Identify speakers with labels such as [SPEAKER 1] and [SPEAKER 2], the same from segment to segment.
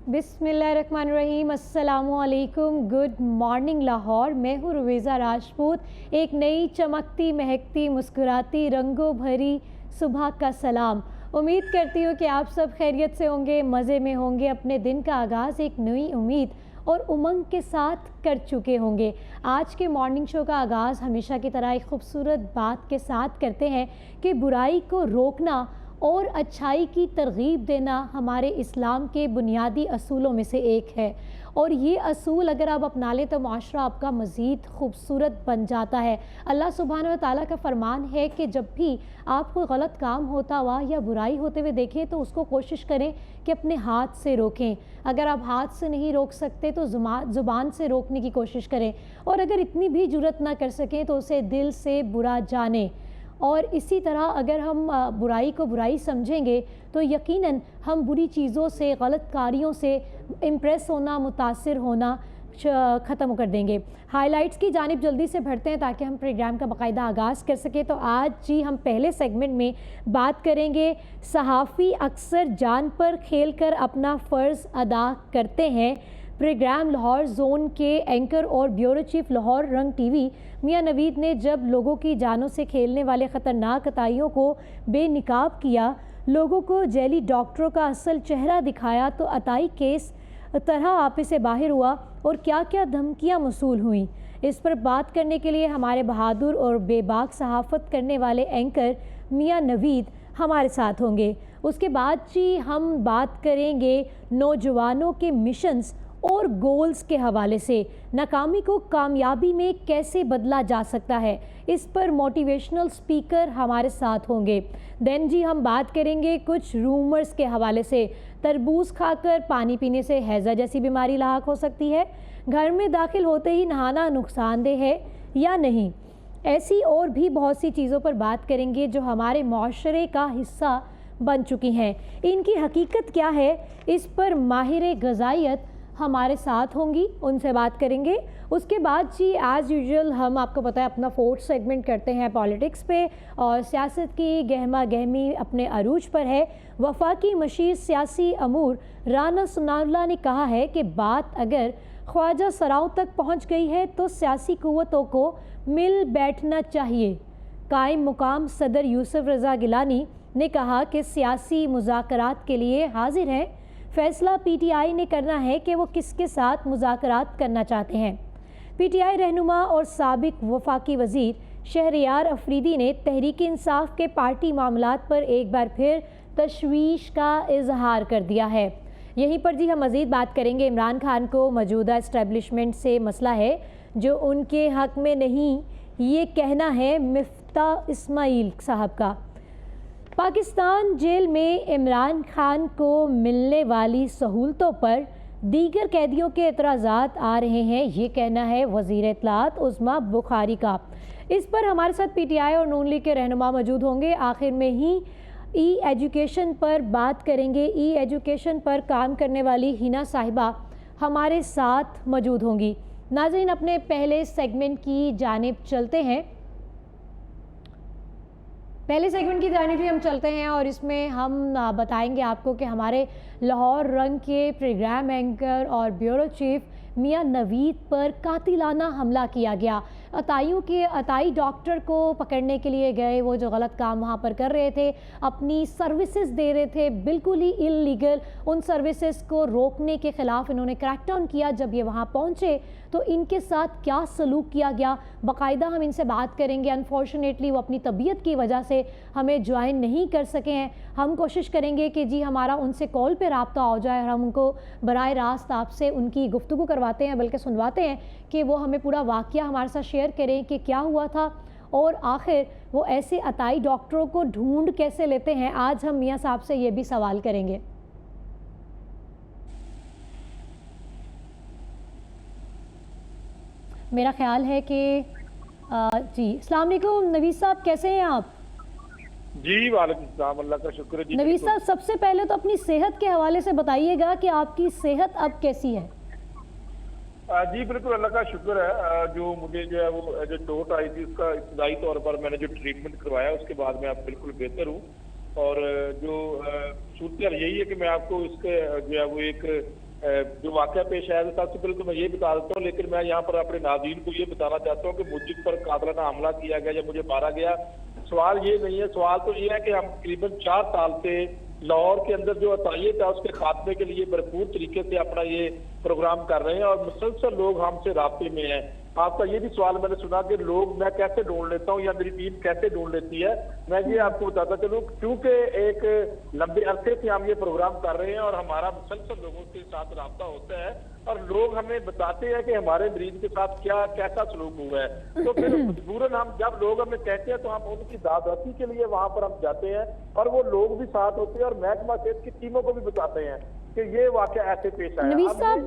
[SPEAKER 1] बिस्मिल्लाहिर्रहमानिर्रहीम, अस्सलामुअलैकुम, good morning Lahore. मैं हूँ रुवीज़ा राजपूत। एक नई चमकती महकती मुस्कुराती रंगों भरी सुबह का सलाम। उम्मीद करती हूँ कि आप सब खैरियत से होंगे, मज़े में होंगे, अपने दिन का आगाज़ एक नई उम्मीद और उमंग के साथ कर चुके होंगे। आज के मॉर्निंग शो का आगाज़ हमेशा की तरह एक खूबसूरत बात के साथ करते हैं कि बुराई को रोकना और अच्छाई की तरगीब देना हमारे इस्लाम के बुनियादी असूलों में से एक है। और ये असूल अगर आप अपना लें तो माशरा आपका मज़ीद खूबसूरत बन जाता है। अल्लाह सुब्हान व तआला का फ़रमान है कि जब भी आप कोई गलत काम होता हुआ या बुराई होते हुए देखें तो उसको कोशिश करें कि अपने हाथ से रोकें। अगर आप हाथ से नहीं रोक सकते तो ज़ुबान से रोकने की कोशिश करें, और अगर इतनी भी जुर्रत ना कर सकें तो उसे दिल से बुरा जानें। और इसी तरह अगर हम बुराई को बुराई समझेंगे तो यकीनन हम बुरी चीज़ों से, गलत कार्यों से इम्प्रेस होना, मुतासिर होना ख़त्म कर देंगे। हाइलाइट्स की जानिब जल्दी से बढ़ते हैं ताकि हम प्रोग्राम का बाकायदा आगाज़ कर सकें। तो आज जी हम पहले सेगमेंट में बात करेंगे, सहाफ़ी अक्सर जान पर खेल कर अपना फ़र्ज़ अदा करते हैं। प्रोग्राम लाहौर जोन के एंकर और ब्यूरो चीफ लाहौर रंग टीवी मियां नवीद ने जब लोगों की जानों से खेलने वाले ख़तरनाक अताइयों को बेनिकाब किया, लोगों को जेली डॉक्टरों का असल चेहरा दिखाया, तो अताई केस तरह आपे से बाहर हुआ और क्या क्या धमकियां मसूल हुई। इस पर बात करने के लिए हमारे बहादुर और बेबाक सहाफ़त करने वाले एंकर मियां नवीद हमारे साथ होंगे। उसके बाद जी हम बात करेंगे नौजवानों के मिशंस और गोल्स के हवाले से, नाकामी को कामयाबी में कैसे बदला जा सकता है, इस पर मोटिवेशनल स्पीकर हमारे साथ होंगे। देन जी हम बात करेंगे कुछ रूमर्स के हवाले से, तरबूज खाकर पानी पीने से हैज़ा जैसी बीमारी लाहक हो सकती है, घर में दाखिल होते ही नहाना नुकसानदेह है या नहीं। ऐसी और भी बहुत सी चीज़ों पर बात करेंगे जो हमारे माशरे का हिस्सा बन चुकी हैं। इनकी हकीकत क्या है, इस पर माहिर ग़ज़ाइयत हमारे साथ होंगी, उनसे बात करेंगे। उसके बाद जी एज़ यूजुअल हम आपको पता है अपना फोर्थ सेगमेंट करते हैं पॉलिटिक्स पे, और सियासत की गहमा गहमी अपने अरूज पर है। वफाकी मशीर सियासी अमूर राना सनाउल्लाह ने कहा है कि बात अगर ख्वाजा सराओं तक पहुँच गई है तो सियासी कुव्वतों को मिल बैठना चाहिए। कायम मुकाम सदर यूसुफ रज़ा गिलानी ने कहा कि सियासी मुज़ाकरात के लिए हाजिर हैं, फैसला पीटीआई ने करना है कि वो किसके साथ मुज़ाकरात करना चाहते हैं। पीटीआई रहनुमा और साबिक वफाकी वज़ीर शहरयार अफरीदी ने तहरीक इंसाफ के पार्टी मामलात पर एक बार फिर तशवीश का इजहार कर दिया है। यहीं पर जी हम मज़ीद बात करेंगे, इमरान खान को मौजूदा इस्टेब्लिशमेंट से मसला है जो उनके हक़ में नहीं, ये कहना है मिफ्ता इस्माइल साहब का। पाकिस्तान जेल में इमरान खान को मिलने वाली सहूलतों पर दीगर कैदियों के एतराज़ात आ रहे हैं, ये कहना है वज़ीर इत्तलात उस्मा बुखारी का। इस पर हमारे साथ पीटीआई और नून लीग के रहनुमा मौजूद होंगे। आखिर में ही ई एजुकेशन पर बात करेंगे। ई एजुकेशन पर काम करने वाली हिना साहिबा हमारे साथ मौजूद होंगी। नाज़रीन, अपने पहले सेगमेंट की जानिब चलते हैं। पहले सेगमेंट की जानिब भी हम चलते हैं और इसमें हम बताएंगे आपको कि हमारे लाहौर रंग के प्रोग्राम एंकर और ब्यूरो चीफ मियां नवीद पर कातिलाना हमला किया गया। अताई डॉक्टर को पकड़ने के लिए गए, वो जो गलत काम वहाँ पर कर रहे थे, अपनी सर्विसेज दे रहे थे बिल्कुल ही इलीगल, उन सर्विसेज को रोकने के ख़िलाफ़ इन्होंने क्रैकडाउन किया। जब ये वहाँ पहुँचे तो इनके साथ क्या सलूक किया गया, बाकायदा हम इनसे बात करेंगे। अनफॉर्चुनेटली वो अपनी तबीयत की वजह से हमें ज्वाइन नहीं कर सके हैं। हम कोशिश करेंगे कि जी हमारा उनसे कॉल पे रब्ता हो जाए और हम उनको बराह रास्त आपसे उनकी गुफ्तगू करवाते हैं, बल्कि सुनवाते हैं कि वो हमें पूरा वाक़या हमारे साथ शेयर करें कि क्या हुआ था और आखिर वो ऐसे अताई डॉक्टरों को ढूंढ कैसे लेते हैं। आज हम मियाँ साहब से ये भी सवाल करेंगे। मेरा ख्याल है कि जी अस्सलाम वालेकुम नवीद साहब, कैसे हैं आप?
[SPEAKER 2] जी वालेकुम सलाम, अल्लाह का शुक्र है जी।
[SPEAKER 1] नवीद साहब, सबसे पहले तो अपनी सेहत के हवाले से बताइएगा कि आपकी सेहत अब कैसी है?
[SPEAKER 2] जी बिल्कुल, अल्लाह का शुक्र है। जो मुझे जो है वो जो चोट आई थी उसका इब्तदाई तौर पर मैंने जो ट्रीटमेंट करवाया उसके बाद मैं अब बिल्कुल बेहतर हूँ। और जो सूरत यही है कि मैं आपको इसके जो है वो एक जो वाकया पेश आया, सबसे पहले तो मैं ये बता देता हूँ, लेकिन मैं यहाँ पर अपने नाज़रीन को ये बताना चाहता हूँ कि मुझ पर कातिलाना हमला किया गया या मुझे मारा गया, सवाल ये नहीं है। सवाल तो ये है कि हम तकरीबन 4 साल से लाहौर के अंदर जो अतायत है उसके खात्मे के लिए भरपूर तरीके से अपना ये प्रोग्राम कर रहे हैं और मुसलसल लोग हमसे राब्ते में हैं। आपका ये भी सवाल मैंने सुना कि लोग मैं कैसे ढूंढ लेता हूँ या मेरी टीम कैसे ढूंढ लेती है। मैं ये आपको बताता चलूँ, क्योंकि एक लंबे अरसे से हम ये प्रोग्राम कर रहे हैं और हमारा मुसलसल लोगों के साथ राब्ता होता है और लोग हमें बताते हैं कि हमारे मरीज के साथ क्या कैसा सलूक हुआ है। तो फिर मजबूरन हम जब लोग हमें कहते हैं तो हम उनकी दादरसी के लिए वहां पर हम जाते हैं और वो लोग भी साथ होते हैं और महकमा सेहत की टीमों को भी बताते हैं कि ये वाकया ऐसे पेश आया।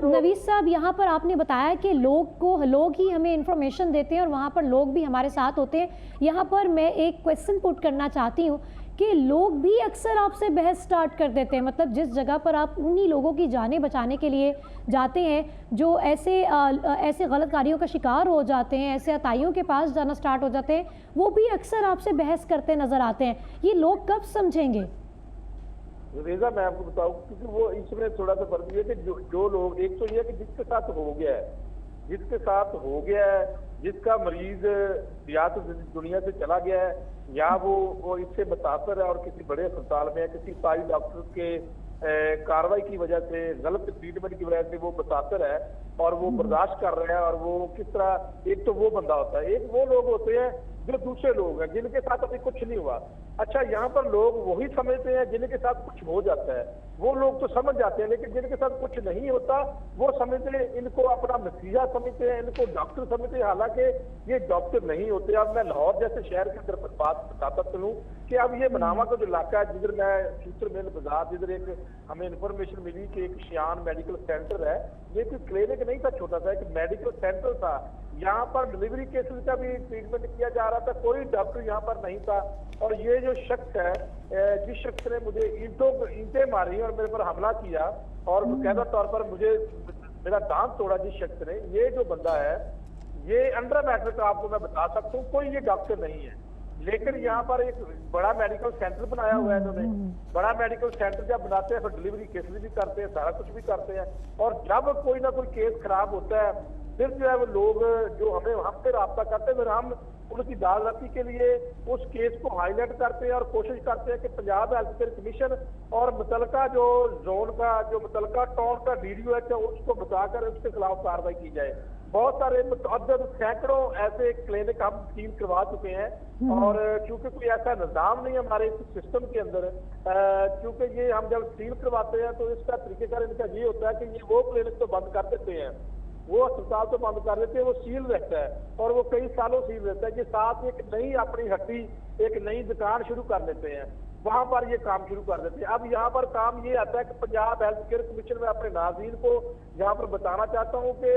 [SPEAKER 1] नवीस साहब, यहाँ पर आपने बताया कि लोग ही हमें इंफॉर्मेशन देते हैं और वहाँ पर लोग भी हमारे साथ होते हैं। यहाँ पर मैं एक क्वेश्चन पुट करना चाहती हूँ कि लोग भी अक्सर आपसे बहस स्टार्ट कर देते हैं, मतलब जिस जगह पर आप उन्हीं लोगों की जानें बचाने के लिए जाते हैं जो ऐसे गलत कार्यों का शिकार हो जाते हैं, ऐसे अताइयों के पास जाना स्टार्ट हो जाते हैं, वो भी अक्सर आपसे बहस करते नजर आते हैं। ये लोग कब समझेंगे?
[SPEAKER 2] रेजा, मैं आपको बताऊं, क्योंकि वो इसमें थोड़ा सा फर्क है कि जो लोग, एक तो ये है कि जिसके साथ हो गया है, जिसका मरीज या तो दुनिया से चला गया है या वो इससे मुतासर है और किसी बड़े अस्पताल में है, किसी सारी डॉक्टर के कार्रवाई की वजह से, गलत ट्रीटमेंट की वजह से वो मुतासर है और वो बर्दाश्त कर रहे हैं और वो किस तरह, एक तो वो बंदा होता है, एक वो लोग होते हैं जो दूसरे लोग हैं जिनके साथ अभी कुछ नहीं हुआ। अच्छा, यहाँ पर लोग वही समझते हैं जिनके साथ कुछ हो जाता है, वो लोग तो समझ जाते हैं, लेकिन जिनके साथ कुछ नहीं होता वो समझते हैं, इनको अपना मसीहा समझते हैं, इनको डॉक्टर समझते हैं, हालांकि ये डॉक्टर नहीं होते। अब मैं लाहौर जैसे शहर के अंदर बात बताता चलूँ कि अब ये बनावा का जो इलाका है, जिधर मैं सूत्र मेल बाजार, जिधर एक हमें इन्फॉर्मेशन मिली कि एक शियान मेडिकल सेंटर है, ये कोई क्लिनिक नहीं था छोटा सा, एक मेडिकल सेंटर था। यहाँ पर डिलीवरी केसेस का भी ट्रीटमेंट किया जा रहा था, कोई डॉक्टर यहाँ पर नहीं था। और ये जो शख्स है, जिस शख्स ने मुझे ईंटें मारी और मेरे पर हमला किया और बाकायदा तौर पर मेरा दांत तोड़ा, जिस शख्स ने, ये जो बंदा है, ये अंडर मैट्रिक आपको मैं बता सकता हूँ, कोई ये डॉक्टर नहीं है, लेकिन यहाँ पर एक बड़ा मेडिकल सेंटर बनाया हुआ है इन्होंने। बड़ा मेडिकल सेंटर जब बनाते हैं फिर डिलीवरी केसेस भी करते हैं, सारा कुछ भी करते हैं, और जब कोई ना कोई केस खराब होता है फिर जो है वो लोग जो हमसे राब्ता करते हैं, फिर हम उनकी दादरसी के लिए उस केस को हाईलाइट करते हैं और कोशिश करते हैं कि पंजाब हेल्थ केयर कमीशन और मुतलका जो जोन का, जो मुतलका टाउन का DDO है, उसको बताकर उसके खिलाफ कार्रवाई की जाए। बहुत सारे सैकड़ों ऐसे क्लिनिक हम सील करवा चुके हैं और चूंकि कोई ऐसा निजाम नहीं हमारे सिस्टम के अंदर, क्योंकि ये हम जब सील करवाते हैं तो इसका तरीकेकार इनका ये होता है कि ये वो क्लिनिक तो बंद कर देते हैं, वो अस्पताल तो बंद कर देते हैं, वो सील रहता है और वो कई सालों सील रहता है कि साथ एक नई अपनी हट्टी, एक नई दुकान शुरू कर लेते हैं, वहां पर ये काम शुरू कर देते हैं। अब यहाँ पर काम ये आता है कि पंजाब हेल्थ केयर कमीशन में अपने नाज़रीन को यहाँ पर बताना चाहता हूँ कि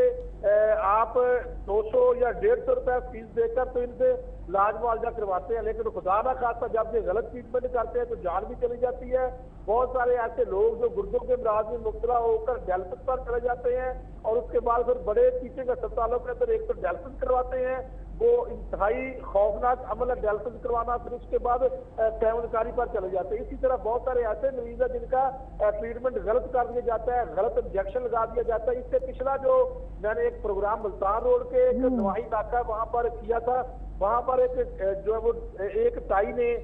[SPEAKER 2] आप 200 या 150 रुपए फीस देकर तो इनसे इलाज मुआवजा करवाते हैं, लेकिन खुदा ना खास्ता जब ये गलत ट्रीटमेंट करते हैं तो जान भी चली जाती है। बहुत सारे ऐसे लोग जो गुर्दों के अमराज में मुब्तला होकर डायलिसिस पर चले जाते हैं और उसके बाद फिर बड़े टीचिंग अस्पतालों के अंदर एक तो डायलिसिस करवाते हैं, वो इंतहाई खौफनाक अमल है डायलिसिस करवाना, फिर उसके बाद कैमलकारी पर चले जाते हैं। इसी तरह बहुत सारे ऐसे मरीज है जिनका ट्रीटमेंट गलत कर दिया जाता है, गलत इंजेक्शन लगा दिया जाता है। इससे पिछला जो मैंने एक प्रोग्राम मुल्तान रोड के एक नवाही इलाका वहां पर किया था, वहां पर एक जो है वो एक ताई ने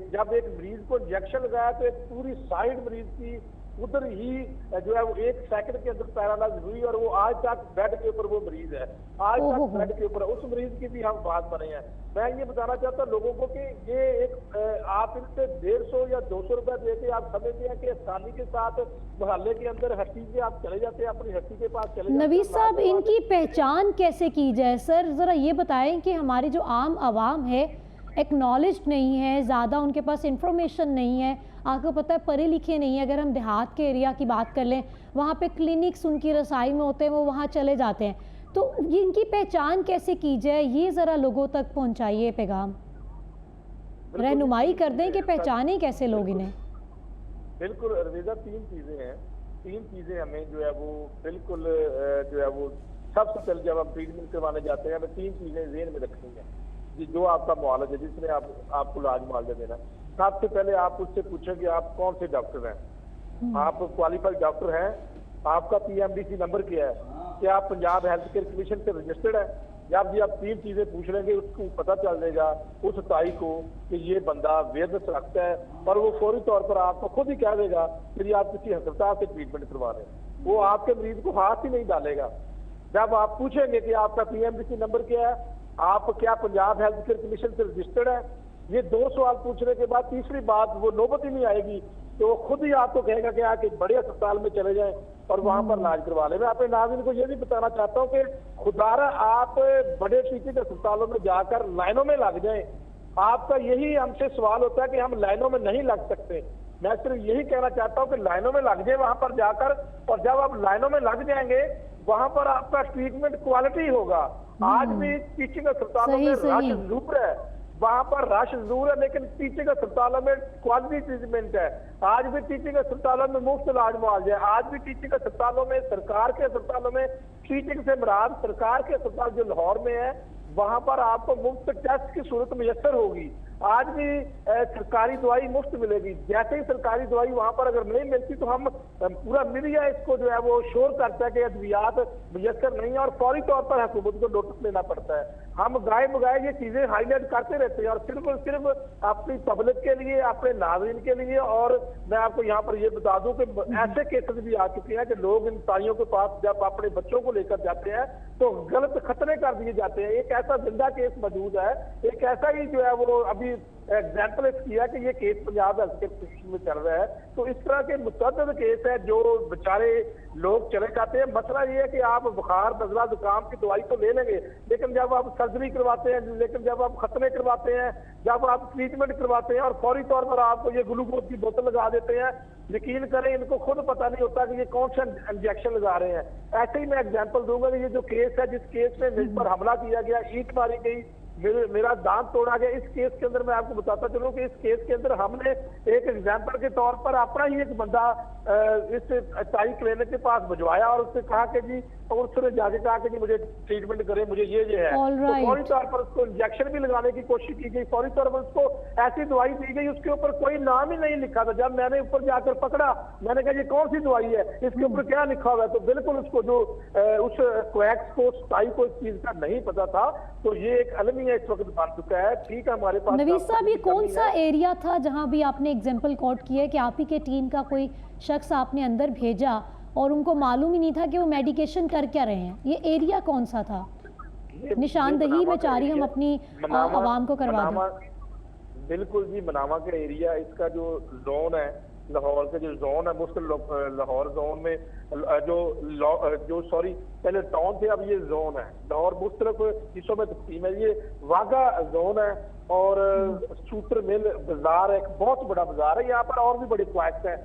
[SPEAKER 2] जब एक मरीज को इंजेक्शन लगाया तो एक पूरी साइड मरीज की उधर ही जो है वो 1 सेकंड के अंदर पैरालाइज हुई और वो आज तक बेड के ऊपर वो मरीज है, आज तक बेड के ऊपर। उस मरीज की भी हम बात बने हैं। मैं ये बताना चाहता हूँ लोगों को कि ये एक आप इनसे 150 या 200 रुपए देके आप समझते हैं कि आसानी के साथ मोहल्ले के अंदर हट्टी से आप चले जाते हैं, अपनी हट्टी के पास चले जाते हैं।
[SPEAKER 1] नवीस साहब, इनकी पहचान कैसे की जाए? सर जरा ये बताएं कि हमारी जो आम आवाम है एक्नॉलेज नहीं है, ज़्यादा उनके पास इंफॉर्मेशन नहीं है, आपको पता है पढ़े लिखे नहीं है। अगर हम देहात के एरिया की बात कर लें, वहाँ पे क्लिनिक्स उनकी रसाई में होते हैं, वो वहाँ चले जाते हैं, तो ये इनकी पहचान कैसे की जाए, ये ज़रा लोगों तक पहुँचाइए पैगाम, रहनुमाई कर दें कि पहचाने कैसे लोग इन्हें।
[SPEAKER 2] बिल्कुल रवीजा, 3 चीज़ें हैं, 3 चीज़ें हमें जो है वो बिल्कुल जो है वो सबसे पहले जब हम ट्रीटमेंट करवाने जाते हैं हमें 3 चीज़ें ज़हन में रखनी है। जो आपका मुआवजा है, जिसने आपको इलाज मुआवजा देना, सबसे पहले आप उससे पूछें कि आप कौन से डॉक्टर हैं, आप क्वालिफाइड डॉक्टर हैं, आपका पीएमडीसी नंबर क्या है, क्या आप पंजाब हेल्थ केयर कमीशन से रजिस्टर्ड है। जब भी आप 3 चीजें पूछ लेंगे उसको पता चल जाएगा उस ताई को कि ये बंदा अवेयरनेस रखता है, और वो फौरी तौर पर आपको खुद ही कह देगा कि आप किसी अस्पताल से ट्रीटमेंट करवा रहे हैं। वो आपके मरीज को हाथ ही नहीं डालेगा। जब आप पूछेंगे कि आपका पीएमडीसी नंबर क्या है, आप क्या पंजाब हेल्थ केयर कमीशन से रजिस्टर्ड है, ये 2 सवाल पूछने के बाद तीसरी बात वो नौबत ही नहीं आएगी, तो वो खुद ही आपको कहेगा कि आप एक बड़े अस्पताल में चले जाएं और वहां पर इलाज करवा लें। मैं अपने नाज़रीन को ये भी बताना चाहता हूँ कि खुदारा आप बड़े टीचिंग अस्पतालों में जाकर लाइनों में लग जाएं। आपका यही हमसे सवाल होता है कि हम लाइनों में नहीं लग सकते। मैं सिर्फ यही कहना चाहता हूँ कि लाइनों में लग जाए वहां पर जाकर, और जब आप लाइनों में लग जाएंगे वहां पर आपका ट्रीटमेंट क्वालिटी होगा। आज भी टीचिंग अस्पतालों में रश जरूर है, वहां पर रश जरूर है, लेकिन टीचिंग अस्पतालों में क्वालिटी ट्रीटमेंट है। आज भी टीचिंग अस्पतालों में मुफ्त इलाज मुआवजा है। आज भी टीचिंग अस्पतालों में, सरकार के अस्पतालों में, टीचिंग से मुराद सरकार के अस्पताल जो लाहौर में है वहां पर आपको मुफ्त टेस्ट की सूरत मुयसर होगी। आज भी सरकारी दवाई मुफ्त मिलेगी। जैसे ही सरकारी दवाई वहां पर अगर नहीं मिलती तो हम पूरा मीडिया इसको जो है वो शोर करता है कि अद्वियात मुयसर नहीं है, और फौरी तौर पर हुकूमत को नोटिस लेना पड़ता है। हम गाय बगाए ये चीजें हाईलाइट करते रहते हैं, और सिर्फ और सिर्फ अपनी पब्लिक के लिए, अपने नाज़रीन के लिए। और मैं आपको यहाँ पर ये बता दूं कि ऐसे केसेस भी आ चुके हैं कि लोग इन ताइयों के पास जब अपने बच्चों को लेकर जाते हैं तो गलत खतरे कर दिए जाते हैं। एक ऐसा जिंदा केस मौजूद है, एक ऐसा ही जो है वो अभी एग्जाम्पल इसकी है कि ये केस पंजाब हेल्थ केयर में चल रहा है। तो इस तरह के मुतअद्दिद केस है जो बेचारे लोग चले जाते हैं। मसला ये है कि आप बुखार, नजला, जुकाम की दवाई तो ले लेंगे, लेकिन जब आप सर्जरी करवाते हैं, लेकिन जब आप खतरे करवाते हैं, जब आप ट्रीटमेंट करवाते हैं और फौरी तौर पर आपको ये ग्लूकोज की बोतल लगा देते हैं, यकीन करें इनको खुद पता नहीं होता कि ये कौन सा इंजेक्शन लगा रहे हैं। ऐसे ही मैं एग्जाम्पल दूंगा कि ये जो केस है, जिस केस में मुझ पर हमला किया गया, ईंट मारी गई, मेरा दांत तोड़ा गया, इस केस के अंदर मैं आपको बताता चलूं कि इस केस के अंदर हमने एक एग्जाम्पल के तौर पर अपना ही एक बंदा इस ताई क्लिनिक के पास भिजवाया और उससे कहा कि जी, और उसने जाके कहा कि जी मुझे ट्रीटमेंट करें, मुझे ये है। तो फौरी तौर पर उसको इंजेक्शन भी लगाने की कोशिश की गई, फौरी तौर पर उसको ऐसी दवाई दी गई, उसके ऊपर कोई नाम ही नहीं लिखा था। जब मैंने ऊपर जाकर पकड़ा, मैंने कहा ये कौन सी दवाई है, इसके ऊपर क्या लिखा हुआ है, तो बिल्कुल उसको जो उस क्वैक्स को, ताई को इस चीज का नहीं पता था। तो ये एक अलमिया इस वक्त बन चुका है। ठीक है, हमारे पास
[SPEAKER 1] नवीस साहब ये कौन सा एरिया था जहां भी आपने एग्जाम्पल कोट किया है कि आप ही के टीम का कोई शख्स आपने अंदर भेजा और उनको मालूम ही नहीं था कि वो मेडिकेशन कर क्या रहे हैं? ये एरिया कौन सा था? निशानदही में चाह रही हम अपनी आवाम को करवा दें।
[SPEAKER 2] बिल्कुल जी, मनामा का एरिया, इसका जो जोन है, लाहौर का जो जोन है, मुश्किल लाहौर जोन में जो सॉरी पहले टाउन थे, अब ये जोन है। लाहौर मुख्तलिफ हिस्सों में तकसीम है। ये वाघा जोन है और सूत्र मिल बाजार एक बहुत बड़ा बाजार है। यहाँ पर और भी बड़े क्वाइट्स हैं।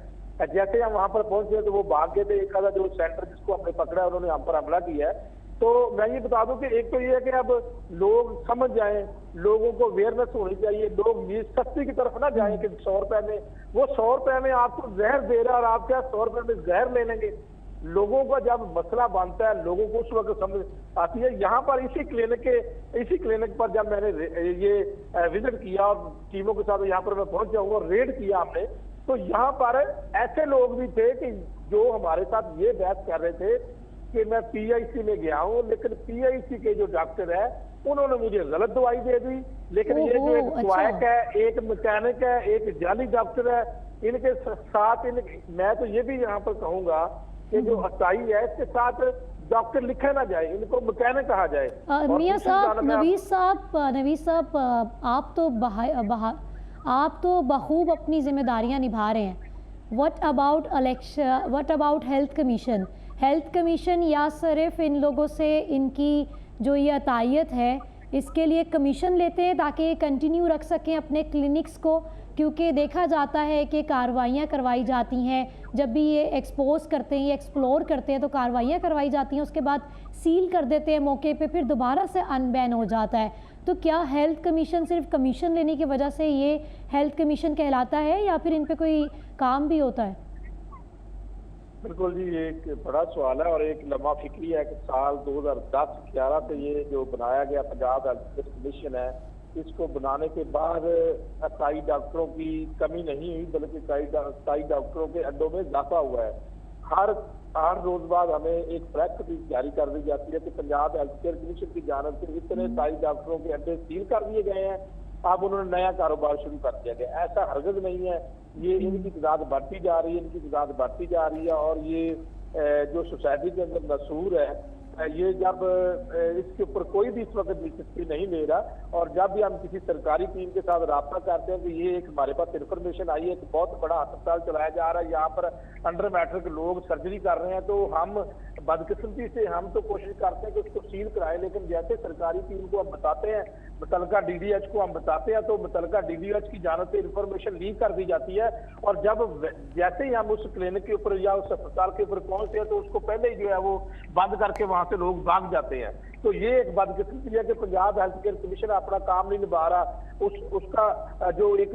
[SPEAKER 2] जैसे हम वहां पर पहुंचे तो वो भाग गए थे। एक आधा जो सेंटर जिसको हमने पकड़ा है उन्होंने हम पर हमला किया है। तो मैं ये बता दूं कि एक तो ये है कि अब लोग समझ जाएं, लोगों को अवेयरनेस होनी चाहिए, लोग ये सस्ती की तरफ ना जाएं कि 100 रुपए में, वो 100 रुपए में आपको जहर दे रहा है और आप क्या 100 रुपए में जहर ले लेंगे। लोगों का जब मसला बनता है, लोगों को उस वक्त समझ आती है। यहाँ पर इसी क्लिनिक पर जब मैंने ये विजिट किया और टीमों के साथ यहाँ पर मैं पहुंच जाऊंगा और रेड किया हमने, तो यहाँ पर ऐसे लोग भी थे कि जो हमारे साथ ये बहस कर रहे थे कि मैं पीआईसी में गया हूँ, लेकिन पीआईसी के जो डॉक्टर है उन्होंने मुझे गलत दवाई दे दी। लेकिन ये जो एक क्वाइक है, एक मैकेनिक है, एक जाली डॉक्टर है, इनके साथ मैं तो ये भी यहाँ पर कहूंगा कि जो हताई है इसके साथ डॉक्टर लिखा ना जाए, इनको मैकेनिक कहा जाए।
[SPEAKER 1] मियां साहब, नवीस साहब, आप तो बखूब अपनी जिम्मेदारियां निभा रहे हैं। What about health commission? Health commission या सिर्फ इन लोगों से इनकी जो ये अतायत है इसके लिए कमीशन लेते हैं ताकि ये कंटिन्यू रख सकें अपने क्लिनिक्स को? क्योंकि देखा जाता है कि कार्रवाइयाँ करवाई जाती हैं, जब भी ये एक्सपोज करते हैं, ये एक्सप्लोर करते हैं तो कार्रवाइयाँ करवाई जाती हैं, उसके बाद सील कर देते हैं मौके पे, फिर दोबारा से अनबैन हो जाता है। तो क्या हेल्थ कमीशन सिर्फ कमीशन लेने की वजह से ये हेल्थ कमीशन कहलाता है या फिर इन पे कोई काम भी होता है?
[SPEAKER 2] बिल्कुल जी, ये एक बड़ा सवाल है और एक लम्हा फिक्री है कि साल 2010-11 से ये जो बनाया गया पंजाब हेल्थ केयर कमीशन है, इसको बनाने के बाद अस्थायी डॉक्टरों की कमी नहीं हुई, बल्कि अस्थायी डॉक्टरों के अड्डों में इजाफा हुआ है। हर 8 रोज बाद हमें एक प्रेस रिलीज जारी कर दी जाती है कि पंजाब हेल्थ केयर कमीशन की जानब से इतने 22 डॉक्टरों के अड्डे सील कर दिए गए हैं, अब उन्होंने नया कारोबार शुरू कर दिया गया। ऐसा हरगिज़ नहीं है, ये इनकी तादाद बढ़ती जा रही है, इनकी तादाद बढ़ती जा रही है। और ये जो सोसाइटी के अंदर मशहूर है, ये जब इसके ऊपर कोई भी इस वक्त दिलचस्पी नहीं ले रहा, और जब भी हम किसी सरकारी टीम के साथ रब्ता करते हैं कि ये एक हमारे पास इन्फॉर्मेशन आई है कि बहुत बड़ा अस्पताल चलाया जा रहा है, यहाँ पर अंडर मैट्रिक लोग सर्जरी कर रहे हैं, तो हम बदकिस्मती से हम तो कोशिश करते हैं कि उसको सील कराएं। लेकिन जैसे सरकारी टीम को हम बताते हैं, मुतलका DDH को हम बताते हैं, तो मुतलका DDH की जानब से इंफॉर्मेशन लीक कर दी जाती है। और जब जैसे ही हम उस क्लिनिक के ऊपर या उस अस्पताल के ऊपर पहुंचते हैं, तो उसको पहले ही जो है वो बंद करके वहां से लोग भाग जाते हैं। तो ये एक बदकिस्मती है कि पंजाब हेल्थ केयर कमीशन अपना काम नहीं निभा रहा। उसका जो एक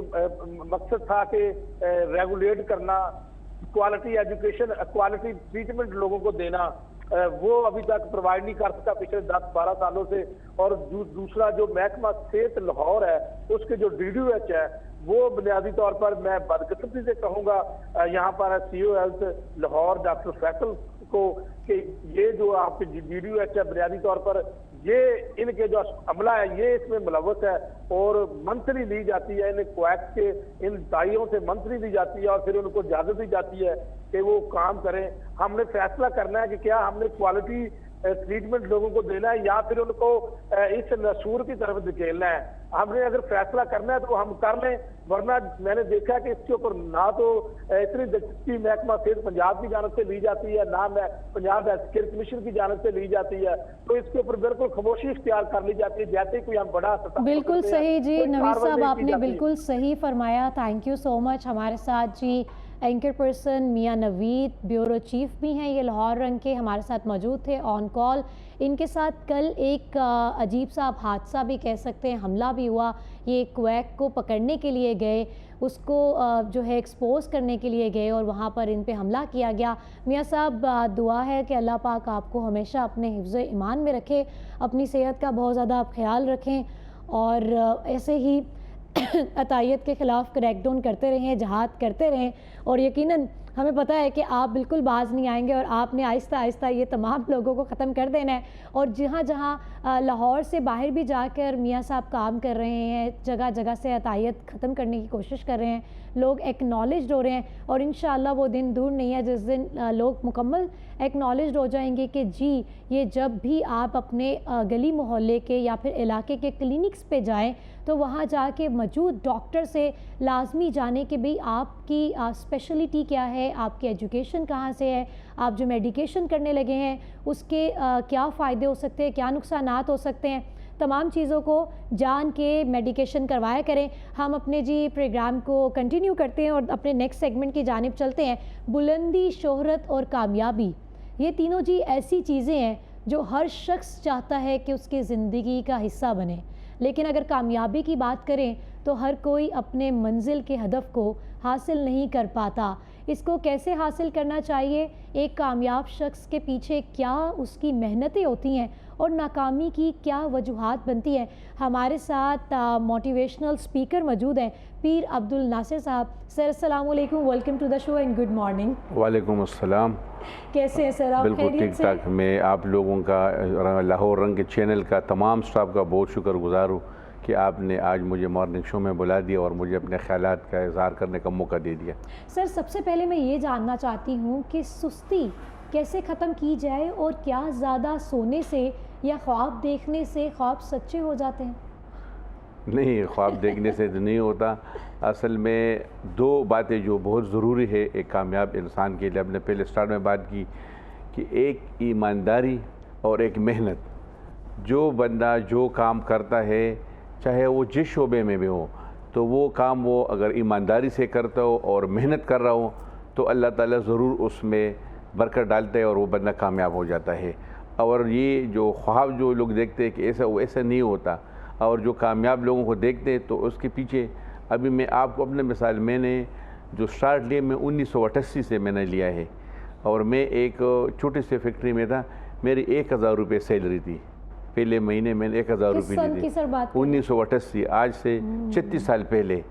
[SPEAKER 2] मकसद था कि रेगुलेट करना, क्वालिटी एजुकेशन, क्वालिटी ट्रीटमेंट लोगों को देना, वो अभी तक प्रोवाइड नहीं कर सका पिछले 10-12 सालों से। और दूसरा जो महकमा सेहत लाहौर है, उसके जो DDOH है, वो बुनियादी तौर पर मैं बदकिस्मती से कहूँगा यहाँ पर CO health Lahore doctor Faisal को कि ये जो आपके DDOH है, बुनियादी तौर पर ये इनके जो अमला है ये इसमें मुलव्वस है, और मंथली ली जाती है, इन क्वैक्स के इन दाइयों से मंथली दी जाती है, और फिर उनको इजाजत दी जाती है कि वो काम करें। हमने फैसला करना है कि क्या हमने क्वालिटी ट्रीटमेंट लोगों को देना है या फिर उनको इस नसूर की तरफ धकेलना है। हमने अगर फैसला करना है तो हम कर लें, वरना मैंने देखा कि इसके ऊपर ना तो इतनी दिलचस्पी महकमा सेहत पंजाब की जानब से ली जाती है, ना पंजाब हेल्थ केयर कमीशन की जानब से ली जाती है, तो इसके ऊपर बिल्कुल खामोशी इख्तियार कर ली जाती है जैसे कोई हम बड़ा।
[SPEAKER 1] बिल्कुल सही जी नवीद साहब, आपने बिल्कुल सही फरमाया। Thank you so much. हमारे साथ जी एंकर पर्सन मियां नवीद, ब्यूरो चीफ भी हैं, ये लाहौर रंग के, हमारे साथ मौजूद थे ऑन कॉल। इनके साथ कल एक अजीब सा आप हादसा भी कह सकते हैं, हमला भी हुआ। ये क्वैक को पकड़ने के लिए गए, उसको जो है एक्सपोज करने के लिए गए, और वहाँ पर इन पे हमला किया गया। मियां साहब, दुआ है कि अल्लाह पाक आपको हमेशा अपने हिफ्ज़ ईमान में रखे, अपनी सेहत का बहुत ज़्यादा आप ख्याल रखें, और ऐसे ही अतायत के ख़िलाफ़ क्रैकडाउन करते रहें, जहाद करते रहें। और यकीनन हमें पता है कि आप बिल्कुल बाज नहीं आएंगे, और आपने आहिस्ता आहिस्ता ये तमाम लोगों को ख़त्म कर देना है। और जहाँ जहाँ लाहौर से बाहर भी जाकर मियां साहब काम कर रहे हैं, जगह जगह से अतायत ख़त्म करने की कोशिश कर रहे हैं, लोग एक्नॉलेज्ड हो रहे हैं, और इंशाअल्लाह वो दिन दूर नहीं है जिस दिन लोग मुकम्मल एक्नॉलेज्ड हो जाएंगे कि जी ये जब भी आप अपने गली मोहल्ले के या फिर इलाके के क्लिनिक्स पे जाएं, तो वहाँ जाके मौजूद डॉक्टर से लाजमी जाने कि भाई आपकी स्पेशलिटी क्या है, आपकी एजुकेशन कहाँ से है, आप जो मेडिकेशन करने लगे हैं उसके क्या फ़ायदे हो सकते हैं, क्या नुकसानात हो सकते हैं, तमाम चीज़ों को जान के मेडिकेशन करवाया करें। हम अपने जी प्रोग्राम को कंटिन्यू करते हैं और अपने नेक्स्ट सेगमेंट की जानिब चलते हैं। बुलंदी, शोहरत और कामयाबी, ये तीनों जी ऐसी चीज़ें हैं जो हर शख्स चाहता है कि उसकी ज़िंदगी का हिस्सा बने, लेकिन अगर कामयाबी की बात करें तो हर कोई अपने मंजिल के हदफ को हासिल नहीं कर पाता। इसको कैसे हासिल करना चाहिए, एक कामयाब शख्स के पीछे क्या उसकी मेहनतें होती हैं और नाकामी की क्या वजूहात बनती हैं। हमारे साथ मोटिवेशनल स्पीकर मौजूद हैं, पीर अब्दुल नासिर साहब। सर अस्सलाम वालेकुम, welcome to the show and good morning.
[SPEAKER 3] वालेकुम अस्सलाम।
[SPEAKER 1] कैसे हैं सर आप?
[SPEAKER 3] बिल्कुल ठीक ठाक। मैं आप लोगों का, लाहौर रंग के चैनल का, तमाम स्टाफ का बहुत शुक्रगुजार हूँ कि आपने आज मुझे मॉर्निंग शो में बुला दिया और मुझे अपने ख्यालात का इज़हार करने का मौका दे दिया।
[SPEAKER 1] सर सबसे पहले मैं ये जानना चाहती हूँ कि सुस्ती कैसे ख़त्म की जाए, और क्या ज़्यादा सोने से या ख्वाब देखने से ख्वाब सच्चे हो जाते हैं?
[SPEAKER 3] नहीं, ख्वाब देखने से तो नहीं होता। असल में दो बातें जो बहुत ज़रूरी है एक कामयाब इंसान के लिए, हमने पहले स्टार्ट में बात की कि एक ईमानदारी और एक मेहनत। जो बंदा जो काम करता है, चाहे वो जिस शोबे में भी हो, तो वो काम वो अगर ईमानदारी से करता हो और मेहनत कर रहा हो तो अल्लाह ताला ज़रूर उसमें बरकत डालता है और वो बंदा कामयाब हो जाता है। और ये जो ख्वाब जो लोग देखते हैं कि ऐसा वैसा नहीं होता, और जो कामयाब लोगों को देखते हैं तो उसके पीछे, अभी मैं आपको अपने मिसाल, मैंने जो स्टार्ट लिया मैं 1988 से मैंने लिया है, और मैं एक छोटी सी फैक्ट्री में था। मेरी 1000 रुपये सैलरी थी, पहले महीने मैंने 1000 रुपये ली थी। 1988, आज से 36 साल पहले।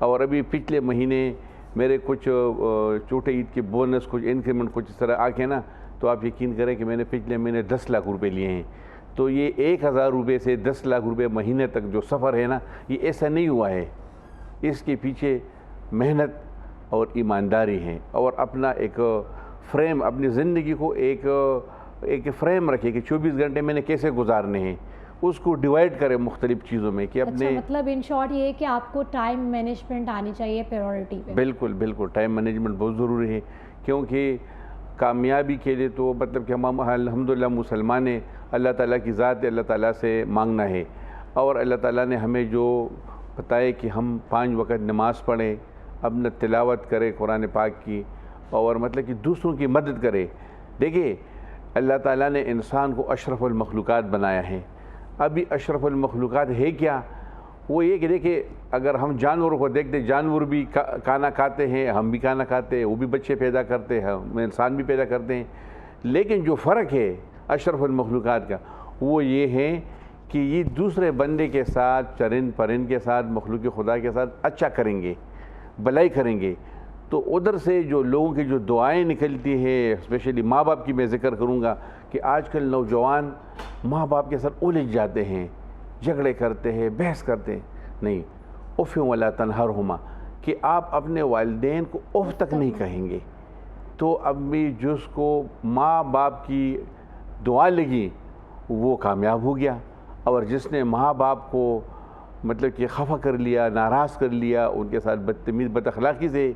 [SPEAKER 3] और अभी पिछले महीने मेरे कुछ छोटे ईद के बोनस, कुछ इंक्रीमेंट, कुछ इस तरह आके ना, तो आप यकीन करें कि मैंने पिछले महीने 10 लाख रुपए लिए हैं। तो ये 1000 रुपये से 10 लाख रुपए महीने तक जो सफ़र है ना, ये ऐसा नहीं हुआ है। इसके पीछे मेहनत और ईमानदारी है, और अपना एक फ्रेम, अपनी ज़िंदगी को एक फ्रेम रखे कि 24 घंटे मैंने कैसे गुजारने हैं, उसको डिवाइड करें मुख्तलिफ चीज़ों में कि अपने।
[SPEAKER 1] अच्छा, मतलब इन शॉर्ट ये है कि आपको टाइम मैनेजमेंट आनी चाहिए प्रायोरिटी पे।
[SPEAKER 3] बिल्कुल बिल्कुल, टाइम मैनेजमेंट बहुत ज़रूरी है, क्योंकि कामयाबी के लिए तो मतलब कि हम अल्हम्दुलिल्लाह मुसलमान हैं, अल्लाह ताला की ज़ात है, अल्लाह ताला से मांगना है। और अल्लाह ताला ने हमें जो बताए कि हम 5 वक़्त नमाज़ पढ़ें, अपना तिलावत करें कुरान पाक की, और मतलब कि दूसरों की मदद करें। देखिए, अल्लाह ताला ने इंसान को अशरफुल मखलूक़ात बनाया है। अभी अशरफुल मखलूक़ात है क्या? वो ये कि देखिए, अगर हम जानवरों को देखते, जानवर भी खाना खाते हैं, हम भी खाना खाते हैं, वो भी बच्चे पैदा करते हैं, हम इंसान भी पैदा करते हैं। लेकिन जो फ़र्क है अशरफुल मखलूक़ात का, वो ये है कि ये दूसरे बंदे के साथ, चरिंद परिंद के साथ, मखलूक़ खुदा के साथ अच्छा करेंगे, भलाई करेंगे। तो उधर से जो लोगों की जो दुआएं निकलती हैं, स्पेशली माँ बाप की मैं ज़िक्र करूँगा कि आजकल नौजवान माँ बाप के साथ उलझ जाते हैं, झगड़े करते हैं, बहस करते हैं। नहीं, उफ़ वला तनहरहुमा, कि आप अपने वालिदैन को उफ़ तक नहीं कहेंगे। तो अब भी जिसको माँ बाप की दुआ लगी वो कामयाब हो गया, और जिसने माँ बाप को मतलब कि खफा कर लिया, नाराज़ कर लिया, उनके साथ बदतमीज़ बदअखलाक़ी से,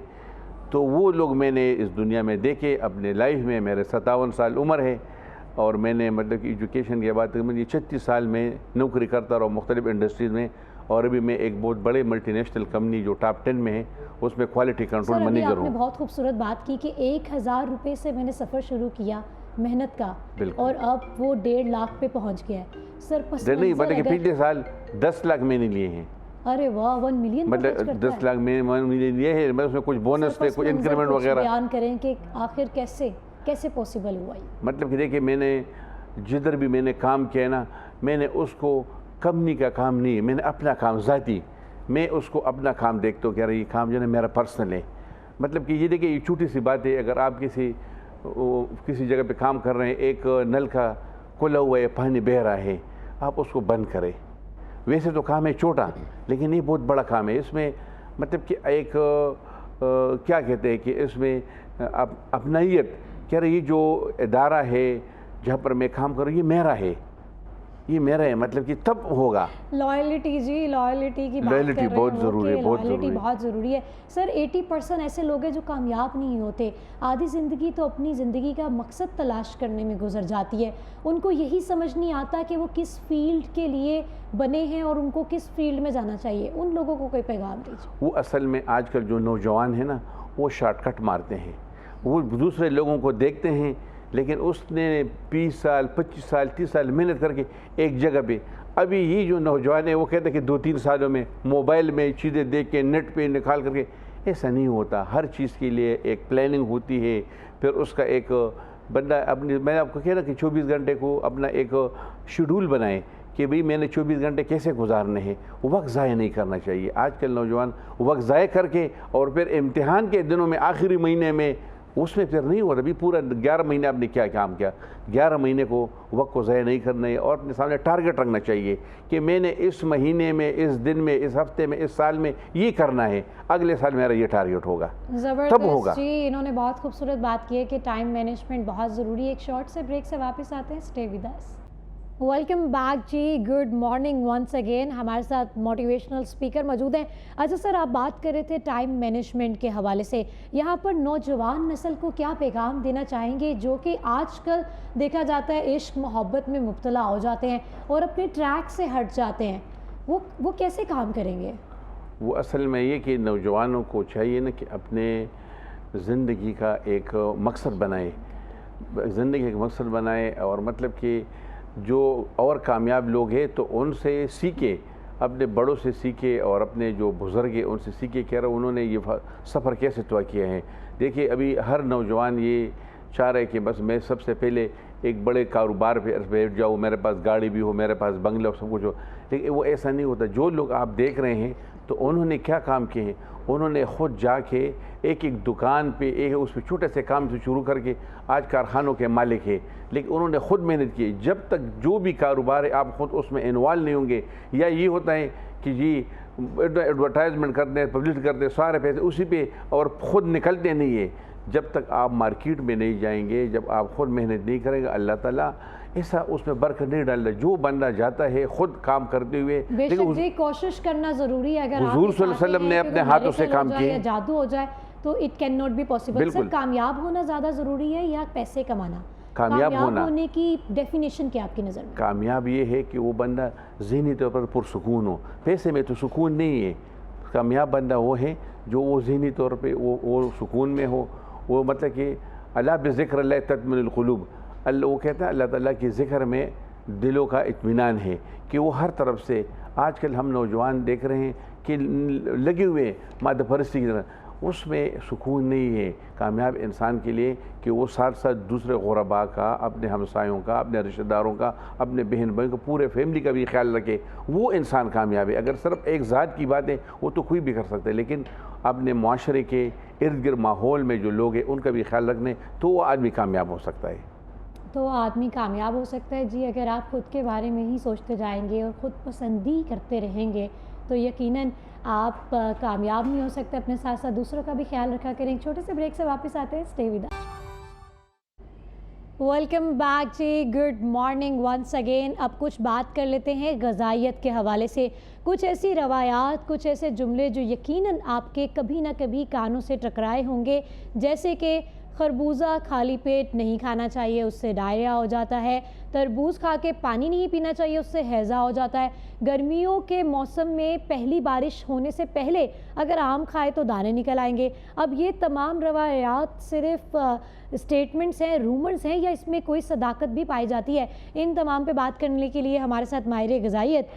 [SPEAKER 3] तो वो लोग मैंने इस दुनिया में देखे अपने लाइफ में। मेरे 57 साल उम्र है, और मैंने मतलब कि एजुकेशन के बाद मुझे 36 साल में नौकरी करता रहा मुख्तलिफ़ इंडस्ट्रीज़ में, और अभी मैं एक बहुत बड़े मल्टीनेशनल कंपनी जो टॉप 10 में है उसमें क्वालिटी कंट्रोल मैनेजर हूँ।
[SPEAKER 1] आपने बहुत खूबसूरत बात की कि 1000 रुपये से मैंने सफ़र शुरू किया मेहनत का, और अब वो 1.5 लाख पे पहुंच गया है। सर
[SPEAKER 3] नहीं, मतलब कि पिछले साल 10 लाख मैंने लिए हैं।
[SPEAKER 1] अरे वाह, 1 मिलियन
[SPEAKER 3] मतलब 10 लाख में 1 मिलियन लिए है, मतलब उसमें कुछ बोनस थे, कुछ इंक्रीमेंट वगैरह।
[SPEAKER 1] बयान करें कि आखिर कैसे पॉसिबल हुआ ये?
[SPEAKER 3] मतलब कि देखिए, मैंने जिधर भी मैंने काम किया ना, मैंने उसको कंपनी का काम नहीं, मैंने अपना काम ज़ाती, मैं उसको अपना काम देखता हूँ कि यार ये काम जो है मेरा पर्सनल है। मतलब कि ये देखिए, ये छोटी सी बात है, अगर आप किसी जगह पे काम कर रहे हैं, एक नल का खुला हुआ है, पानी बह रहा है, आप उसको बंद करें। वैसे तो काम है छोटा, लेकिन ये बहुत बड़ा काम है। इसमें मतलब कि एक क्या कहते हैं कि इसमें अपनाइयत, कह रहे ये जो इदारा है जहाँ पर मैं काम कर रहा हूँ ये मेरा है, ये मेरा है, मतलब कि तब होगा।
[SPEAKER 1] लॉयल्टी जी, लॉयल्टी की बात कर रहे हैं,
[SPEAKER 3] बहुत ज़रूरी है,
[SPEAKER 1] लॉयल्टी बहुत ज़रूरी है। सर 80% ऐसे लोग हैं जो कामयाब नहीं होते, आधी ज़िंदगी तो अपनी ज़िंदगी का मकसद तलाश करने में गुजर जाती है। उनको यही समझ नहीं आता कि वो किस फील्ड के लिए बने हैं और उनको किस फील्ड में जाना चाहिए। उन लोगों को कोई पैगाम दीजिए।
[SPEAKER 3] वो असल में आजकल जो नौजवान है ना, वो शॉर्टकट मारते हैं, वो दूसरे लोगों को देखते हैं, लेकिन उसने 20 साल 25 साल 30 साल मेहनत करके एक जगह पे, अभी ये जो नौजवान है वो कहते हैं कि 2-3 सालों में मोबाइल में चीज़ें देख के नेट पे निकाल करके, ऐसा नहीं होता। हर चीज़ के लिए एक प्लानिंग होती है, फिर उसका एक बंदा अपनी, मैं आपको कह रहा कि 24 घंटे को अपना एक शेड्यूल बनाए कि भाई मैंने 24 घंटे कैसे गुजारने हैं। वक्त ज़ाया नहीं करना चाहिए। आजकल नौजवान वक्त ज़ाया करके और फिर इम्तिहान के दिनों में आखिरी महीने में उसमें फिर नहीं होता। अभी पूरा 11 महीने आपने क्या काम किया, 11 महीने को वक्त को ज़ाया नहीं करना है और अपने सामने टारगेट रखना चाहिए कि मैंने इस महीने में, इस दिन में, इस हफ्ते में, इस साल में ये करना है, अगले साल मेरा ये टारगेट होगा, तब होगा।
[SPEAKER 1] जी, इन्होंने बहुत खूबसूरत बात की है कि टाइम मैनेजमेंट बहुत ज़रूरी है। एक शॉर्ट से ब्रेक से वापस आते हैं, stay with us. Welcome back जी, गुड मॉर्निंग वंस अगेन। हमारे साथ मोटिवेशनल स्पीकर मौजूद हैं। अच्छा सर, आप बात कर रहे थे टाइम मैनेजमेंट के हवाले से, यहाँ पर नौजवान नस्ल को क्या पैगाम देना चाहेंगे जो कि आजकल देखा जाता है इश्क मोहब्बत में मुब्तला हो जाते हैं और अपने ट्रैक से हट जाते हैं, वो कैसे काम करेंगे?
[SPEAKER 3] वो असल में ये कि नौजवानों को चाहिए ना कि अपने ज़िंदगी का एक मकसद बनाए, ज़िंदगी का एक मकसद बनाए और मतलब कि जो और कामयाब लोग हैं तो उनसे सीखे, अपने बड़ों से सीखे और अपने जो बुज़ुर्ग हैं उनसे सीखे, कह रहा उन्होंने ये सफ़र कैसे तय किया है। देखिए अभी हर नौजवान ये चाह रहे कि बस मैं सबसे पहले एक बड़े कारोबार पे बैठ जाऊँ, मेरे पास गाड़ी भी हो, मेरे पास बंगला हो, सब कुछ हो, लेकिन वो ऐसा नहीं होता। जो लोग आप देख रहे हैं तो उन्होंने क्या काम किए हैं, उन्होंने ख़ुद जाके एक एक दुकान पे एक उस पर छोटे से काम से शुरू करके आज कारखानों के मालिक है, लेकिन उन्होंने ख़ुद मेहनत की। जब तक जो भी कारोबार है आप ख़ुद उसमें इन्वॉल्व नहीं होंगे, या ये होता है कि जी एडवर्टाइजमेंट करते हैं, पब्लिश करते हैं, सारे पैसे उसी पे और ख़ुद निकलते नहीं है। जब तक आप मार्केट में नहीं जाएंगे, जब आप ख़ुद मेहनत नहीं करेंगे, अल्लाह ताला ऐसा उसमें बरकत नहीं डालता। जो बंदा जाता है ख़ुद काम करते हुए,
[SPEAKER 1] बेशक जी कोशिश करना ज़रूरी है। अगर
[SPEAKER 3] हुजूर सल्लल्लाहु अलैहि वसल्लम ने अपने हाथों से काम किए,
[SPEAKER 1] जादू हो जाए तो it can not be possible. Sir कामयाब होना ज़्यादा ज़रूरी है या पैसे कमाना?
[SPEAKER 3] कामयाब
[SPEAKER 1] होने की डेफिनेशन क्या आपकी नज़र में?
[SPEAKER 3] कामयाब ये है कि वो बंदा ज़हनी तौर पर पुरसुकून हो। पैसे में तो सुकून नहीं है। कामयाब बंदा वो है जो वो ज़हनी तौर पे वो सुकून में हो। वो मतलब कि अला बिज़िक्रिल्लाह तत्मइनुल क़ुलूब, अल्लाह वो कहता है अल्लाह ताला के ज़िक्र में दिलों का इत्मीनान है कि वो हर तरफ से। आजकल हम नौजवान देख रहे हैं कि लगे हुए मादा परस्ती की तरह, उसमें सुकून नहीं है कामयाब इंसान के लिए कि वो साथ साथ दूसरे गुरबा का, अपने हमसायों का, अपने रिश्तेदारों का, अपने बहन भाई का, पूरे फैमिली का भी ख्याल रखे। वो इंसान कामयाब है। अगर सिर्फ एक ज़ात की बात है वो तो कोई भी कर सकता है, लेकिन अपने माशरे के इर्द गिर्द माहौल में जो लोग हैं उनका भी ख्याल रखने, तो वो आदमी कामयाब हो सकता है।
[SPEAKER 1] तो आदमी कामयाब हो सकता है जी अगर आप ख़ुद के बारे में ही सोचते जाएंगे और ख़ुद पसंदी करते रहेंगे तो यकीनन आप कामयाब नहीं हो सकते। अपने साथ साथ दूसरों का भी ख्याल रखा करें। एक छोटे से ब्रेक से वापस आते हैं। Stay with us. Welcome back जी, गुड मॉर्निंग वंस अगेन। अब कुछ बात कर लेते हैं ग़िज़ाइयत के हवाले से। कुछ ऐसी रवायात, कुछ ऐसे जुमले जो यकीनन आपके कभी ना कभी कानों से टकराए होंगे, जैसे कि खरबूजा खाली पेट नहीं खाना चाहिए, उससे डायरिया हो जाता है। तरबूज खा के पानी नहीं पीना चाहिए, उससे हैज़ा हो जाता है। गर्मियों के मौसम में पहली बारिश होने से पहले अगर आम खाए तो दाने निकल आएंगे। अब ये तमाम रवायात सिर्फ स्टेटमेंट्स हैं, रूमर्स हैं, या इसमें कोई सदाकत भी पाई जाती है? इन तमाम पे बात करने के लिए हमारे साथ माहिर ग़िज़ाइयत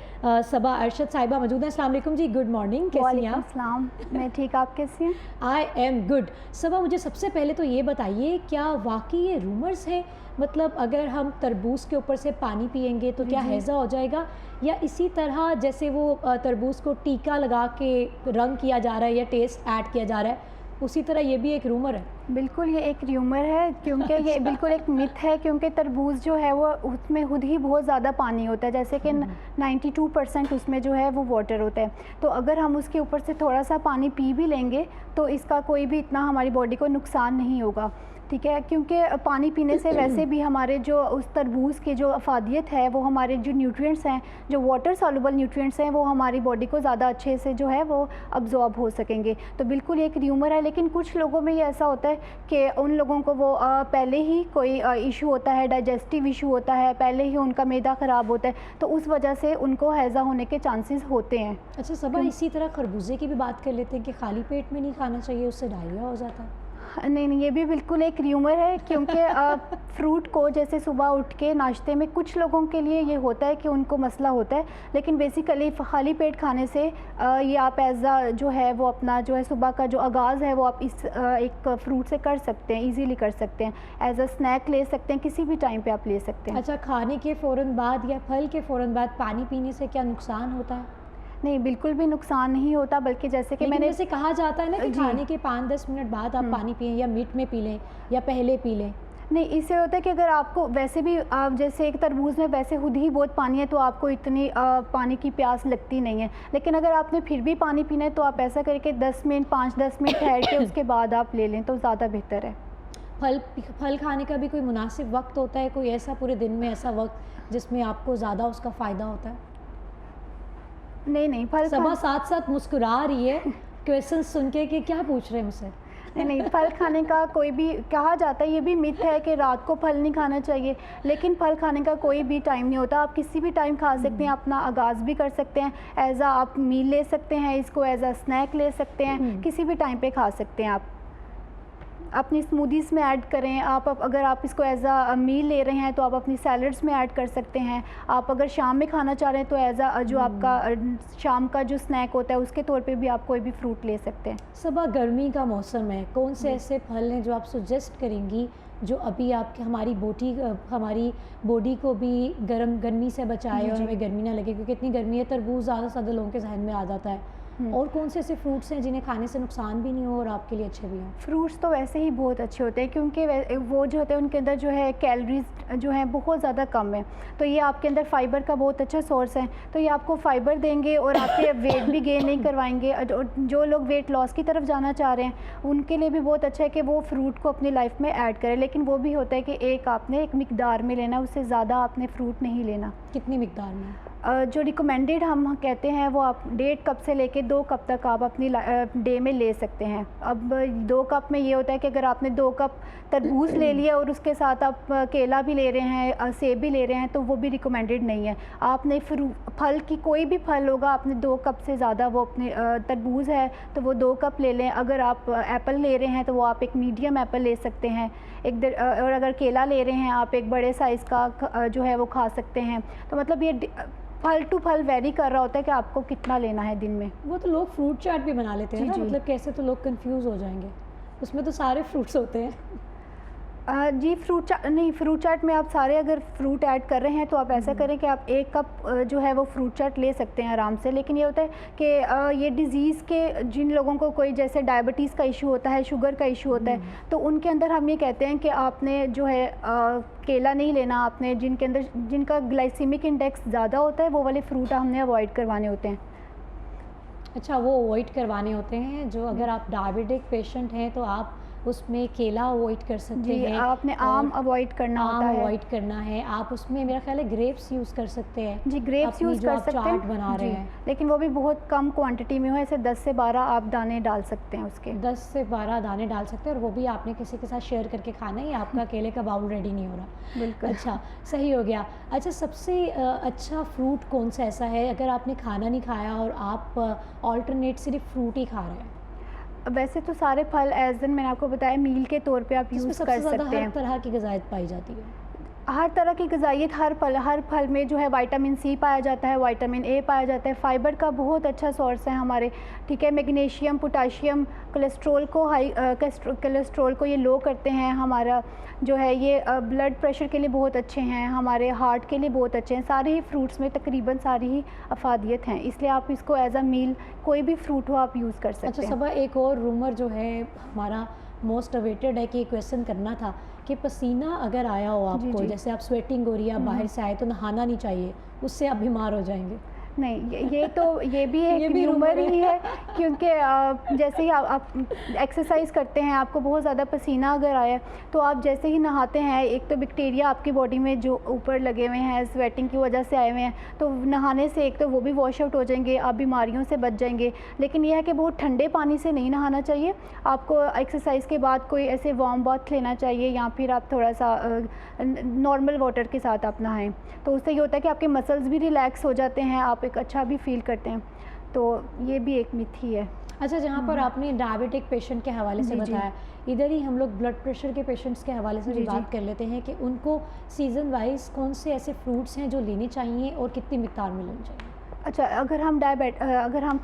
[SPEAKER 1] सबा अरशद साहिबा मौजूद हैं। अस्सलाम वालेकुम जी, गुड मॉर्निंग, कैसी हैं आप?
[SPEAKER 4] अस्सलाम, मैं ठीक, आप कैसी हैं?
[SPEAKER 1] I am good. सबा, मुझे सबसे पहले तो ये बताइए, क्या वाकई ये रूमर्स हैं? मतलब अगर हम तरबूज के ऊपर से पानी पिएंगे तो क्या हैज़ा हो जाएगा, या इसी तरह जैसे वो तरबूज को टीका लगा के रंग किया जा रहा है या टेस्ट ऐड किया जा रहा है, उसी तरह ये भी एक रूमर है?
[SPEAKER 4] बिल्कुल, ये एक र्यूमर है, क्योंकि ये बिल्कुल एक मिथ है, क्योंकि तरबूज जो है वो उसमें खुद ही बहुत ज़्यादा पानी होता है, जैसे कि 92% उसमें जो है वो वाटर होता है। तो अगर हम उसके ऊपर से थोड़ा सा पानी पी भी लेंगे तो इसका कोई भी इतना हमारी बॉडी को नुकसान नहीं होगा, ठीक है। क्योंकि पानी पीने से वैसे भी हमारे जो उस तरबूज की जो अफादियत है, वो हमारे जो न्यूट्रिएंट्स हैं, जो वाटर सॉल्युबल न्यूट्रिएंट्स हैं, वो हमारी बॉडी को ज़्यादा अच्छे से जो है वो अब्जॉर्ब हो सकेंगे। तो बिल्कुल एक र्यूमर है, लेकिन कुछ लोगों में ये ऐसा होता है कि उन लोगों को वो पहले ही कोई इशू होता है, डाइजेस्टिव इशू होता है, पहले ही उनका मैदा ख़राब होता है, तो उस वजह से उनको हैज़ा होने के चांसेस होते हैं।
[SPEAKER 1] अच्छा सबा, इसी तरह खरबूजे की भी बात कर लेते हैं कि खाली पेट में नहीं खाना चाहिए, उससे डायरिया हो जाता है?
[SPEAKER 4] नहीं, ये भी बिल्कुल एक र्यूमर है, क्योंकि फ्रूट को जैसे सुबह उठ के नाश्ते में कुछ लोगों के लिए ये होता है कि उनको मसला होता है, लेकिन बेसिकली खाली पेट खाने से ये आप एज आ जो है वो अपना जो है सुबह का जो आगाज़ है वो आप इस एक फ्रूट से कर सकते हैं, इजीली कर सकते हैं, एज अ स्नैक ले सकते हैं, किसी भी टाइम पे आप ले सकते हैं।
[SPEAKER 1] अच्छा, खाने के फ़ौरन बाद या फल के फ़ौरन बाद पानी पीने से क्या नुकसान होता है?
[SPEAKER 4] नहीं, बिल्कुल भी नुकसान नहीं होता, बल्कि जैसे कि मैंने
[SPEAKER 1] जैसे कहा जाता है ना कि खाने के 5-10 मिनट बाद आप पानी पिएं, या मीट में पी लें, या पहले पी लें।
[SPEAKER 4] नहीं, इससे होता है कि अगर आपको वैसे भी आप जैसे एक तरबूज में वैसे खुद ही बहुत पानी है, तो आपको इतनी पानी की प्यास लगती नहीं है, लेकिन अगर आपने फिर भी पानी पीना है तो आप ऐसा करके 5-10 मिनट ठहर के उसके बाद आप ले लें तो ज़्यादा बेहतर है।
[SPEAKER 1] फल खाने का भी कोई मुनासिब वक्त होता है? कोई ऐसा पूरे दिन में ऐसा वक्त जिसमें आपको ज़्यादा उसका फ़ायदा होता है?
[SPEAKER 4] नहीं, फल
[SPEAKER 1] सबा साथ साथ मुस्कुरा रही है क्वेश्चन सुन के कि क्या पूछ रहे हैं मुझसे।
[SPEAKER 4] नहीं, फल खाने का कोई भी कहा जाता है, ये भी मिथ है कि रात को फल नहीं खाना चाहिए, लेकिन फल खाने का कोई भी टाइम नहीं होता, आप किसी भी टाइम खा सकते हैं, अपना आगाज़ भी कर सकते हैं, एज आ आप मील ले सकते हैं, इसको एज आ स्नैक ले सकते हैं, किसी भी टाइम पे खा सकते हैं। आप अपनी स्मूदीज़ में ऐड करें, अगर आप इसको एज आ मील ले रहे हैं तो आप अपनी सैलड्स में ऐड कर सकते हैं। आप अगर शाम में खाना चाह रहे हैं तो एज आ जो आपका शाम का जो स्नैक होता है उसके तौर पे भी आप कोई भी फ्रूट ले सकते हैं।
[SPEAKER 1] सबा, गर्मी का मौसम है, कौन से ऐसे फल हैं जो आप सजेस्ट करेंगी जो अभी आपके हमारी बॉडी को भी गर्मी से बचाए और हमें गर्मी ना लगे? क्योंकि इतनी गर्मी है, तरबूज ज़्यादा से ज़्यादा लोगों के जहन में आ जाता है, और कौन से ऐसे फ्रूट्स हैं जिन्हें खाने से नुकसान भी नहीं हो और आपके लिए अच्छे भी हों?
[SPEAKER 4] फ्रूट्स तो वैसे ही बहुत अच्छे होते हैं, क्योंकि वो जो होते हैं उनके अंदर जो है कैलोरीज जो है बहुत ज़्यादा कम है, तो ये आपके अंदर फाइबर का बहुत अच्छा सोर्स है, तो ये आपको फाइबर देंगे और आपके वेट भी गेन नहीं करवाएंगे। और जो लोग वेट लॉस की तरफ जाना चाह रहे हैं उनके लिए भी बहुत अच्छा है कि वो फ्रूट को अपनी लाइफ में ऐड करें, लेकिन वो भी होता है कि आपने एक मिकदार में लेना, उससे ज़्यादा आपने फ्रूट नहीं लेना।
[SPEAKER 1] कितनी मिकदार में?
[SPEAKER 4] जो रिकमेंडेड हम कहते हैं वो आप 1.5 कप से लेके 2 कप तक आप अपनी डे में ले सकते हैं। अब 2 कप में ये होता है कि अगर आपने 2 कप तरबूज ले लिया और उसके साथ आप केला भी ले रहे हैं, सेब भी ले रहे हैं, तो वो भी रिकमेंडेड नहीं है। आपने फल की कोई भी फल होगा, आपने 2 कप से ज़्यादा, वो अपने तरबूज है तो वो 2 कप ले लें। अगर आप एप्पल ले रहे हैं तो वो आप एक मीडियम एप्पल ले सकते हैं, और अगर केला ले रहे हैं आप एक बड़े साइज़ का जो है वो खा सकते हैं। तो मतलब ये फल टू फल वेरी कर रहा होता है कि आपको कितना लेना है दिन में।
[SPEAKER 1] वो तो लोग फ्रूट चाट भी बना लेते हैं ना,
[SPEAKER 4] जी।
[SPEAKER 1] मतलब कैसे तो लोग कंफ्यूज हो जाएंगे, उसमें तो सारे फ्रूट्स होते हैं।
[SPEAKER 4] जी फ्रूट चाट में आप सारे अगर फ्रूट ऐड कर रहे हैं तो आप ऐसा करें कि आप 1 कप जो है वो फ्रूट चाट ले सकते हैं आराम से। लेकिन ये होता है कि ये डिज़ीज़ के जिन लोगों को कोई जैसे डायबिटीज़ का इशू होता है, शुगर का इशू होता है, तो उनके अंदर हम ये कहते हैं कि आपने जो है केला नहीं लेना, आपने जिनका ग्लाइसीमिक इंडेक्स ज़्यादा होता है वो वाले फ्रूट हमने अवॉइड करवाने होते हैं।
[SPEAKER 1] अच्छा, वो अवॉइड करवाने होते हैं जो, अगर आप डायबिटिक पेशेंट हैं तो आप उसमें केला अवॉइड कर सकते
[SPEAKER 4] जी,
[SPEAKER 1] हैं।
[SPEAKER 4] आपने आम अवॉइड करना होता है।
[SPEAKER 1] अवॉइड करना है। आप उसमें मेरा ख्याल है ग्रेप्स यूज़ कर सकते हैं।
[SPEAKER 4] जी, ग्रेप्स यूज़ कर सकते हैं।
[SPEAKER 1] चाट बना रहे हैं,
[SPEAKER 4] लेकिन वो भी बहुत कम क्वांटिटी में हो, ऐसे 10 से 12 आप दाने डाल सकते हैं उसके।
[SPEAKER 1] 10 से 12 दाने डाल सकते हैं, और वो भी आपने किसी के साथ शेयर करके खाना है, आपका केले का बाउल रेडी नहीं हो रहा।
[SPEAKER 4] बिल्कुल।
[SPEAKER 1] अच्छा, सही हो गया। अच्छा, सबसे अच्छा फ्रूट कौन सा ऐसा है अगर आपने खाना नहीं खाया और आप ऑल्टरनेट सिर्फ फ्रूट ही खा रहे हैं?
[SPEAKER 4] वैसे तो सारे फल एज एन मैंने आपको बताया मील के तौर पे आप यूज़ कर सकते हैं।
[SPEAKER 1] हर तरह की ग़िज़ायत पाई जाती है।
[SPEAKER 4] हर तरह की ग़िज़ाइयत हर फल में जो है विटामिन सी पाया जाता है, विटामिन ए पाया जाता है, फाइबर का बहुत अच्छा सोर्स है हमारे, ठीक है। मैग्नीशियम, पोटाशियम कोलेस्ट्रॉल को ये लो करते हैं, हमारा जो है ये ब्लड प्रेशर के लिए बहुत अच्छे हैं, हमारे हार्ट के लिए बहुत अच्छे हैं। सारे ही फ्रूट्स में तकरीबन सारी ही अफादियत हैं, इसलिए आप इसको एज अ मील कोई भी फ्रूट हो आप यूज़ कर सकते हैं।
[SPEAKER 1] अच्छा सबा, एक और रूमर जो है हमारा मोस्ट अवेटेड है कि क्वेश्चन करना था कि पसीना अगर आया हो आपको,
[SPEAKER 4] जी।
[SPEAKER 1] जैसे आप स्वेटिंग हो रही है, आप बाहर से आए, तो नहाना नहीं चाहिए, उससे आप बीमार हो जाएंगे।
[SPEAKER 4] नहीं, ये भी एक रूमर ही है, क्योंकि जैसे ही आप एक्सरसाइज करते हैं, आपको बहुत ज़्यादा पसीना अगर आया तो आप जैसे ही नहाते हैं, एक तो बैक्टीरिया आपकी बॉडी में जो ऊपर लगे हुए हैं स्वेटिंग की वजह से आए हुए हैं, तो नहाने से एक तो वो भी वॉश आउट हो जाएंगे, आप बीमारियों से बच जाएंगे। लेकिन यह है कि बहुत ठंडे पानी से नहीं नहाना चाहिए, आपको एक्सरसाइज के बाद कोई ऐसे वार्म बाथ लेना चाहिए, या फिर आप थोड़ा सा नॉर्मल वाटर के साथ आप नहाएं, तो उससे ये होता है कि आपके मसल्स भी रिलैक्स हो जाते हैं, आप एक अच्छा भी फील करते हैं। तो ये भी एक मिथ ही है।
[SPEAKER 1] अच्छा, जहाँ पर आपने डायबिटिक पेशेंट के हवाले से बताया, इधर ही हम लोग ब्लड प्रेशर के पेशेंट्स के हवाले से भी बात कर लेते हैं कि उनको सीज़न वाइज कौन से ऐसे फ्रूट्स हैं जो लेने चाहिए और कितनी मिकदार में लेनी चाहिए।
[SPEAKER 4] अच्छा, अगर हम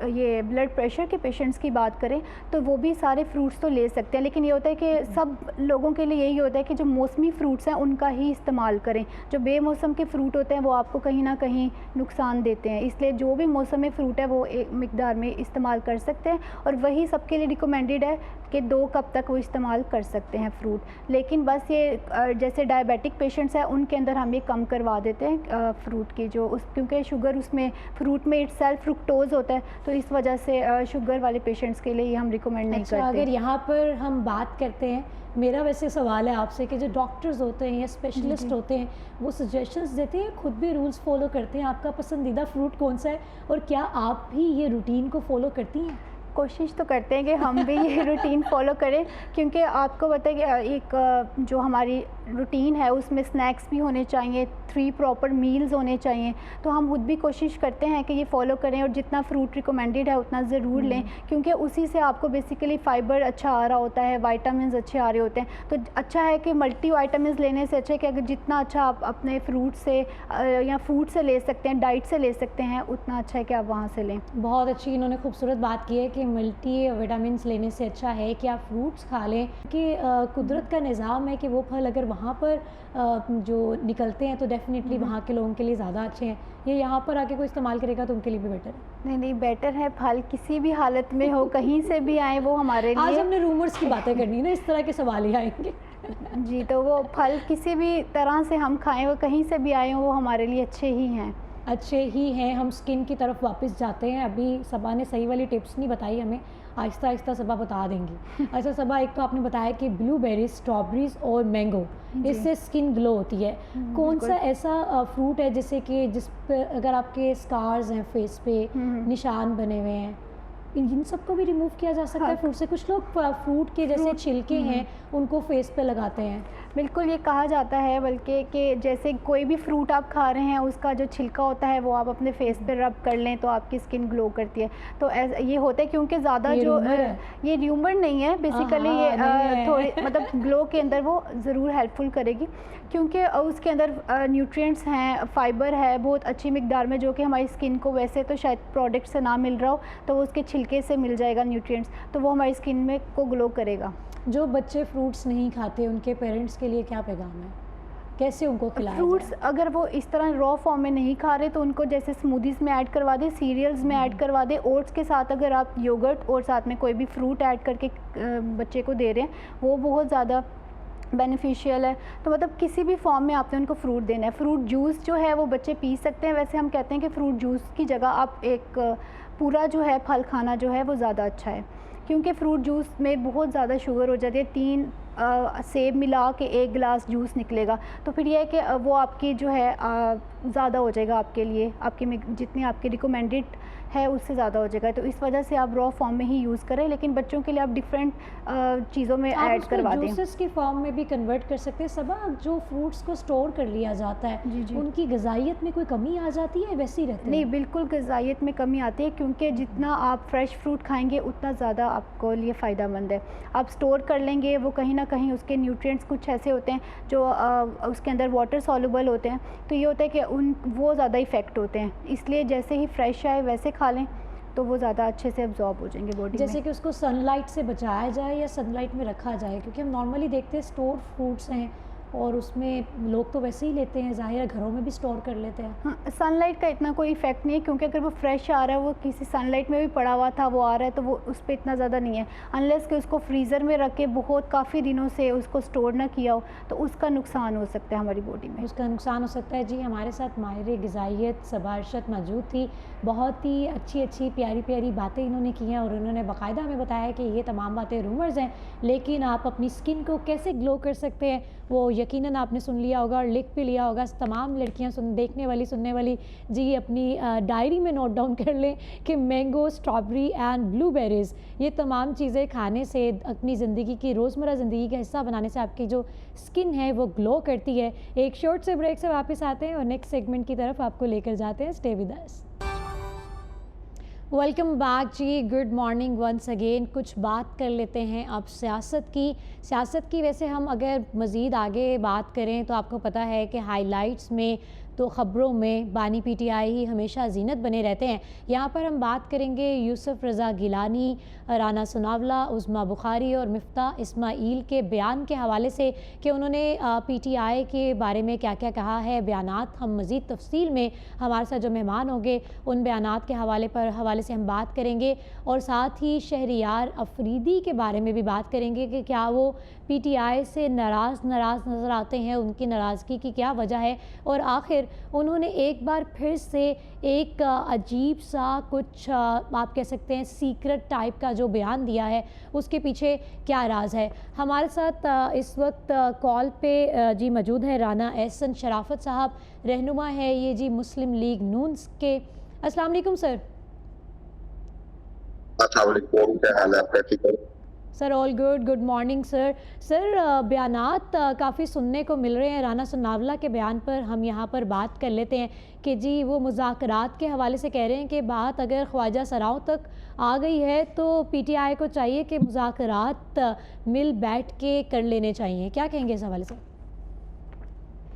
[SPEAKER 4] ये ब्लड प्रेशर के पेशेंट्स की बात करें तो वो भी सारे फ्रूट्स तो ले सकते हैं, लेकिन ये होता है कि सब लोगों के लिए यही होता है कि जो मौसमी फ्रूट्स हैं उनका ही इस्तेमाल करें। जो बेमौसम के फ्रूट होते हैं वो आपको कहीं ना कहीं नुकसान देते हैं, इसलिए जो भी मौसमी फ्रूट है वो एक मिकदार में इस्तेमाल कर सकते हैं, और वही सबके लिए रिकमेंडेड है कि 2 कप तक वो इस्तेमाल कर सकते हैं फ्रूट। लेकिन बस ये जैसे डायबिटिक पेशेंट्स हैं उनके अंदर हम ये कम करवा देते हैं फ्रूट की, क्योंकि शुगर उसमें फ्रूट में इटसेल्फ फ्रुक्टोज होता है, तो इस वजह से शुगर वाले पेशेंट्स के लिए ये हम रिकमेंड नहीं करते।
[SPEAKER 1] अगर यहाँ पर हम बात करते हैं, मेरा वैसे सवाल है आपसे कि जो डॉक्टर्स होते हैं या स्पेशलिस्ट होते हैं वो सजेशंस देते हैं, खुद भी रूल्स फॉलो करते हैं, आपका पसंदीदा फ्रूट कौन सा है, और क्या आप भी ये रूटीन को फॉलो करती हैं?
[SPEAKER 4] कोशिश तो करते हैं कि हम भी ये रूटीन फॉलो करें, क्योंकि आपको पता है कि एक जो हमारी रूटीन है उसमें स्नैक्स भी होने चाहिए, 3 प्रॉपर मील्स होने चाहिए, तो हम खुद भी कोशिश करते हैं कि ये फॉलो करें, और जितना फ्रूट रिकमेंडेड है उतना ज़रूर लें, क्योंकि उसी से आपको बेसिकली फ़ाइबर अच्छा आ रहा होता है, विटामिन्स अच्छे आ रहे होते हैं। तो अच्छा है कि मल्टी विटामिन्स लेने से अच्छा है कि अगर जितना अच्छा आप अपने फ्रूट से या फूड से ले सकते हैं, डाइट से ले सकते हैं, उतना अच्छा है कि आप वहाँ से लें।
[SPEAKER 1] बहुत अच्छी इन्होंने खूबसूरत बात की है कि मल्टी विटामिन्स लेने से अच्छा है कि आप फ्रूट्स खा लें कि कुदरत का निज़ाम है कि वो फल अगर वहाँ पर जो निकलते हैं तो डेफ़िनेटली वहाँ के लोगों के लिए ज़्यादा अच्छे हैं। ये यहाँ पर आके कोई इस्तेमाल करेगा तो उनके लिए भी बेटर है।
[SPEAKER 4] नहीं नहीं, बेटर है फल किसी भी हालत में हो, कहीं से भी आए, वो हमारे
[SPEAKER 1] आज
[SPEAKER 4] लिए
[SPEAKER 1] हमने रूमर्स की बातें करनी है ना, इस तरह के सवाल ही आएंगे।
[SPEAKER 4] जी, तो वो फल किसी भी तरह से हम खाएं, वो कहीं से भी आए हों, वो हमारे लिए अच्छे ही हैं।
[SPEAKER 1] अच्छे ही हैं। हम स्किन की तरफ वापस जाते हैं। अभी सबा ने सही वाली टिप्स नहीं बताई हमें, आहिस्ता आहिस्ता सबा बता देंगी। अच्छा सबा, एक तो आपने बताया कि ब्लूबेरीज, स्ट्रॉबेरीज और मैंगो, इससे स्किन ग्लो होती है। कौन सा ऐसा फ्रूट है जिससे कि जिस पर अगर आपके स्कार्स हैं फेस पे, निशान बने हुए हैं, इन सबको भी रिमूव किया जा सकता है फ्रूट से? कुछ लोग फ्रूट के जैसे छिलके हैं उनको फेस पे लगाते हैं।
[SPEAKER 4] बिल्कुल, ये कहा जाता है बल्कि कि जैसे कोई भी फ्रूट आप खा रहे हैं उसका जो छिलका होता है वो आप अपने फेस पे रब कर लें तो आपकी स्किन ग्लो करती है। तो ये होता है क्योंकि ज़्यादा जो ये र्यूमर नहीं है बेसिकली, ये थोड़ी मतलब ग्लो के अंदर वो ज़रूर हेल्पफुल करेगी क्योंकि उसके अंदर न्यूट्रिएंट्स हैं, फाइबर है बहुत अच्छी मिकदार में, जो कि हमारी स्किन को वैसे तो शायद प्रोडक्ट से ना मिल रहा हो, तो वो उसके छिलके से मिल जाएगा न्यूट्रिएंट्स, तो वो हमारी स्किन में को ग्लो करेगा।
[SPEAKER 1] जो बच्चे फ्रूट्स नहीं खाते उनके पेरेंट्स के लिए क्या पैगाम है, कैसे उनको खिलाया
[SPEAKER 4] फ्रूट्स
[SPEAKER 1] जाए?
[SPEAKER 4] अगर वो इस तरह रॉ फॉर्म में नहीं खा रहे तो उनको जैसे स्मूदीज़ में ऐड करवा दें, सीरियल्स में ऐड करवा दें, ओट्स के साथ अगर आप योगर्ट और साथ में कोई भी फ्रूट ऐड करके बच्चे को दे रहे हैं वो बहुत ज़्यादा बेनिफिशियल है। तो मतलब किसी भी फॉर्म में आपने उनको फ्रूट देना है। फ्रूट जूस जो है वो बच्चे पी सकते हैं, वैसे हम कहते हैं कि फ्रूट जूस की जगह आप एक पूरा जो है फल खाना जो है वो ज़्यादा अच्छा है, क्योंकि फ्रूट जूस में बहुत ज़्यादा शुगर हो जाती है। 3 सेब मिला के 1 गिलास जूस निकलेगा, तो फिर यह है कि वो आपकी जो है ज़्यादा हो जाएगा आपके लिए, आपकी जितनी आपकी रिकमेंडेड है उससे ज़्यादा हो जाएगा। तो इस वजह से आप रॉ फॉर्म में ही यूज़ करें, लेकिन बच्चों के लिए आप डिफरेंट चीज़ों में ऐड करवा दें।
[SPEAKER 1] जूसेस की फॉर्म में भी कन्वर्ट कर सकते हैं। सबा, जो फ्रूट्स को स्टोर कर लिया जाता है
[SPEAKER 4] जी।
[SPEAKER 1] उनकी गजाइत में कोई कमी आ जाती है, वैसे ही रहते हैं?
[SPEAKER 4] नहीं, बिल्कुल गजाइत में कमी आती है, क्योंकि जितना आप फ्रेश फ्रूट खाएंगे उतना ज़्यादा आपको लिए फ़ायदेमंद है। आप स्टोर कर लेंगे, वो कहीं ना कहीं उसके न्यूट्रिएंट्स कुछ ऐसे होते हैं जो उसके अंदर वाटर सॉल्युबल होते हैं, तो ये होता है कि वो ज़्यादा इफ़ेक्ट होते हैं। इसलिए जैसे ही फ्रेश आए वैसे खा लें तो वो ज़्यादा अच्छे से अब्जॉर्ब हो जाएंगे बॉडी में।
[SPEAKER 1] जैसे कि उसको सनलाइट से बचाया जाए या सनलाइट में रखा जाए, क्योंकि हम नॉर्मली देखते हैं स्टोर फ्रूट्स हैं और उसमें लोग तो वैसे ही लेते हैं, ज़ाहिर है घरों में भी स्टोर कर लेते हैं।
[SPEAKER 4] हाँ, सनलाइट का इतना कोई इफेक्ट नहीं है, क्योंकि अगर वो फ्रेश आ रहा है, वो किसी सनलाइट में भी पड़ा हुआ था, वो आ रहा है, तो वो उस पर इतना ज़्यादा नहीं है। अनलेस कि उसको फ्रीज़र में रख के बहुत काफ़ी दिनों से उसको स्टोर ना किया हो, तो उसका नुकसान हो सकता है हमारी बॉडी में।
[SPEAKER 1] उसका नुकसान हो सकता है। जी, हमारे साथ माहिर ग़िज़ाइयत सबा अरशद मौजूद थी। बहुत ही अच्छी प्यारी प्यारी बातें इन्होंने की हैं और उन्होंने बाकायदा हमें बताया कि ये तमाम बातें रूमर्स हैं, लेकिन आप अपनी स्किन को कैसे ग्लो कर सकते हैं वो यकीनन आपने सुन लिया होगा और लिख भी लिया होगा। तमाम लड़कियां देखने वाली सुनने वाली जी अपनी डायरी में नोट डाउन कर लें कि मैंगो, स्ट्रॉबेरी एंड ब्लूबेरीज़, ये तमाम चीज़ें खाने से, अपनी ज़िंदगी की रोज़मर्रा ज़िंदगी का हिस्सा बनाने से आपकी जो स्किन है वो ग्लो करती है। एक शॉर्ट से ब्रेक से वापस आते हैं और नेक्स्ट सेगमेंट की तरफ आपको लेकर जाते हैं। Stay with us. Welcome back जी, गुड मॉर्निंग वंस अगेन। कुछ बात कर लेते हैं अब सियासत की। वैसे हम अगर मज़ीद आगे बात करें तो आपको पता है कि हाइलाइट्स में तो ख़बरों में बानी पीटीआई ही हमेशा जीनत बने रहते हैं। यहाँ पर हम बात करेंगे यूसुफ रज़ा गिलानी, राना सुनावला, उज़मा बुखारी और मिफ्ताह इस्माइल के बयान के हवाले से कि उन्होंने पीटीआई के बारे में क्या क्या कहा है। बयानात हम मज़ीद तफसील में हमारे साथ जो मेहमान होंगे उन बयानात के हवाले से हम बात करेंगे और साथ ही शहरियार अफरीदी के बारे में भी बात करेंगे कि क्या वो पीटीआई से नाराज़ नज़र आते हैं, उनकी नाराज़गी की क्या वजह है और आखिर उन्होंने एक बार फिर से एक अजीब सा कुछ आप कह सकते हैं सीक्रेट टाइप का जो बयान दिया है, उसके पीछे क्या राज है। हमारे साथ इस वक्त कॉल पे जी मौजूद है राना एहसन शराफत साहब, रहनुमा है ये जी मुस्लिम लीग नून के। अस्सलाम वालेकुम सर।
[SPEAKER 5] अस्सलाम वालेकुम, क्या हाल है आपका? ठीक है
[SPEAKER 1] sir, all good morning sir. बयानात काफ़ी सुनने को मिल रहे हैं। राना सुनावला के बयान पर हम यहाँ पर बात कर लेते हैं कि जी वो मुज़ाकरात के हवाले से कह रहे हैं कि बात अगर ख्वाजा सराओं तक आ गई है तो पीटीआई को चाहिए कि मुज़ाकरात मिल बैठ के कर लेने चाहिए। क्या कहेंगे इस हवाले से?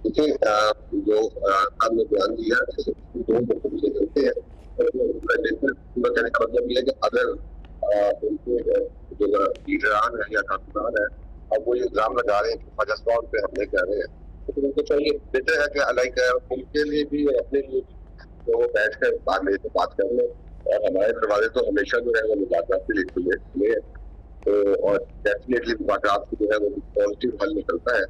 [SPEAKER 5] देखिए, जो आपने बयान दिया दो चलते हैं, कहने का मतलब ये है कि अगर उनके जो लीडरान है या कारकुनान है, अब वो ये इल्जाम लगा रहे हैं कि पाकिस्तान पे हमले कर रहे हैं। तो उनको चाहिए बेहतर है कि लाइक उनके लिए भी और अपने लिए भी तो बैठ कर बाद में तो बात कर लें, और हमारे दरवाजे तो हमेशा जो है वो मुलाकात के लिए खुले हैं। तो और डेफिनेटली मुलाकात से जो है वो पॉजिटिव हल निकलता है,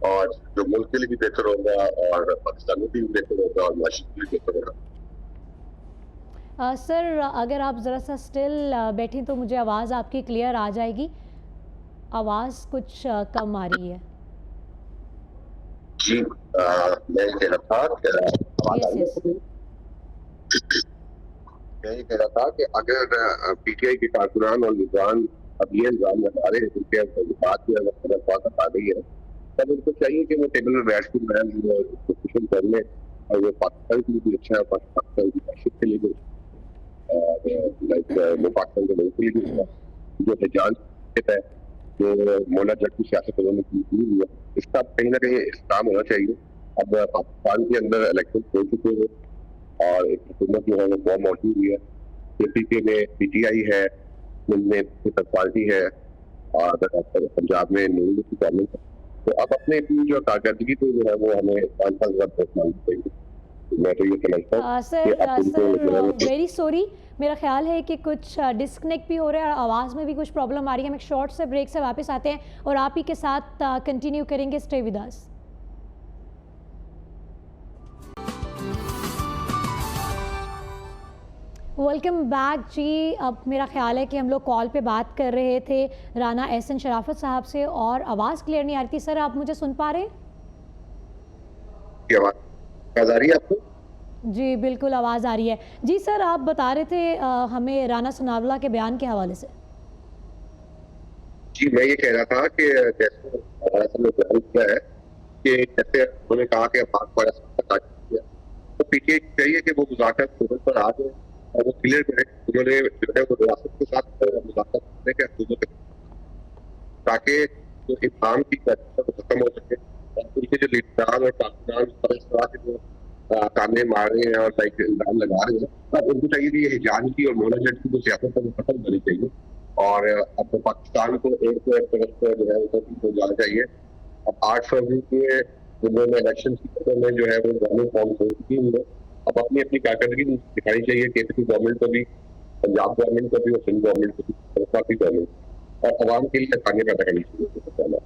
[SPEAKER 5] और जो मुल्क के लिए भी बेहतर होगा और पाकिस्तान के लिए भी बेहतर होगा और माशी के लिए बेहतर होगा।
[SPEAKER 1] सर अगर आप ज़रा सा स्टिल बैठें तो मुझे आवाज़ आपकी क्लियर आ जाएगी। आवाज़ कुछ कम आ रही है।
[SPEAKER 5] जी मैं ये कह रहा था कि मैं ये कह रहा था कि अगर पीटीआई के कारकुनान और निजाम अब ये इल्जाम लगा रहे हैं क्योंकि बात की अगर आ गई है, तब उनको चाहिए कि वो टेबल में बैठ कर डिस्कशन कर लें, और वो पाकिस्तान के लिए भी अच्छा है, पाकिस्तान की मैशत के लिए भी लाइक वो पाकिस्तान के लोगों के लिए भी जो एहतजाज है जो मौला जट की सियासत उन्होंने की हुई है, इसका कहीं ना कहीं इस्तेमाल होना चाहिए। अब पाकिस्तान के अंदर इलेक्शन हो चुके हैं और एक हुकूमत जो है वो फॉर्म मौजूद हुई है, पीपीके में पीटीआई है, उनमें पीपल्स पार्टी है, और पंजाब में नून लीग की गवर्नमेंट है। तो अब अपने अपनी जो कारकर्दगी तो जो है वो हमें 5,000 वोट मांगनी चाहिए। मैं तो ये समझता हूँ
[SPEAKER 1] सर वेरी सॉरी, मेरा ख्याल है कि कुछ डिस्कनेक्ट भी हो रहा है और आवाज़ में भी कुछ प्रॉब्लम आ रही है। हम एक शॉर्ट से ब्रेक से वापस आते हैं और आप ही के साथ कंटिन्यू करेंगे। Stay with us. Welcome back जी। अब मेरा ख्याल है कि हम लोग कॉल पे बात कर रहे थे राना एहसन शराफत साहब से और आवाज़ क्लियर नहीं आ रही थी। सर आप मुझे सुन पा रहे हैं?
[SPEAKER 5] आवाज़ आ रही है आपको?
[SPEAKER 1] जी बिल्कुल आवाज़ आ रही है। जी सर आप बता रहे थे हमें राना सनाउल्लाह के बयान के हवाले से।
[SPEAKER 5] जी मैं ये कह रहा था कि जैसे ने बयान किया है कि जैसे उन्होंने कहा कि तो पीछे चाहिए कि वो मुज़ाकरात टेबल पर आ जाए और वो क्लियर करें उन्होंने जो है वो रियासत के साथ मुज़ाकरात करने के हुकूमत ताकि जो इमाम की खत्म हो सके, और उनके जो लीडरान और कारकुनान इस तरह के जो ताने मार रहे हैं और लाइक इल्जाम लगा रहे हैं, अब उनको चाहिए कि ये हिजाज की और मौला जट की जो सियासत है वो खत्म करनी चाहिए, और अब तो पाकिस्तान को एक तरफ जो है वो जाना चाहिए। अब 8 फरवरी के जिन्होंने इलेक्शन में जो है वो गवर्नमेंट फॉर्म हो चुकी है, अब अपनी अपनी कारकर्दगी दिखानी चाहिए केंद्र गवर्नमेंट को भी, पंजाब गवर्नमेंट को भी और सिंध गवर्नमेंट को भी, काफी गवर्नमेंट और आवाम के लिए आसानी पैदा करनी चाहिए।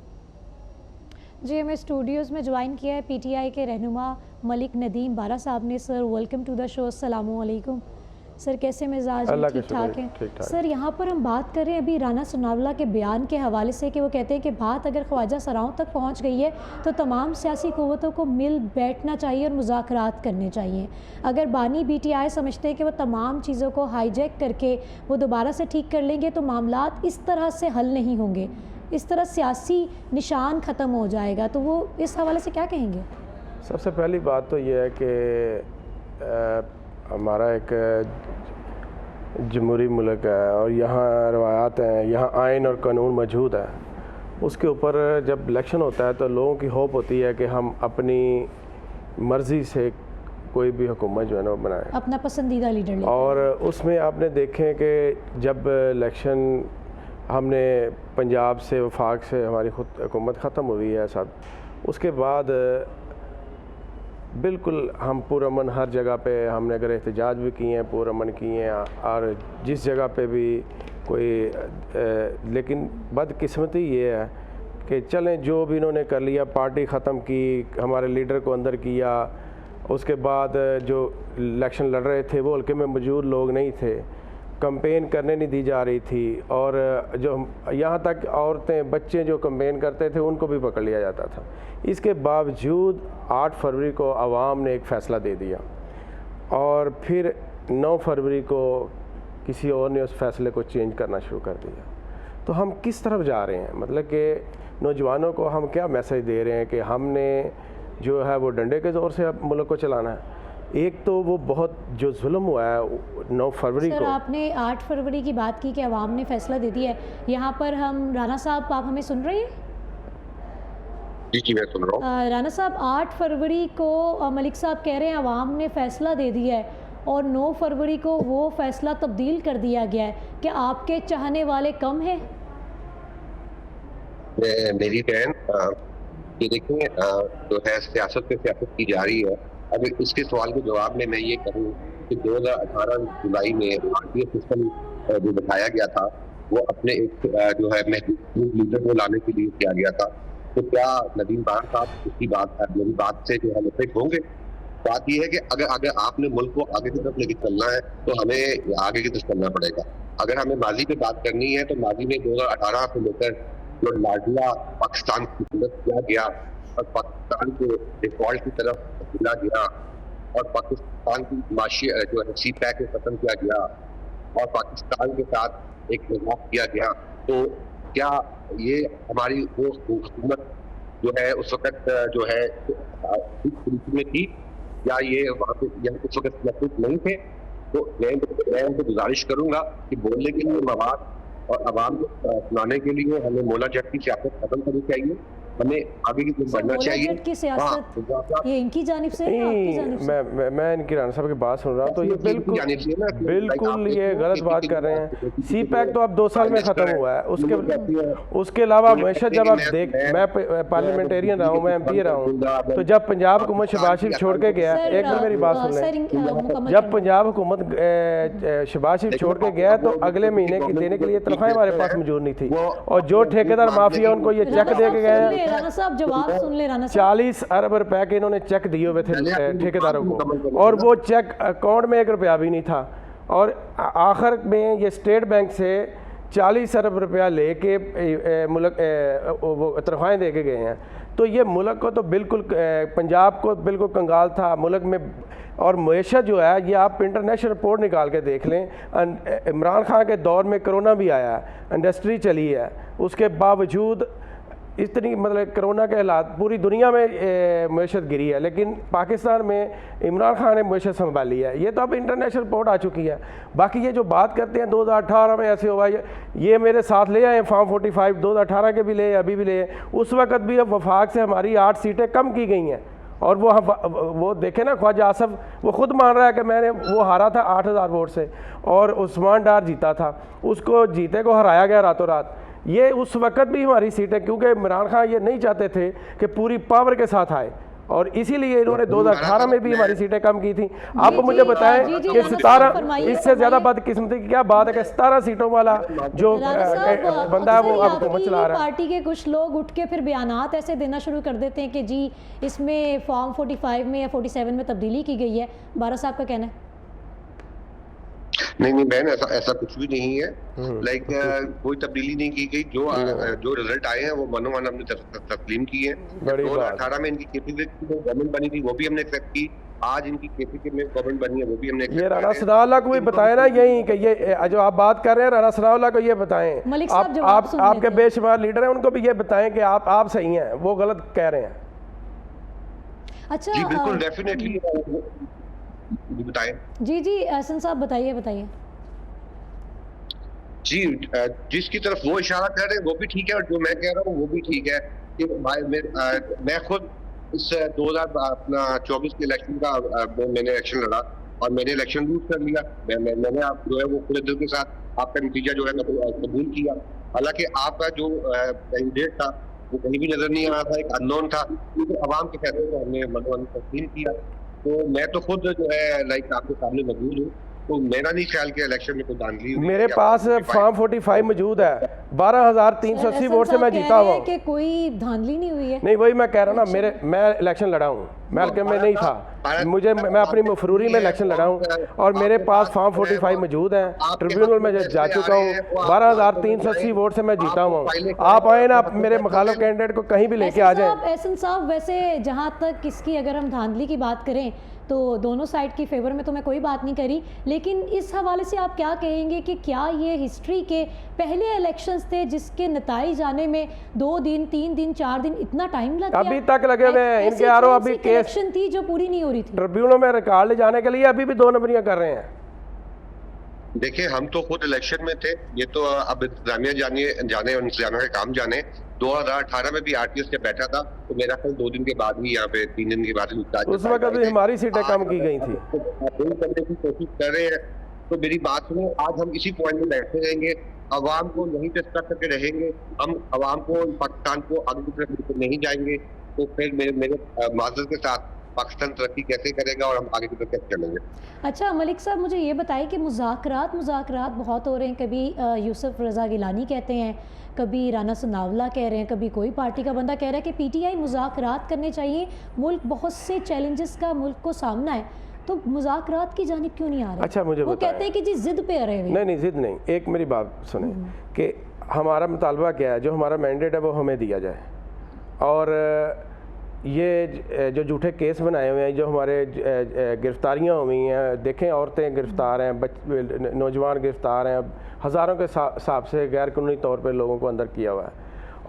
[SPEAKER 1] जी हमें स्टूडियोज़ में ज्वाइन किया है पीटीआई के रहनुमा मलिक नदीम बारा साहब ने। Sir welcome to the show. अस्सलाम वालेकुम सर, कैसे मिजाज हैं? ठीक ठाक हैं सर। यहाँ पर हम बात कर रहे हैं अभी राना सनाउल्लाह के बयान के हवाले से कि वो कहते हैं कि बात अगर ख्वाजा सराओं तक पहुँच गई है तो तमाम सियासी क़ुव्वतों को मिल बैठना चाहिए और मुज़ाकरात करने चाहिए। अगर बानी बीटीआई समझते हैं कि वो तमाम चीज़ों को हाईजैक करके वो दोबारा से ठीक कर लेंगे तो मामलात इस तरह से हल नहीं होंगे, इस तरह सियासी निशान ख़त्म हो जाएगा, तो वो इस हवाले से क्या कहेंगे?
[SPEAKER 6] सबसे पहली बात तो ये है कि हमारा एक जमहूरी मुल्क है और यहाँ रवायात हैं, यहाँ आइन और कानून मौजूद है। उसके ऊपर जब इलेक्शन होता है तो लोगों की होप होती है कि हम अपनी मर्ज़ी से कोई भी हुकूमत जो है ना बनाएं,
[SPEAKER 1] अपना पसंदीदा लीडर लें।
[SPEAKER 6] और उसमें आपने देखें कि जब इलेक्शन हमने पंजाब से वफाक से हमारी खुद हुकूमत ख़त्म हुई है सब, उसके बाद बिल्कुल हम पुरअमन हर जगह पे हमने अगर एहतजाज भी किए हैं, पुरअमन किए हैं, और जिस जगह पे भी कोई लेकिन बदकिस्मती ये है कि चलें जो भी इन्होंने कर लिया, पार्टी ख़त्म की, हमारे लीडर को अंदर किया, उसके बाद जो इलेक्शन लड़ रहे थे वो हल्के में मौजूद लोग नहीं थे, कंपेन करने नहीं दी जा रही थी, और जो यहाँ तक औरतें बच्चे जो कंपेन करते थे उनको भी पकड़ लिया जाता था। इसके बावजूद 8 फरवरी को आवाम ने एक फ़ैसला दे दिया और फिर 9 फरवरी को किसी और ने उस फैसले को चेंज करना शुरू कर दिया। तो हम किस तरफ जा रहे हैं? मतलब कि नौजवानों को हम क्या मैसेज दे रहे हैं कि हमने जो है वो डंडे के ज़ोर से अब मुल्क को चलाना है? एक तो वो बहुत जो जुल्म हुआ है 9 फरवरी को।
[SPEAKER 1] सर आपने 8 फरवरी की बात की कि अवाम ने फ़ैसला दे दिया है, यहाँ पर हम राना साहब आप हमें सुन रहे हैं?
[SPEAKER 5] जी मैं सुन रहा हूँ।
[SPEAKER 1] राना साहब 8 फरवरी को मलिक साहब कह रहे हैं अवाम ने फ़ैसला दे दिया है, और 9 फरवरी को वो फैसला तब्दील कर दिया गया है। क्या आपके चाहने वाले कम हैं?
[SPEAKER 5] मेरी बहन, ये देखिए, जो है सियासत पे सियासत की जा रही है। अब इसके सवाल के जवाब में मैं ये कहूँ कि 2018 जुलाई में भारतीय सिस्टम जो बताया गया था वो अपने एक जो है महबूब लीडर को लाने के लिए किया गया था। तो क्या नदीम खान साहब उसकी मेरी बात से जो है मुतफिक होंगे? बात यह है कि अगर आपने मुल्क को आगे की तरफ लेके चलना है तो हमें आगे की तरफ चलना पड़ेगा। अगर हमें माजी पे बात करनी है तो माजी में 2018 से लेकर जो लाडला पाकिस्तान की मदद किया गया और पाकिस्तान को डिफॉल्ट की तरफ मिला गया और पाकिस्तान की माशी जो है CPEC को खत्म किया गया और पाकिस्तान के साथ एक निजाम किया गया, तो क्या ये हमारी वो हुकूमत जो है उस वक्त जो है में थी या ये वहाँ पे उस वक्त महसूस नहीं थे? तो मैं उनको गुजारिश करूंगा कि बोलने के लिए मवाद और आवाम को सुनाने के लिए हमें मौला जट की सियासत खत्म करनी चाहिए, हमें आगे की तरफ बढ़ना चाहिए।
[SPEAKER 1] की सियासत ये इनकी जानिब से है या आपकी जानिब से?
[SPEAKER 6] मैं इनकी राना साहब की बात सुन रहा हूँ तो ये बिल्कुल ये गलत बात कर रहे हैं। CPEC तो अब 2 साल में खत्म हुआ है। उसके अलावा हमेशा जब आप मैं पार्लियामेंटेरियन रहा हूँ, मैं MP रहा हूँ, तो जब पंजाब हुकूमत शहबाज शरीफ छोड़ के गया, एक मिनट मेरी बात सुन लें, जब पंजाब हुकूमत शहबाज शरीफ छोड़ के गया तो अगले महीने की देने के लिए तनख्वाहें हमारे पास मौजूद नहीं थी और जो ठेकेदार माफिया उनको ये चेक दे के गए,
[SPEAKER 1] राना साहब जवाब सुन ले। राना साहब
[SPEAKER 6] 40 अरब रुपए के इन्होंने चेक दिए हुए थे ठेकेदारों को और वो चेक अकाउंट में 1 रुपया भी नहीं था और आखिर में ये स्टेट बैंक से 40 अरब रुपया लेके मुल्क वो तनख्वाहें दे के गए हैं। तो ये मुल्क को तो बिल्कुल पंजाब को बिल्कुल कंगाल था मुल्क में। और मईशत जो है ये आप इंटरनेशनल रिपोर्ट निकाल के देख लें, इमरान खान के दौर में कोरोना भी आया, इंडस्ट्री चली है, उसके बावजूद इतनी मतलब कोरोना के हालात पूरी दुनिया में मईशत गिरी है, लेकिन पाकिस्तान में इमरान खान ने मईशत संभाली है। ये तो अब इंटरनेशनल रिपोर्ट आ चुकी है। बाकी ये जो बात करते हैं 2018 में ऐसे हुआ, ये मेरे साथ ले आए फॉर्म 45 2018 के भी ले, अभी भी ले, उस वक्त भी अब वफाक से हमारी 8 सीटें कम की गई हैं और वो देखे ना, ख्वाजा आसफ वो खुद मान रहा है कि मैंने वो हारा था 8000 वोट से और उस्मान डार जीता था, उसको जीते को हराया गया रातों रात। ये उस वक्त भी हमारी सीटें, क्योंकि इमरान खान ये नहीं चाहते थे कि पूरी पावर के साथ आए और इसीलिए इन्होंने 2018 में भी हमारी सीटें कम की थी। आप मुझे बताएं कि 17, इससे ज्यादा बदकिस्मती की क्या बात है कि 17 सीटों वाला जो बंदा है वो अब हुकूमत चला रहा है।
[SPEAKER 1] पार्टी के कुछ लोग उठ के फिर बयानात ऐसे देना शुरू कर देते हैं कि जी इसमें फॉर्म 45 में या 47 में तब्दीली की गई है। बारा साहब का कहना है
[SPEAKER 5] नहीं बहन, ऐसा कुछ भी नहीं है। लाइक कोई तब्दीली नहीं की गई। जो रिजल्ट आए हैं वो मनो मन हमने तस्लीम की है। 2018 में इनकी KPK गवर्नमेंट बनी थी वो भी हमने एक्सेप्ट की, आज इनकी KPK में गवर्नमेंट बनी है वो भी हमने।
[SPEAKER 6] ये राना सनाउल्लाह को भी बताएं ना, यही कि ये जो आप बात कर रहे हैं राना सनाउल्लाह को ये बताएं, आप आपके बेशुमार लीडर हैं उनको भी ये बताएं कि आप सही हैं, वो गलत कह रहे हैं।
[SPEAKER 1] अच्छा
[SPEAKER 5] जी बिल्कुल, डेफिनेटली बताएं।
[SPEAKER 1] जी एहसन साहब बताइए।
[SPEAKER 5] जी जिसकी तरफ वो इशारा कर रहे हैं वो भी ठीक है और जो मैं कह रहा हूँ वो भी ठीक है कि मैं खुद इस 2024 के इलेक्शन का मैंने इलेक्शन लड़ा और मैंने इलेक्शन लूज कर लिया। मैंने आप जो है वो पूरे दिल के साथ आपका नतीजा जो है कबूल किया। हालांकि आपका जो कैंडिडेट था वो कहीं भी नजर नहीं आ रहा था, एक अननोन था, क्योंकि आवाम के फैसले को हमने मनोवन तस्लीम किया। तो मैं तो खुद जो है लाइक आपके सामने मौजूद हूँ, तो मेरा नहीं ख्याल कि इलेक्शन में कोई धांधली हुई।
[SPEAKER 6] मेरे पास फॉर्म 45 मौजूद है, 12,380 वोट से मैं जीता हुआ हूँ।
[SPEAKER 1] कि कोई धांधली नहीं हुई है।
[SPEAKER 6] नहीं वही मैं कह रहा हूँ ना, मैं इलेक्शन लड़ा हूँ, मैं हल्के में नहीं था, मैं अपनी मफरूरी में इलेक्शन लड़ा हूँ और मेरे पास फॉर्म 45 मौजूद है, ट्रिब्यूनल में जा चुका हूँ, 12,380 वोट से मैं जीता हुआ हूँ। आप आए ना, मेरे मुखालिफ कैंडिडेट को कहीं भी लेके आ जाए।
[SPEAKER 1] एहसन साहब वैसे जहाँ तक इसकी अगर हम धांधली की बात करें तो दोनों साइड की फेवर में तो मैं कोई बात नहीं करी, लेकिन इस हवाले से आप क्या कहेंगे कि क्या ये हिस्ट्री के पहले इलेक्शंस थे जिसके नताइज आने में 2 दिन 3 दिन 4 दिन इतना टाइम लग गया?
[SPEAKER 6] अभी तक लगे हुए हैं इनके आरो, अभी केस
[SPEAKER 1] इलेक्शन थी जो पूरी नहीं हो रही थी।
[SPEAKER 6] ट्रिब्यूनल में रिकॉर्ड ले जाने के लिए अभी भी 2 नंबरियां कर रहे हैं।
[SPEAKER 5] देखिए, हम तो खुद इलेक्शन में थे, ये तो अब इंतजामिया जाने और इंतजामिया का काम जाने। 2018 में भी आरटीएस से बैठा था, तो मेरा ख्याल 2 दिन के बाद ही यहाँ पे 3 दिन के बाद ही
[SPEAKER 6] उस वक्त भी हमारी सीटें कम की गई थी।
[SPEAKER 5] करने की कोशिश कर रहे हैं। तो मेरी बात सुनो, आज हम इसी पॉइंट में बैठे रहेंगे, अवाम को यहीं पे स्टक करके रहेंगे, हम अवाम को, पाकिस्तान को आगे की तरफ नहीं जाएंगे, तो फिर मेरे माजरत के साथ पाकिस्तान तरक्की कैसे करेगा और हम आगे की तरफ कैसे चलेंगे।
[SPEAKER 1] अच्छा मलिक साहब, मुझे ये बताइए कि मुज़ाकरात बहुत हो रहे हैं। कभी यूसुफ रज़ा गिलानी कहते हैं, कभी राना सनावला कह रहे हैं, कभी कोई पार्टी का बंदा कह रहा है कि पीटीआई मुज़ाकरात करने चाहिए, मुल्क बहुत से चैलेंजेस का मुल्क को सामना है, तो मुज़ाकरात की जानिब क्यों नहीं आ रहे?
[SPEAKER 6] अच्छा, मुझे
[SPEAKER 1] वो कहते हैं कि जी जिद पे आ रहे हैं।
[SPEAKER 6] नहीं, जिद नहीं, एक मेरी बात सुने कि हमारा मुतालबा क्या है, जो हमारा मैंडेट है वो हमें दिया जाए। और ये जो झूठे केस बनाए हुए हैं, जो हमारे गिरफ्तारियाँ हुई हैं, देखें औरतें गिरफ्तार हैं, नौजवान गिरफ्तार हैं, हज़ारों के हिसाब से गैर कानूनी तौर पर लोगों को अंदर किया हुआ है,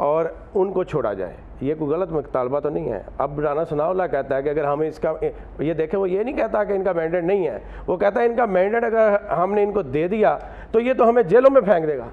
[SPEAKER 6] और उनको छोड़ा जाए। ये कोई गलत मुतालबा तो नहीं है। अब राना सनाउल्लाह कहता है कि अगर हम इसका ये देखें, वो ये नहीं कहता कि इनका मैंडेट नहीं है, वो कहता है इनका मैंडेट अगर हमने इनको दे दिया तो ये तो हमें जेलों में फेंक देगा।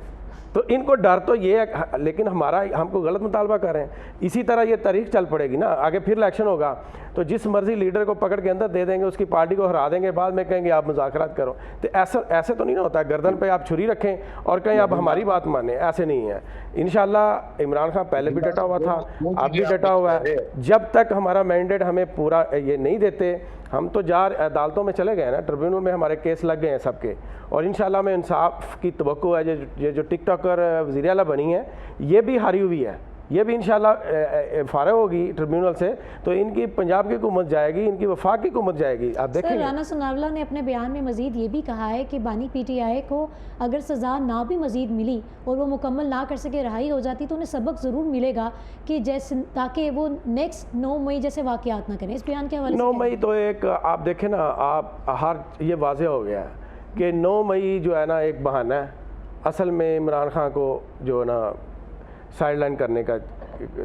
[SPEAKER 6] तो इनको डर तो ये है, लेकिन हमको गलत मुतालबा कर रहे हैं। इसी तरह ये तारीख चल पड़ेगी ना, आगे फिर इलेक्शन होगा तो जिस मर्जी लीडर को पकड़ के अंदर दे देंगे, उसकी पार्टी को हरा देंगे, बाद में कहेंगे आप मुज़ाकरात करो। तो ऐसे तो नहीं ना होता है, गर्दन पे आप छुरी रखें और कहें आप हमारी बात माने, ऐसे नहीं है। इंशाल्लाह इमरान खान पहले भी डटा हुआ था, अब भी डटा हुआ है। जब तक हमारा मैंडेट हमें पूरा ये नहीं देते, हम तो अदालतों में चले गए ना, ट्रिब्यूनल में हमारे केस लग गए हैं सबके, और इंशाल्लाह में इंसाफ की तवक्को है। ये जो टिकटॉकर वज़ीर आला बनी है, ये भी हारी हुई है, ये भी इंशाल्लाह फारग होगी ट्रिब्यूनल से, तो इनकी पंजाब की हुकूमत जाएगी, इनकी वफाक की हुकूमत जाएगी। आप देखेंगे।
[SPEAKER 1] राना सनावला ने अपने बयान में मजीद ये भी कहा है कि बानी पीटीआई को अगर सज़ा ना भी मजीद मिली और वो मुकम्मल ना कर सके, रहाई हो जाती, तो उन्हें सबक ज़रूर मिलेगा कि जैसे ताकि वो नेक्स्ट 9 मई जैसे वाक़यात ना करें। इस बयान के हवाले
[SPEAKER 6] 9 मई तो एक आप देखें ना, आप ये वाज़ेह हो गया है कि 9 मई जो है ना एक बहाना है। असल में इमरान खान को जो है ना साइडलाइन करने का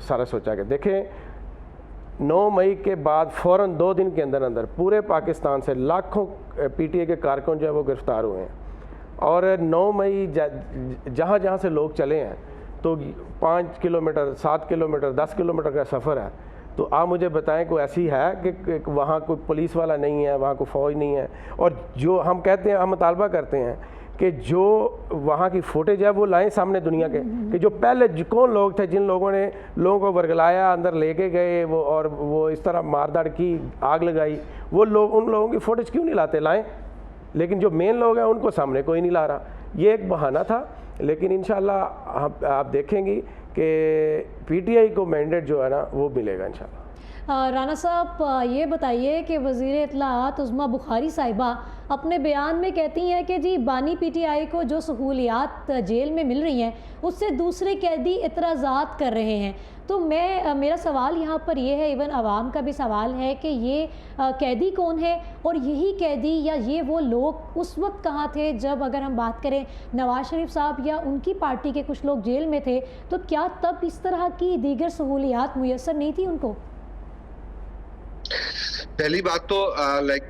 [SPEAKER 6] सारा सोचा गया। देखें 9 मई के बाद फ़ौरन 2 दिन के अंदर अंदर पूरे पाकिस्तान से लाखों पीटीआई के कारकुन जो है वो गिरफ़्तार हुए हैं, और 9 मई जहाँ जहाँ से लोग चले हैं, तो 5 किलोमीटर, 7 किलोमीटर, 10 किलोमीटर का सफ़र है। तो आप मुझे बताएं कोई ऐसी है कि वहाँ कोई पुलिस वाला नहीं है, वहाँ कोई फ़ौज नहीं है, और जो हम कहते हैं, हम मुतालबा करते हैं कि जो वहाँ की फुटेज है वो लाएं सामने दुनिया के, कि जो पहले कौन लोग थे जिन लोगों ने लोगों को वर्गलाया, अंदर लेके गए वो, और वो इस तरह मारदाड़ की, आग लगाई, वो लोग, उन लोगों की फुटेज क्यों नहीं लाते? लाएं। लेकिन जो मेन लोग हैं उनको सामने कोई नहीं ला रहा। ये एक बहाना था, लेकिन इंशाल्लाह आप देखेंगे कि पीटीआई को मैंडेट जो है ना वो मिलेगा इंशाल्लाह।
[SPEAKER 1] राना साहब ये बताइए कि वज़ीर इत्तलाआत उज़्मा बुखारी साहिबा अपने बयान में कहती हैं कि जी बानी पीटीआई को जो सहूलियात जेल में मिल रही हैं उससे दूसरे कैदी इतराज़ात कर रहे हैं। तो मेरा सवाल यहाँ पर ये है, इवन आवाम का भी सवाल है कि ये कैदी कौन है, और यही कैदी या ये वो लोग उस वक्त कहाँ थे जब, अगर हम बात करें नवाज शरीफ साहब या उनकी पार्टी के कुछ लोग जेल में थे, तो क्या तब इस तरह की दीगर सहूलियात मुयस्सर नहीं थी उनको?
[SPEAKER 5] पहली बात तो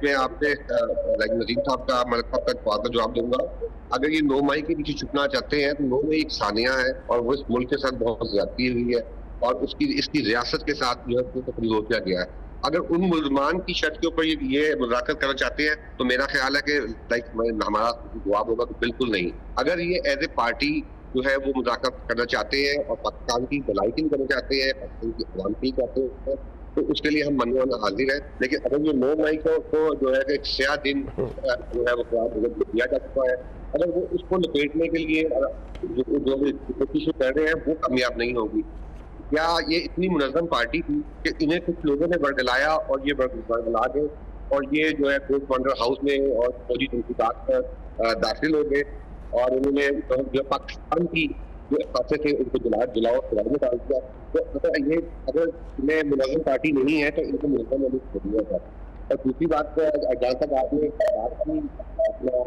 [SPEAKER 5] मैं आपने नजीम साहब का, मलिक साहब का सवाल का जवाब दूंगा। अगर ये 9 मई के पीछे छुपना चाहते हैं तो 9 मई एक सानिया है, और वो इस मुल्क के साथ बहुत ज्यादती हुई है, और इसकी रियासत के साथ जो है तकरीर किया गया है। अगर उन मुल्जमान की शर्त के ऊपर ये मुज़ाकरात करना चाहते हैं तो मेरा ख्याल है कि हमारा जवाब होगा कि बिल्कुल नहीं। अगर ये एज ए पार्टी जो है वो मुज़ाकरात करना चाहते हैं और पाकिस्तान की भलाई के लिए करना चाहते हैं, पाकिस्तान की अवाम के लिए चाहते हैं, तो उसके लिए हम मनवाना हाजिर है। लेकिन अगर ये 9 मई को जो है एक स्याह दिन जो है वो दिया जा चुका है, अगर वो उसको लपेटने के लिए जो भी कोशिश कर रहे हैं वो कामयाब नहीं होगी। क्या ये इतनी मुनज़्ज़म पार्टी थी कि इन्हें कुछ लोगों ने बरगलाया और ये बरगला गए, और ये जो है कोर्ट वंडर हाउस में और फौजी तहकीकात पर दाखिल हो गए, और उन्होंने जो पाकिस्तान की जो खासे थे उनको जलाओ में डाल दिया। तो अगर इन्हें मुनज़्ज़म पार्टी नहीं है तो इनको मुनज़्ज़म नहीं छोड़ दिया जाता। और दूसरी बात, जहाँ तक आपने बात की अपना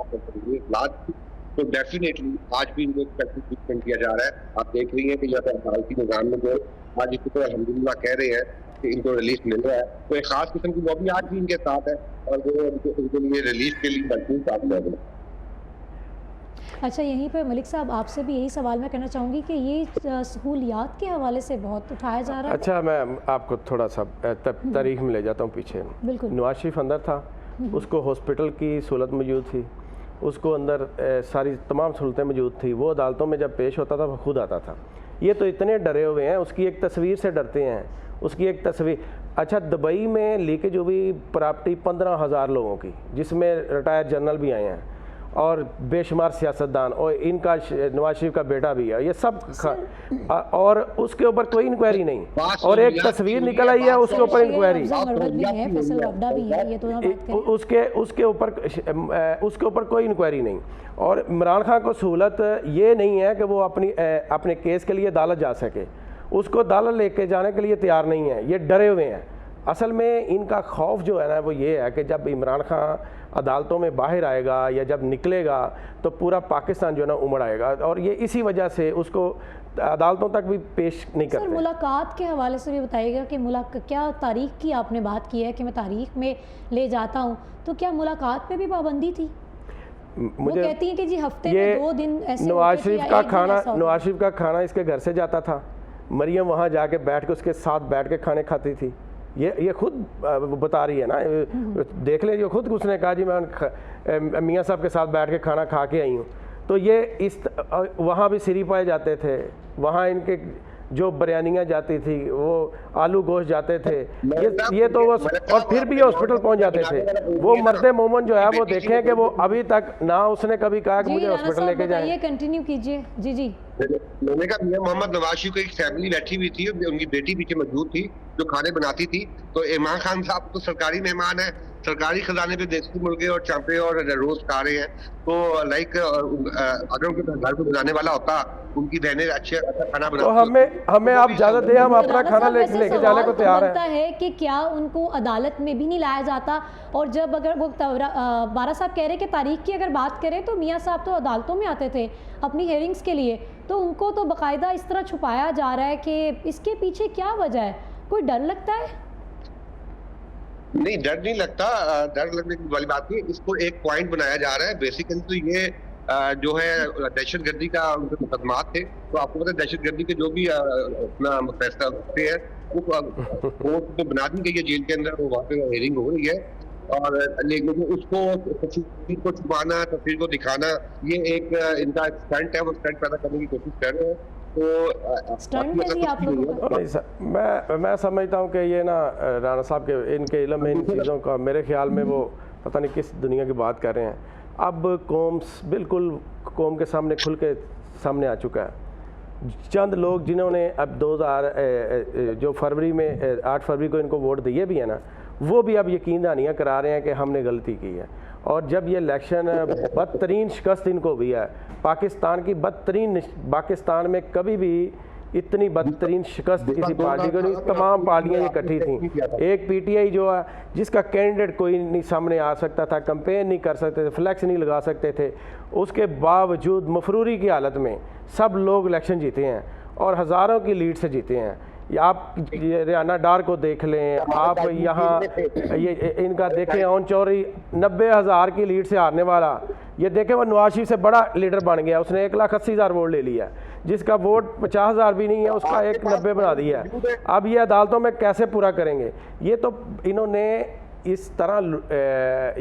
[SPEAKER 5] इजलास की, तो डेफिनेटली आज भी इनको ट्रीटमेंट किया जा रहा है। आप देख रही हैं कि यहाँ पर अदालती निज़ाम में जो आज इसको तो अल्हम्दुलिल्लाह कह रहे हैं कि इनको रिलीफ मिल रहा है, तो एक खास किस्म की लॉबी आज भी इनके साथ है, और वो इनके लिए रिलीफ के लिए मजबूर साथ में है।
[SPEAKER 1] अच्छा, यहीं पर मलिक साहब आपसे भी यही सवाल मैं करना चाहूँगी कि ये सहूलियात के हवाले से बहुत उठाया जा रहा है।
[SPEAKER 6] अच्छा, मैं आपको थोड़ा सा तारीख में ले जाता हूँ पीछे।
[SPEAKER 1] बिल्कुल।
[SPEAKER 6] नवाज शरीफ अंदर था, उसको हॉस्पिटल की सहूलत मौजूद थी, उसको अंदर सारी तमाम सहूलतें मौजूद थी। वो अदालतों में जब पेश होता था वो खुद आता था। ये तो इतने डरे हुए हैं, उसकी एक तस्वीर से डरते हैं, उसकी एक तस्वीर। अच्छा, दुबई में लीकेज हुई प्रॉपर्टी 15,000 लोगों की, जिसमें रिटायर्ड जनरल भी आए हैं और बेशुमार सियासतदान, और इनका नवाज शरीफ का बेटा भी है, ये सब और उसके ऊपर कोई इंक्वायरी नहीं, और एक तस्वीर निकल आई है उसके ऊपर इंक्वायरी। उसके ऊपर कोई इंक्वायरी नहीं। और इमरान खान को सहूलत ये नहीं है कि वो अपने केस के लिए अदालत जा सके, उसको अदालत लेके जाने के लिए तैयार नहीं है, ये डरे हुए हैं। असल में इनका खौफ जो है ना वो ये है कि जब इमरान खान अदालतों में बाहर आएगा या जब निकलेगा तो पूरा पाकिस्तान जो है ना उमड़ आएगा, और ये इसी वजह से उसको अदालतों तक भी पेश नहीं करते।
[SPEAKER 1] सर, मुलाकात के हवाले से भी बताइएगा कि क्या तारीख की आपने बात की है कि मैं तारीख में ले जाता हूँ, तो क्या मुलाकात पे भी पाबंदी थी? वो कहती हैं कि जी हफ्ते में 2 दिन ऐसे
[SPEAKER 6] नवाज शरीफ का खाना इसके घर से जाता था, मरियम वहाँ जाके बैठ के उसके साथ बैठ के खाने खाती थी। ये खुद बता रही है ना, देख ले, ये खुद उसने कहा जी मैं मियाँ साहब के साथ बैठ के खाना खा के आई हूँ। तो ये वहाँ भी सिरी पाए जाते थे, वहाँ इनके जो बिरयानियाँ जाती थी, वो आलू गोश्त जाते थे, ये तो वो, और फिर भी ये हॉस्पिटल पहुँच जाते थे। वो मर्दे मोमन जो है वो देखें कि वो अभी तक ना उसने कभी कहा कि मुझे हॉस्पिटल लेके जाए।
[SPEAKER 1] कंटिन्यू कीजिए। जी
[SPEAKER 5] मैंने कहा मियां मोहम्मद नवाज शरीफ की एक फैमिली बैठी हुई थी, उनकी बेटी पीछे मौजूद थी जो खाने बनाती थी। तो इमरान खान साहब तो सरकारी मेहमान है, सरकारी खजाने पे देसी मुर्गे और चांपे और रोज खा रहे हैं। तो लाइक अगर उनके घर को बनाने वाला होता, उनकी बहनें अच्छा खाना बनाती,
[SPEAKER 6] तो हमें आप इजाजत दें, हम अपना खाना लेके जाने को तैयार
[SPEAKER 1] है कि क्या उनको अदालत में भी नहीं लाया जाता? और जब अगर वो बारा साहब कह रहे कि तारीख की अगर बात करें तो मियाँ साहब तो अदालतों में आते थे अपनी हेयरिंग्स के लिए, तो उनको तो बाकायदा इस तरह छुपाया जा रहा है कि इसके पीछे क्या वजह है? कोई डर लगता है?
[SPEAKER 5] नहीं, डर नहीं लगता, डर लगने की वाली बात नहीं। इसको एक पॉइंट बनाया जा रहा है। बेसिकली तो ये जो है दहशतगर्दी का उनके मुकदमात थे, तो आपको पता है दहशतगर्दी के जो भी अपना फैसला होते हैं वो तो बना दी गई है जेल के अंदर, वो वहाँ पे हेयरिंग हो रही है। और लेकिन उसको तस्वीर को छुपाना, तस्वीर को दिखाना, ये एक इनका स्टंट है, वो स्टंट पैदा करने की कोशिश कर रहे हैं।
[SPEAKER 6] तो मैं समझता हूँ कि ये ना राणा साहब के इनके इल्म में इन चीज़ों का, मेरे ख्याल में वो पता नहीं किस दुनिया की बात कर रहे हैं। अब बिल्कुल कौम के सामने खुल के सामने आ चुका है। चंद लोग जिन्होंने अब 2000 जो फरवरी में 8 फरवरी को इनको वोट दिए भी है ना, वो भी अब यकीन दहानियाँ करा रहे हैं कि हमने गलती की है। और जब ये इलेक्शन बदतरीन शिकस्त इनको हुई है, पाकिस्तान में कभी भी इतनी बदतरीन शिकस्त किसी पार्टी को नहीं, तमाम पार्टियां इकट्ठी थी। एक पीटीआई जो है जिसका कैंडिडेट कोई नहीं सामने आ सकता था, कैंपेन नहीं कर सकते थे, फ्लैक्स नहीं लगा सकते थे, उसके बावजूद मफरूरी की हालत में सब लोग इलेक्शन जीते हैं और हज़ारों की लीड से जीते हैं। आप रियाना डार को देख लें, आप यहाँ ये इनका देखें, ओन चौरी 90,000 की लीड से हारने वाला, ये देखें वो नवाज शरीफ से बड़ा लीडर बन गया, उसने 1,80,000 वोट ले लिया। जिसका वोट 50,000 भी नहीं है उसका 1,90 बना दिया है। अब ये अदालतों में कैसे पूरा करेंगे? ये तो इन्होंने इस तरह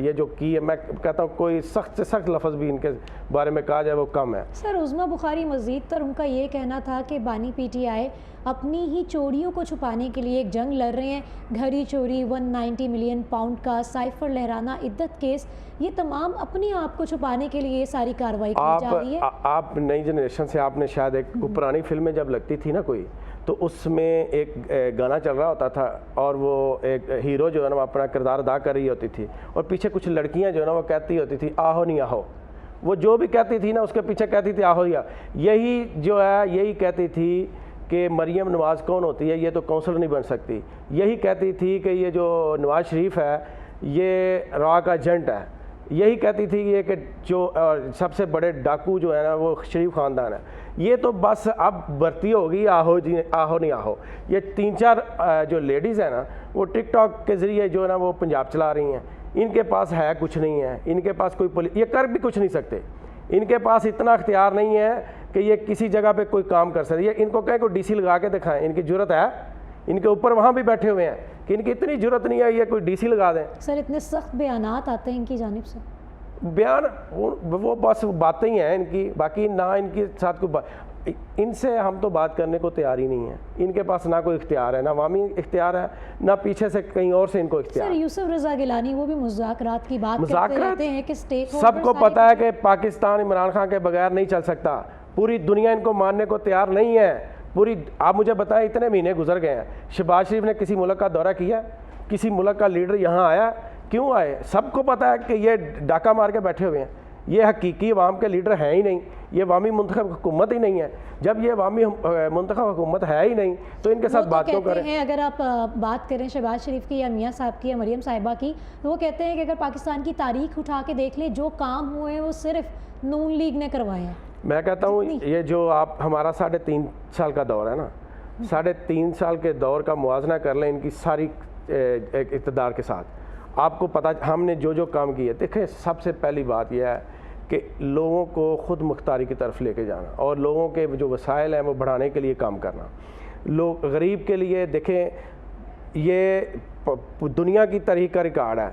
[SPEAKER 6] ये जो की है, मैं कहता हूँ कोई सख्त से सख्त लफ्ज़ भी इनके बारे में कहा जाए वो कम है।
[SPEAKER 1] सर, उज़्मा बुखारी मज़ीद तर उनका ये कहना था कि बानी पीटीआई अपनी ही चोरियों को छुपाने के लिए एक जंग लड़ रहे हैं। घड़ी चोरी, 190 मिलियन पाउंड का साइफर लहराना, इद्दत केस, ये तमाम अपने आप को छुपाने के लिए ये सारी कार्रवाई की जा रही है।
[SPEAKER 6] आप नई जनरेशन से आपने शायद एक पुरानी फिल्में जब लगती थी ना कोई, तो उसमें एक गाना चल रहा होता था और वो एक हीरो जो है ना अपना किरदार अदा कर रही होती थी और पीछे कुछ लड़कियां जो है ना वो कहती होती थी आहो नहीं आहो। वो जो भी कहती थी ना उसके पीछे कहती थी आहो या। यही जो है यही कहती थी कि मरियम नवाज़ कौन होती है, ये तो काउंसलर नहीं बन सकती। यही कहती थी कि ये जो नवाज शरीफ है ये रॉ का एजेंट है। यही कहती थी ये कि जो सबसे बड़े डाकू जो है ना वो शरीफ ख़ानदान है। ये तो बस अब भर्ती होगी आहो जी आहो नहीं आहो। ये 3-4 जो लेडीज़ हैं ना वो टिकटॉक के ज़रिए जो है ना वो पंजाब चला रही हैं। इनके पास है कुछ नहीं है, इनके पास कोई ये कर भी कुछ नहीं सकते। इनके पास इतना अख्तियार नहीं है कि ये किसी जगह पे कोई काम कर सकते। ये इनको कहें कोई डीसी लगा के दिखाएं, इनकी जरूरत है? इनके ऊपर वहाँ भी बैठे हुए हैं कि इनकी इतनी जरूरत नहीं है ये कोई डीसी लगा दें।
[SPEAKER 1] सर इतने सख्त बयानात आते हैं इनकी जानिब से।
[SPEAKER 6] बयान वो बस बातें ही हैं इनकी, बाकी ना इनके साथ कोई इनसे हम तो बात करने को तैयार ही नहीं है। इनके पास ना कोई इख्तियार है, ना अवामी इख्तियार है, ना पीछे से कहीं और से इनको इख्तियार।
[SPEAKER 1] सर यूसुफ रजा गिलानी वो भी मुज़ाकरात की बात करते रहते हैं कि स्टेक
[SPEAKER 6] सबको पता है कि पाकिस्तान इमरान खान के बगैर नहीं चल सकता। पूरी दुनिया इनको मानने को तैयार नहीं है। पूरी आप मुझे बताएं, इतने महीने गुजर गए हैं, शहबाज शरीफ ने किसी मुल्क का दौरा किया? किसी मुल्क का लीडर यहाँ आया? क्यों आए? सबको पता है कि ये डाका मार के बैठे हुए हैं। ये हकीकी अवाम के लीडर हैं ही नहीं, ये अवामी मुंतखब हुकूमत ही नहीं है। जब ये अवामी मुंतखब हुकूमत है ही नहीं तो इनके साथ बात क्यों करें?
[SPEAKER 1] अगर आप बात करें शहबाज शरीफ की या मियाँ साहब की या मरियम साहिबा की, तो वो कहते हैं कि अगर पाकिस्तान की तारीख उठा के देख लें, जो काम हुए हैं वो सिर्फ नून लीग ने करवाए हैं।
[SPEAKER 6] मैं कहता हूँ ये जो आप हमारा 3.5 साल का दौर है ना, 3.5 साल के दौर का मुआवजा कर लें इनकी सारी इक़्तिदार के साथ, आपको पता हमने जो काम किए। देखें, सबसे पहली बात यह है कि लोगों को ख़ुद मुख्तारी की तरफ लेके जाना और लोगों के जो वसाइल हैं वो बढ़ाने के लिए काम करना। लोग गरीब के लिए देखें, ये दुनिया की तारीख का रिकॉर्ड है।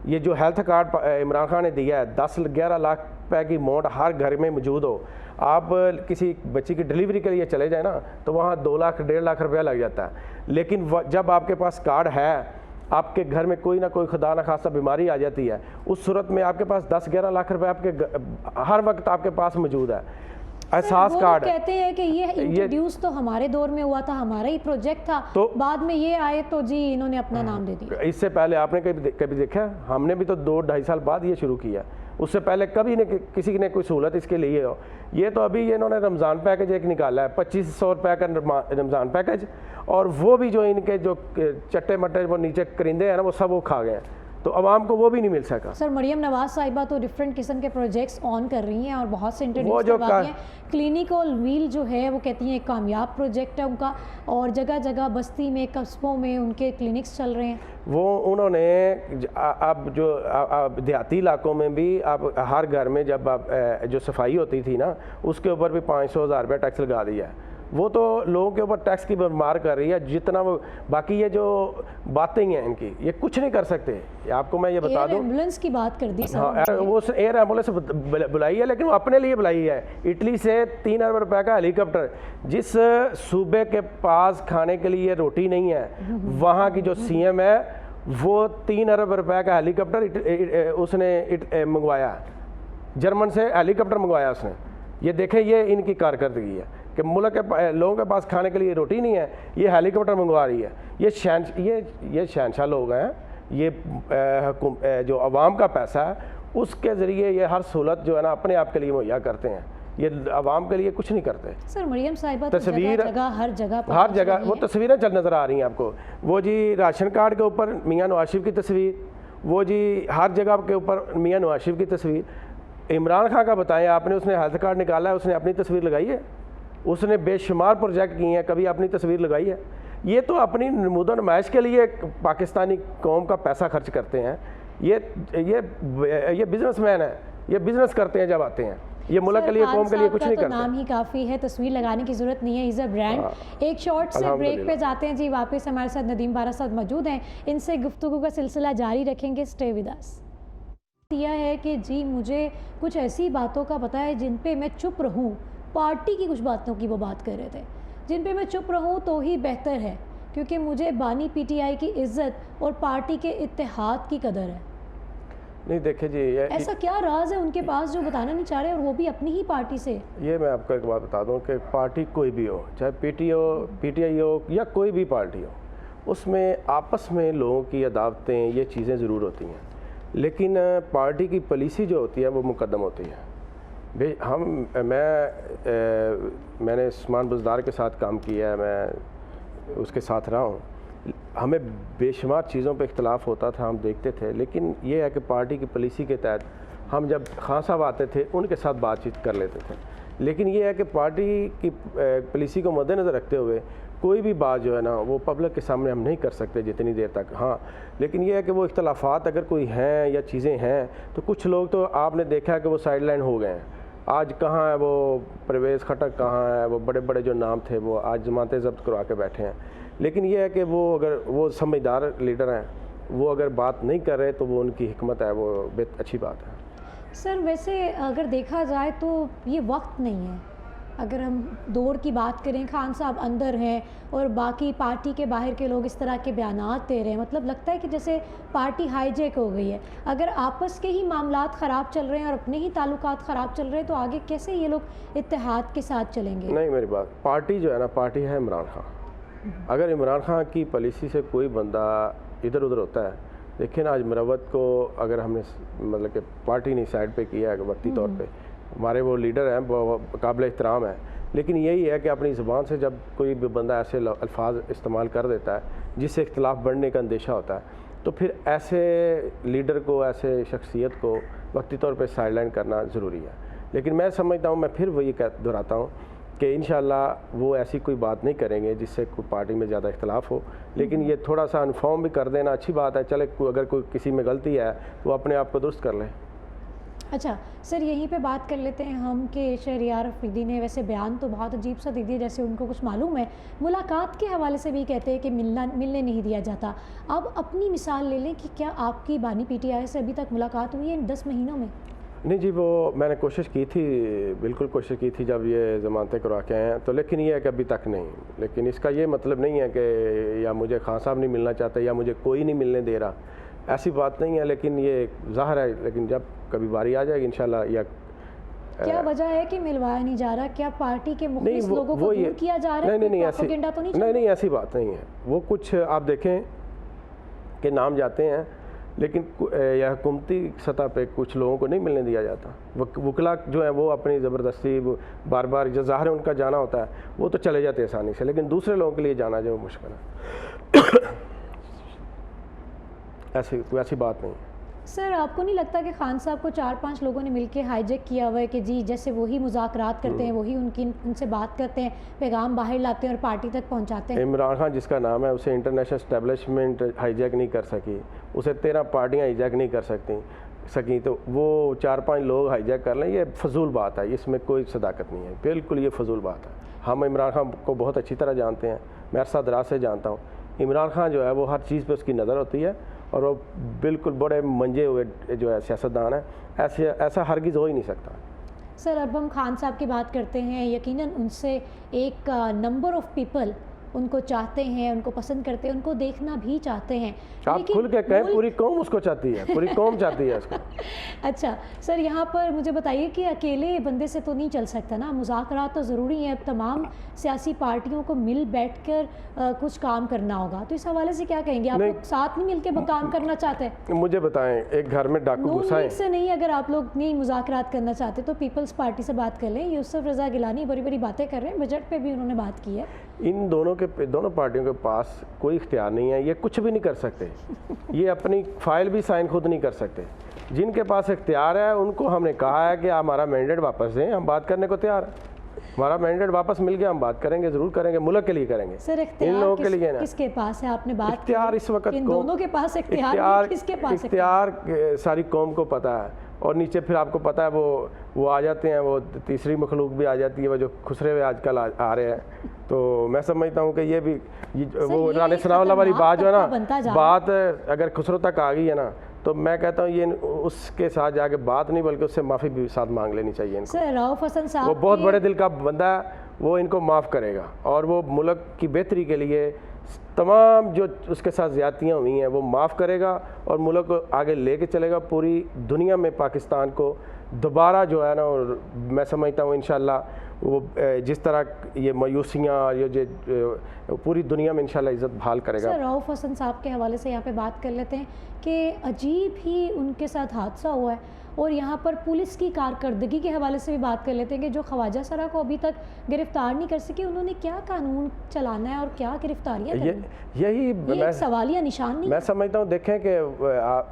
[SPEAKER 6] ये जो हेल्थ कार्ड इमरान खान ने दिया है, 10-11 लाख रुपए की अमाउंट हर घर में मौजूद हो। आप किसी बच्ची की डिलीवरी के लिए चले जाए ना तो वहाँ 2 लाख 1.5 लाख रुपया लग जाता है। लेकिन जब आपके पास कार्ड है, आपके घर में कोई ना कोई खुदा न खासा बीमारी आ जाती है, उस सूरत में आपके पास 10-11 लाख रुपए आपके हर वक्त आपके पास मौजूद है। एहसास कार्ड
[SPEAKER 1] कहते हैं कि ये इंट्रोड्यूस तो हमारे दौर में हुआ था, हमारा ही प्रोजेक्ट था, तो बाद में ये आए तो जी इन्होंने अपना नाम दे दिया।
[SPEAKER 6] इससे पहले आपने कभी देखा? हमने भी तो 2-2.5 साल बाद ये शुरू किया। उससे पहले कभी ने किसी ने कोई सहूलत इसके लिए हो। ये तो अभी ये इन्होंने रमज़ान पैकेज एक निकाला है, 2500 रुपये का रमज़ान पैकेज, और वो भी जो इनके जो चट्टे मट्टे वो नीचे करिंदे हैं ना वो सब वो खा गए हैं, तो आवाम को वो भी नहीं मिल सका।
[SPEAKER 1] सर मरियम नवाज साहिबा तो डिफरेंट किस्म के प्रोजेक्ट्स ऑन कर रही हैं और बहुत से इंट्रोड्यूस करवाती हैं। क्लिनिकल व्हील जो है वो कहती हैं एक कामयाब प्रोजेक्ट है उनका, और जगह जगह बस्ती में कस्बों में उनके क्लिनिक्स चल रहे हैं।
[SPEAKER 6] वो उन्होंने अब जो देहाती इलाकों में भी अब हर घर में जब आप जो सफाई होती थी ना उसके ऊपर भी 500,000 रुपये टैक्स लगा दिया है। वो तो लोगों के ऊपर टैक्स की मार कर रही है जितना वो। बाकी ये जो बातें हैं इनकी, ये कुछ नहीं कर सकते। आपको मैं ये बता दूं,
[SPEAKER 1] एम्बुलेंस की बात कर दी।
[SPEAKER 6] हाँ, वो एयर एम्बुलेंस बुलाई है, लेकिन वो अपने लिए बुलाई है। इटली से 3 अरब रुपए का हेलीकॉप्टर, जिस सूबे के पास खाने के लिए रोटी नहीं है, वहाँ की जो CM है वो 3 अरब रुपए का हेलीकॉप्टर उसने मंगवाया, जर्मन से हेलीकॉप्टर मंगवाया उसने। ये देखें, ये इनकी कारकर्दगी है कि मुल्क के लोगों के पास खाने के लिए रोटी नहीं है, ये हेलीकॉप्टर मंगवा रही है। ये शहनशाह लोग हैं, ये जो अवाम का पैसा है उसके ज़रिए ये हर सहूलत जो है ना अपने आप के लिए मुहैया करते हैं, ये अवाम के लिए कुछ नहीं करते।
[SPEAKER 1] सर मरियम साहिबा
[SPEAKER 6] तस्वीर
[SPEAKER 1] हर जगह
[SPEAKER 6] वो तस्वीरें नज़र आ रही हैं आपको। वो जी राशन कार्ड के ऊपर मियाँ नवाज शरीफ की तस्वीर, वो जी हर जगह के ऊपर मियाँ नवाज शरीफ की तस्वीर। इमरान खान का बताएं आपने, उसने हेल्थ कार्ड निकाला है, उसने अपनी तस्वीर लगाई है? उसने बेशुमार प्रोजेक्ट किए हैं, कभी अपनी तस्वीर लगाई है? ये तो अपनी नमूद नुमाइश के लिए पाकिस्तानी कौम का पैसा खर्च करते हैं। ये बिजनेसमैन है, ये बिजनेस करते हैं जब आते हैं। ये मुल्क के लिए कौम के लिए कुछ नहीं करते।
[SPEAKER 1] नाम ही काफ़ी है, तस्वीर लगाने की ज़रूरत नहीं है, इज़ अ ब्रांड। एक शॉर्ट से ब्रेक पे जाते हैं जी, वापस हमारे साथ नदीम बारा साहब मौजूद हैं, इनसे गुफ्तगू का सिलसिला जारी रखेंगे। स्टे विद अस। यह है कि जी मुझे कुछ ऐसी बातों का पता है जिन पे मैं चुप रहूं, पार्टी की कुछ बातों की वो बात कर रहे थे, जिन पे मैं चुप रहूं तो ही बेहतर है, क्योंकि मुझे बानी PTI की इज़्ज़त और पार्टी के इत्तेहाद की कदर है।
[SPEAKER 6] नहीं देखे जी,
[SPEAKER 1] ऐसा क्या राज है उनके पास जो बताना नहीं चाह रहे, और वो भी अपनी ही पार्टी से?
[SPEAKER 6] ये मैं आपको एक बात बता दूं कि पार्टी कोई भी हो, चाहे PTI हो या कोई भी पार्टी हो, उसमें आपस में लोगों की अदावतें ये चीज़ें ज़रूर होती हैं, लेकिन पार्टी की पॉलिसी जो होती है वो मुकद्दम होती है। मैंने उस्मान बुज़दार के साथ काम किया है, मैं उसके साथ रहा हूँ, हमें बेशुमार चीज़ों पे इख्तलाफ होता था, हम देखते थे, लेकिन ये है कि पार्टी की पॉलिसी के तहत हम जब खान साहब आते थे उनके साथ बातचीत कर लेते थे। लेकिन ये है कि पार्टी की पॉलिसी को मद्देनज़र रखते हुए कोई भी बात जो है ना वो पब्लिक के सामने हम नहीं कर सकते जितनी देर तक। हाँ, लेकिन ये है कि वो इख्तलाफात अगर कोई हैं या चीज़ें हैं तो कुछ लोग तो आपने देखा है कि वो साइड लाइन हो गए हैं, आज कहाँ है वो परवेज़ खटक, कहाँ है वो बड़े बड़े जो नाम थे वो आज जमानतें ज़ब्त करवा के बैठे हैं। लेकिन ये है कि वो अगर वो समझदार लीडर हैं, वो अगर बात नहीं कर रहे तो वो उनकी हिकमत है, वो अच्छी बात है।
[SPEAKER 1] सर वैसे अगर देखा जाए तो ये वक्त नहीं है, अगर हम दौर की बात करें, खान साहब अंदर हैं और बाकी पार्टी के बाहर के लोग इस तरह के बयानात दे रहे हैं, मतलब लगता है कि जैसे पार्टी हाईजैक हो गई है। अगर आपस के ही मामलात ख़राब चल रहे हैं और अपने ही ताल्लुकात ख़राब चल रहे हैं तो आगे कैसे ये लोग इत्तेहाद के साथ चलेंगे?
[SPEAKER 6] नहीं, मेरी बात, पार्टी जो है ना, पार्टी है इमरान खान। अगर इमरान खान की पॉलिसी से कोई बंदा इधर उधर होता है, देखिए ना, आज मरवत को अगर हमने मतलब कि पार्टी ने साइड पे किया है वक्ती तौर पे, हमारे वो लीडर हैं, वो काबिल एहतराम है, लेकिन यही है कि अपनी ज़ुबान से जब कोई भी बंदा ऐसे अल्फाज इस्तेमाल कर देता है जिससे इख्तिलाफ बढ़ने का अंदेशा होता है, तो फिर ऐसे लीडर को, ऐसे शख्सियत को वक्ती तौर पे साइडलाइन करना ज़रूरी है। लेकिन मैं समझता हूँ, मैं फिर वही दोहराता हूँ कि इंशाल्लाह वो ऐसी कोई बात नहीं करेंगे जिससे कोई पार्टी में ज़्यादा इख्तिलाफ हो। लेकिन ये थोड़ा सा इन्फॉर्म भी कर देना अच्छी बात है, चले अगर कोई किसी में गलती है तो अपने आप को दुरुस्त कर ले।
[SPEAKER 1] अच्छा सर, यहीं पे बात कर लेते हैं हम कि शहरियार अफरीदी ने वैसे बयान तो बहुत अजीब सा दे दिया, जैसे उनको कुछ मालूम है। मुलाकात के हवाले से भी कहते हैं कि मिलने नहीं दिया जाता। अब अपनी मिसाल ले लें कि क्या आपकी बानी PTI से अभी तक मुलाकात हुई है इन 10 महीनों में?
[SPEAKER 6] नहीं जी, वो मैंने कोशिश की थी, बिल्कुल कोशिश की थी जब ये ज़मानतें करवा के आए हैं, तो लेकिन ये है कि अभी तक नहीं। लेकिन इसका ये मतलब नहीं है कि या मुझे खान साहब नहीं मिलना चाहते या मुझे कोई नहीं मिलने दे रहा, ऐसी बात नहीं है। लेकिन ये ज़ाहिर है, लेकिन जब कभी बारी आ जाएगी इंशाल्लाह। या
[SPEAKER 1] क्या वजह है कि मिलवाया नहीं जा रहा? क्या पार्टी के मुख्लिस लोगों को दूर किया जा रहा है?
[SPEAKER 6] नहीं, ऐसी बात नहीं है। वो कुछ आप देखें कि नाम जाते हैं, लेकिन या हुकूमती सतह पे कुछ लोगों को नहीं मिलने दिया जाता। वकला जो है वो अपनी ज़बरदस्ती बार बार, जो ज़ाहिर है उनका जाना होता है, वो तो चले जाते हैं आसानी से, लेकिन दूसरे लोगों के लिए जाना जो मुश्किल है। ऐसी बात नहीं।
[SPEAKER 1] सर आपको नहीं लगता कि खान साहब को 4-5 लोगों ने मिलके हाईजैक किया हुआ है कि जी जैसे वही मुज़ाकरात करते हैं, वही उनसे बात करते हैं, पैगाम बाहर लाते हैं और पार्टी तक पहुंचाते हैं?
[SPEAKER 6] इमरान खान जिसका नाम है, उसे इंटरनेशनल एस्टेब्लिशमेंट हाईजैक नहीं कर सकी, उसे 13 पार्टियां हाईजैक नहीं कर सकी, तो वो 4-5 लोग हाईजैक कर लें, ये फजूल बात है, इसमें कोई सदाकत नहीं है, बिल्कुल ये फजूल बात है। हम इमरान खान को बहुत अच्छी तरह जानते हैं, मैं अरसा दराज से जानता हूँ। इमरान खान जो है वो हर चीज़ पे उसकी नज़र होती है और वो बिल्कुल बड़े मंजे हुए जो है सियासतदान है, ऐसा हरगिज़ हो ही नहीं सकता।
[SPEAKER 1] सर अब हम खान साहब की बात करते हैं, यकीनन उनसे एक नंबर ऑफ पीपल उनको चाहते हैं, उनको पसंद करते हैं, उनको देखना भी चाहते हैं।
[SPEAKER 6] आप खुल के कहें, पूरी कौम उसको चाहती है, पूरी कौम चाहती है उसको।
[SPEAKER 1] अच्छा सर, यहाँ पर मुझे बताइए कि अकेले बंदे से तो नहीं चल सकता ना, मुज़ाकरात तो ज़रूरी है। अब तमाम सियासी पार्टियों को मिल बैठकर कुछ काम करना होगा, तो इस हवाले से क्या कहेंगे? आप लोग साथ नहीं मिलकर काम करना चाहते?
[SPEAKER 6] मुझे बताएं, एक घर में डाकू घुसाएं
[SPEAKER 1] से नहीं, अगर आप लोग नहीं मुज़ाकरात करना चाहते तो पीपल्स पार्टी से बात कर लें। यूसुफ रज़ा गिलानी बड़ी बड़ी बातें कर रहे हैं, बजट पे भी उन्होंने बात की है।
[SPEAKER 6] इन दोनों पार्टियों के पास कोई इख्तियार नहीं है, ये कुछ भी नहीं कर सकते, ये अपनी फाइल भी साइन खुद नहीं कर सकते। जिनके पास इख्तियार है उनको हमने कहा है कि आप हमारा मैंडेट वापस दें, हम बात करने को तैयार हैं। हमारा मैंडेट वापस मिल गया, हम बात करेंगे, ज़रूर करेंगे, मुल्क के लिए करेंगे।
[SPEAKER 1] सर
[SPEAKER 6] इन लोगों के लिए ना,
[SPEAKER 1] किसके पास है? आपने बात
[SPEAKER 6] इख्तियार इस वक्त
[SPEAKER 1] इन दोनों के पास इख्तियार, किसके पास
[SPEAKER 6] इख्तियार सारी कौम को पता है। और नीचे फिर आपको पता है वो आ जाते हैं, वो तीसरी मखलूक भी आ जाती है, वो जो खुसरे हुए आजकल आ रहे हैं। तो मैं समझता हूँ कि ये भी वो रानी सनाउल्लाह वाली बात जो है ना, बात अगर खुसरो तक आ गई है ना, तो मैं कहता हूँ ये उसके साथ जाके बात नहीं, बल्कि उससे माफ़ी भी साथ मांग लेनी चाहिए इनको।
[SPEAKER 1] सर रऊफ हसन साहब,
[SPEAKER 6] वो बहुत बड़े दिल का बंदा है, वो इनको माफ़ करेगा और वो मुल्क की बेहतरी के लिए तमाम जो उसके साथ ज़्यादतियाँ हुई हैं वो माफ़ करेगा और मुल्क को आगे लेके चलेगा। पूरी दुनिया में पाकिस्तान को दोबारा जो है ना, और मैं समझता हूँ इंशाल्लाह वो जिस तरह ये मायूसियाँ ये पूरी दुनिया में इंशाल्लाह इज़्ज़त बहाल करेगा।
[SPEAKER 1] सर रऊफ हसन साहब के हवाले से यहाँ पे बात कर लेते हैं कि अजीब ही उनके साथ हादसा हुआ है, और यहाँ पर पुलिस की कारकर्दगी के हवाले से भी बात कर लेते हैं कि जो ख्वाजा सरा को अभी तक गिरफ्तार नहीं कर सके, उन्होंने क्या कानून चलाना है और क्या गिरफ्तारियाँ करनी,
[SPEAKER 6] यही
[SPEAKER 1] एक सवालिया निशान नहीं?
[SPEAKER 6] मैं समझता हूँ, देखें कि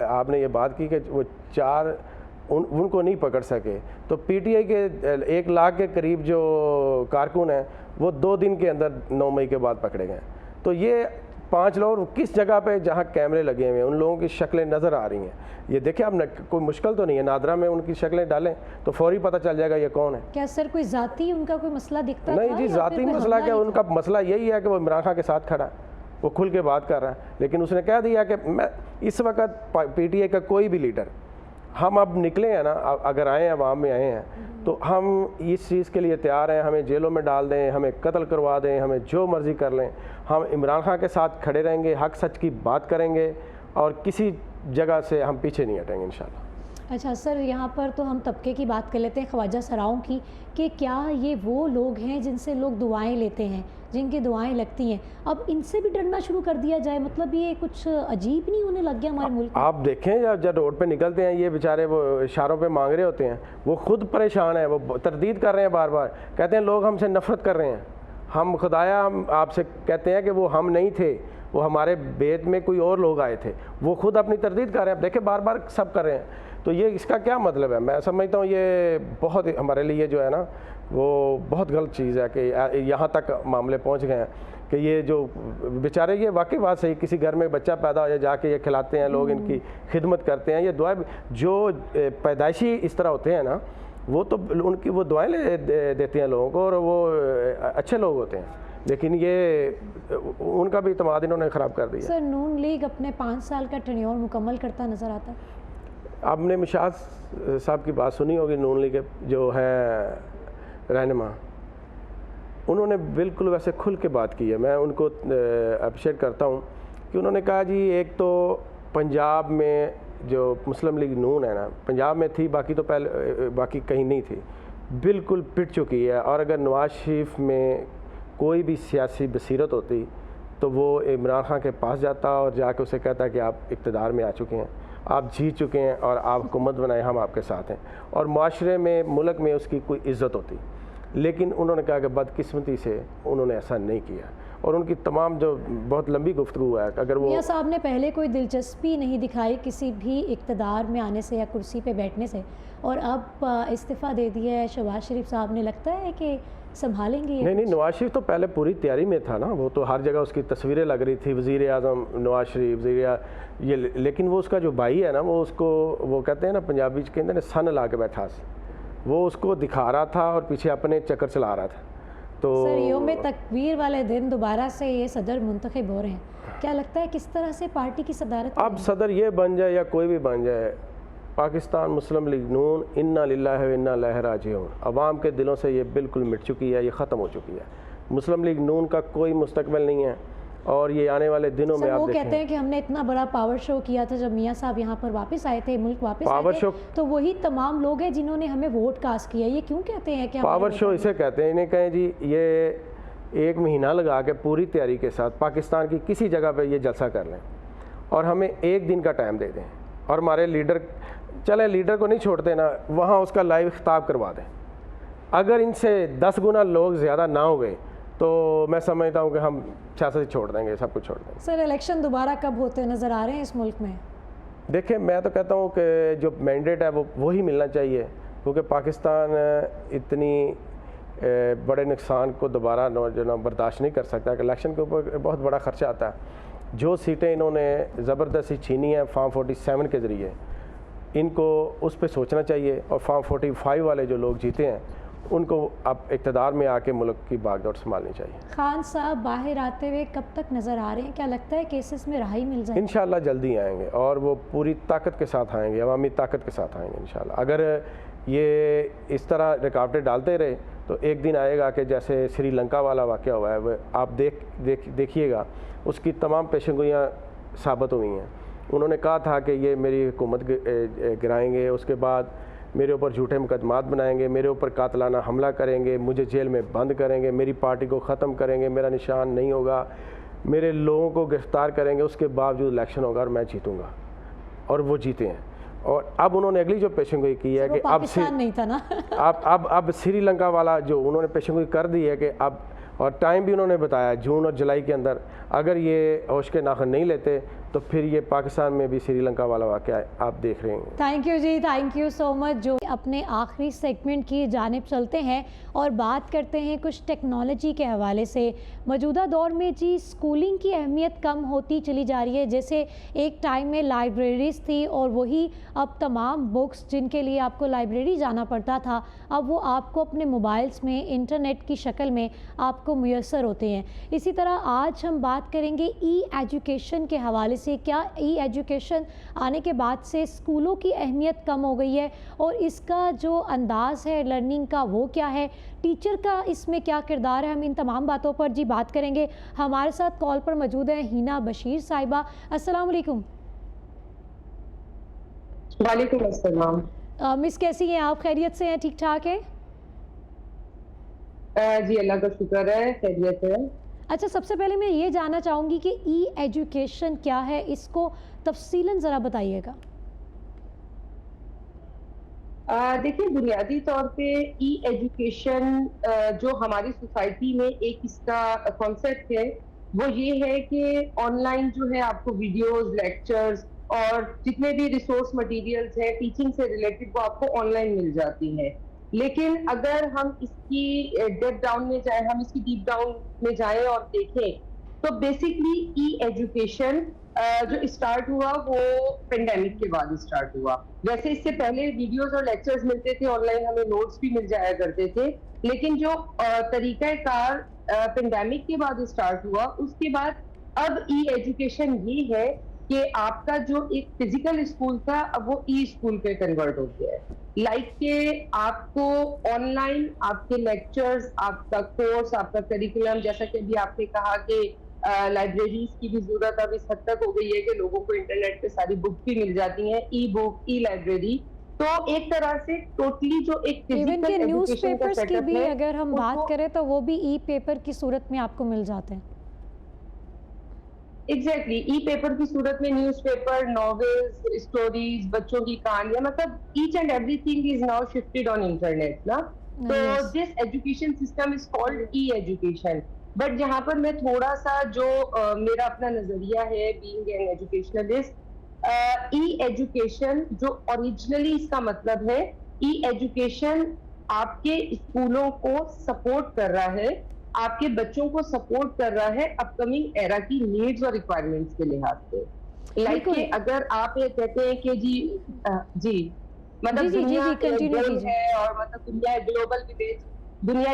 [SPEAKER 6] आपने ये बात की कि वो 4 उनको नहीं पकड़ सके, तो PTI के 1 लाख के करीब जो कारकुन हैं वो 2 दिन के अंदर 9 मई के बाद पकड़े गए। तो ये 5 लोग किस जगह पे जहाँ कैमरे लगे हुए हैं उन लोगों की शक्लें नज़र आ रही हैं। ये देखिए अब कोई मुश्किल तो नहीं है, नादरा में उनकी शक्लें डालें तो फौरी पता चल जाएगा ये कौन है।
[SPEAKER 1] क्या सर कोई जाती उनका कोई मसला दिखता
[SPEAKER 6] नहीं
[SPEAKER 1] था
[SPEAKER 6] जी,
[SPEAKER 1] या
[SPEAKER 6] ज़ाती
[SPEAKER 1] फिर कोई
[SPEAKER 6] मसला
[SPEAKER 1] हमला
[SPEAKER 6] क्या,
[SPEAKER 1] ही
[SPEAKER 6] उनका मसला यही है कि वो इमरान खान के साथ खड़ा है, वो खुल के बात कर रहा है। लेकिन उसने कह दिया कि मैं इस वक्त PTI का कोई भी लीडर, हम अब निकले हैं ना, अगर आए हैं अवाम में आए हैं तो हम इस चीज़ के लिए तैयार हैं, हमें जेलों में डाल दें, हमें कत्ल करवा दें, हमें जो मर्ज़ी कर लें, हम इमरान खान के साथ खड़े रहेंगे, हक सच की बात करेंगे और किसी जगह से हम पीछे नहीं हटेंगे इंशाल्लाह।
[SPEAKER 1] अच्छा सर, यहाँ पर तो हम तबके की बात कर लेते हैं, ख्वाजा सराओं की, कि क्या ये वो लोग हैं जिनसे लोग दुआएं लेते हैं, जिनकी दुआएं लगती हैं, अब इनसे भी डरना शुरू कर दिया जाए? मतलब ये कुछ अजीब नहीं होने लग गया हमारे मुल्क में?
[SPEAKER 6] आप देखें जब रोड पे निकलते हैं ये बेचारे वो इशारों पे मांग रहे होते हैं, वो खुद परेशान है, वो तरदीद कर रहे हैं, बार बार कहते हैं लोग हमसे नफरत कर रहे हैं, हम खुदाया हम आपसे कहते हैं कि वो हम नहीं थे, वो हमारे बेत में कोई और लोग आए थे, वो खुद अपनी तरदीद कर रहे हैं। देखें बार बार सब कर रहे हैं, तो ये इसका क्या मतलब है? मैं समझता हूँ ये बहुत हमारे लिए जो है ना वो बहुत गलत चीज़ है कि यहाँ तक मामले पहुँच गए हैं कि ये जो बेचारे, ये वाकई बात सही, किसी घर में बच्चा पैदा हो जाए जाके ये खिलाते हैं लोग, इनकी खिदमत करते हैं, ये दुआ जो पैदाइशी इस तरह होते हैं ना वो तो उनकी वो दुआएं देते हैं लोगों को और वो अच्छे लोग होते हैं, लेकिन ये उनका भी इत्मीनान इन्होंने ख़राब कर दिया।
[SPEAKER 1] सर नून लीग अपने 5 साल का टेन्योर मुकम्मल करता नज़र आता है?
[SPEAKER 6] आपने मिशाद साहब की बात सुनी होगी, नून लीग जो है रहनुमा, उन्होंने बिल्कुल वैसे खुल के बात की है, मैं उनको अप्रिशिएट करता हूँ कि उन्होंने कहा जी एक तो पंजाब में जो मुस्लिम लीग नून है ना, पंजाब में थी, बाकी तो पहले बाकी कहीं नहीं थी, बिल्कुल पिट चुकी है, और अगर नवाज शरीफ में कोई भी सियासी बसीरत होती तो वो इमरान खान के पास जाता और जाके उसे कहता कि आप इक़्तिदार में आ चुके हैं, आप जीत चुके हैं और आप हुकूमत बनाएं, हम आपके साथ हैं, और माशरे में मुल्क में उसकी कोई इज़्ज़त होती। लेकिन उन्होंने कहा कि बदकिस्मती से उन्होंने ऐसा नहीं किया, और उनकी तमाम जो बहुत लंबी गुफ्तगू है, अगर वो
[SPEAKER 1] मियां साहब ने पहले कोई दिलचस्पी नहीं दिखाई किसी भी इक़्तिदार में आने से या कुर्सी पे बैठने से, और अब इस्तीफ़ा दे दिया है शहबाज शरीफ साहब ने, लगता है कि संभालेंगे ये?
[SPEAKER 6] नहीं, नवाज शरीफ तो पहले पूरी तैयारी में था ना, वो तो हर जगह उसकी तस्वीरें लग रही थी, वज़ीर आज़म नवाज शरीफ ये, लेकिन वो उसका जो भाई है ना, वो उसको वो कहते हैं ना पंजाबी के अंदर सन ला के बैठा, वो उसको दिखा रहा था और पीछे अपने चक्कर चला रहा था। तो
[SPEAKER 1] सर यौम तकबीर वाले दिन दोबारा से ये सदर मुंतखब हो रहे हैं, क्या लगता है किस तरह से पार्टी की सदारत?
[SPEAKER 6] अब सदर ये बन जाए या कोई भी बन जाए, पाकिस्तान मुस्लिम लीग नून इन्ना लिल्लाहि व इन्ना इलैहि राजिऊन अवाम के दिलों से ये बिल्कुल मिट चुकी है, ये ख़त्म हो चुकी है। मुस्लिम लीग नून का कोई मुस्तकबिल नहीं है, और ये आने वाले दिनों में आप
[SPEAKER 1] वो
[SPEAKER 6] देखें,
[SPEAKER 1] कहते हैं कि हमने इतना बड़ा पावर शो किया था जब मियां साहब यहाँ पर वापस आए थे, मुल्क वापस
[SPEAKER 6] पावर
[SPEAKER 1] आए
[SPEAKER 6] शो,
[SPEAKER 1] थे, तो वही तमाम लोग हैं जिन्होंने हमें वोट कास्ट किया। ये क्यों कहते हैं कि
[SPEAKER 6] पावर शो इसे कहते हैं? इन्हें कहें जी ये 1 महीना लगा के पूरी तैयारी के साथ पाकिस्तान की किसी जगह पे ये जलसा कर लें और हमें 1 दिन का टाइम दे दें, और हमारे लीडर, चले लीडर को नहीं छोड़ते ना, वहाँ उसका लाइव खिताब करवा दें। अगर इनसे 10 गुना लोग ज़्यादा ना हुए तो मैं समझता हूँ कि हम सियासत छोड़ देंगे, सब कुछ छोड़ देंगे।
[SPEAKER 1] सर इलेक्शन दोबारा कब होते नज़र आ रहे हैं इस मुल्क में?
[SPEAKER 6] देखिए मैं तो कहता हूँ कि जो मैंडेट है वो वही मिलना चाहिए, क्योंकि पाकिस्तान इतनी बड़े नुकसान को दोबारा जो ना बर्दाश्त नहीं कर सकता कि इलेक्शन के ऊपर बहुत बड़ा खर्चा आता है। जो सीटें इन्होंने ज़बरदस्ती छीनी है फार्म 47 के ज़रिए, इनको उस पर सोचना चाहिए, और फार्म 45 वाले जो लोग जीते हैं उनको अब इक़्तिदार में आके मुल्क की बागडोर संभालनी चाहिए।
[SPEAKER 1] खान साहब बाहर आते हुए कब तक नज़र आ रहे हैं? क्या लगता है केसेस में राहत मिल जाए?
[SPEAKER 6] इंशाल्लाह जल्दी आएंगे, और वो पूरी ताकत के साथ आएंगे, अवामी ताकत के साथ आएंगे इंशाल्लाह। अगर ये इस तरह रुकावटें डालते रहे तो एक दिन आएगा कि जैसे श्रीलंका वाला वाक़या हुआ है, वो आप देखिएगा, उसकी तमाम पेशेंगोइयाँ साबित हुई हैं। उन्होंने कहा था कि ये मेरी हुकूमत गिराएंगे, उसके बाद मेरे ऊपर झूठे मुकदमात बनाएंगे, मेरे ऊपर कातलाना हमला करेंगे, मुझे जेल में बंद करेंगे, मेरी पार्टी को ख़त्म करेंगे, मेरा निशान नहीं होगा, मेरे लोगों को गिरफ़्तार करेंगे, उसके बावजूद इलेक्शन होगा और मैं जीतूँगा। और वो जीते हैं। और अब उन्होंने अगली जो पेशेंगोई की है कि
[SPEAKER 1] पाकिस्तान नहीं था ना
[SPEAKER 6] अब श्रीलंका वाला जो उन्होंने पेशेंगोई कर दी है कि अब, और टाइम भी उन्होंने बताया जून और जुलाई के अंदर, अगर ये होश के नाखन नहीं लेते तो फिर ये पाकिस्तान में भी श्रीलंका वाला वाक़या आप देख रहे हैं।
[SPEAKER 1] थैंक यू जी, थैंक यू सो मच। जो अपने आखिरी सेगमेंट की जानिब चलते हैं और बात करते हैं कुछ टेक्नोलॉजी के हवाले से। मौजूदा दौर में जी स्कूलिंग की अहमियत कम होती चली जा रही है। जैसे एक टाइम में लाइब्रेरीज़ थी और वही अब तमाम बुक्स जिनके लिए आपको लाइब्रेरी जाना पड़ता था, अब वो आपको अपने मोबाइल्स में इंटरनेट की शक्ल में आपको मुयस्सर होते हैं। इसी तरह आज हम बात करेंगे ई एजुकेशन के हवाले से। क्या ई एजुकेशन आने के बाद से स्कूलों की अहमियत कम हो गई है और इसका जो अंदाज़ है लर्निंग का वो क्या है, टीचर का इसमें क्या किरदार है? हम इन तमाम बातों पर जी बात करेंगे। हमारे साथ कॉल पर मौजूद है हिना बशीर साहिबा। अस्सलाम वालेकुम।
[SPEAKER 7] वालेकुम अस्सलाम।
[SPEAKER 1] मिस कैसी हैं आप? खैरियत से हैं? ठीक ठाक है?
[SPEAKER 7] जी अल्लाह का शुक्र है, खैरियत है।
[SPEAKER 1] अच्छा, सबसे पहले मैं ये जानना चाहूँगी कि ई एजुकेशन क्या है, इसको तफसीलन ज़रा बताइएगा।
[SPEAKER 7] देखिए, बुनियादी तौर पे ई एजुकेशन जो हमारी सोसाइटी में एक इसका कॉन्सेप्ट है वो ये है कि ऑनलाइन जो है आपको वीडियोस, लेक्चर्स और जितने भी रिसोर्स मटेरियल्स हैं टीचिंग से रिलेटेड वो आपको ऑनलाइन मिल जाती हैं। लेकिन अगर हम इसकी डेप्थ डाउन में जाएं, हम इसकी डीप डाउन में जाएं और देखें तो बेसिकली ई एजुकेशन जो स्टार्ट हुआ वो पेंडेमिक के बाद स्टार्ट हुआ। वैसे इससे पहले वीडियोस और लेक्चर्स मिलते थे ऑनलाइन, हमें नोट्स भी मिल जाया करते थे, लेकिन जो तरीकाकार पेंडेमिक के बाद स्टार्ट हुआ उसके बाद अब ई एजुकेशन ये है कि आपका जो एक फिजिकल स्कूल था अब वो ई स्कूल पे कन्वर्ट हो गया है। लाइक के आपको ऑनलाइन आपके लेक्चर्स, आपका कोर्स, आपका करिकुलम, जैसा कि अभी आपने कहा कि लाइब्रेरीज की भी जरूरत अब इस हद तक हो गई है कि लोगों को इंटरनेट पे सारी बुक भी मिल जाती हैं, ई बुक, ई लाइब्रेरी। तो एक तरह से टोटली जो एक
[SPEAKER 1] इवन के
[SPEAKER 7] फिजिकल
[SPEAKER 1] न्यूज़पेपर्स की भी
[SPEAKER 7] है,
[SPEAKER 1] अगर हम बात करें तो वो भी ई पेपर की सूरत में आपको मिल जाते हैं।
[SPEAKER 7] एग्जैक्टली, ई पेपर की सूरत में न्यूज़पेपर, नॉवेल्स, स्टोरीज, बच्चों की कहानियां, मतलब each and everything is now shifted on internet ना। तो this education system is called E education. But जहां पर मैं थोड़ा सा जो मेरा अपना नजरिया है being an educationalist, E education जो ओरिजिनली इसका मतलब है, ई एजुकेशन आपके स्कूलों को सपोर्ट कर रहा है, आपके बच्चों को सपोर्ट कर रहा है अपकमिंग एरा की नीड्स और रिक्वायरमेंट्स के लिहाज से। लाइक कि अगर आप ये कहते हैं कि जी मतलब दुनिया ग्लोबल है और मतलब दुनिया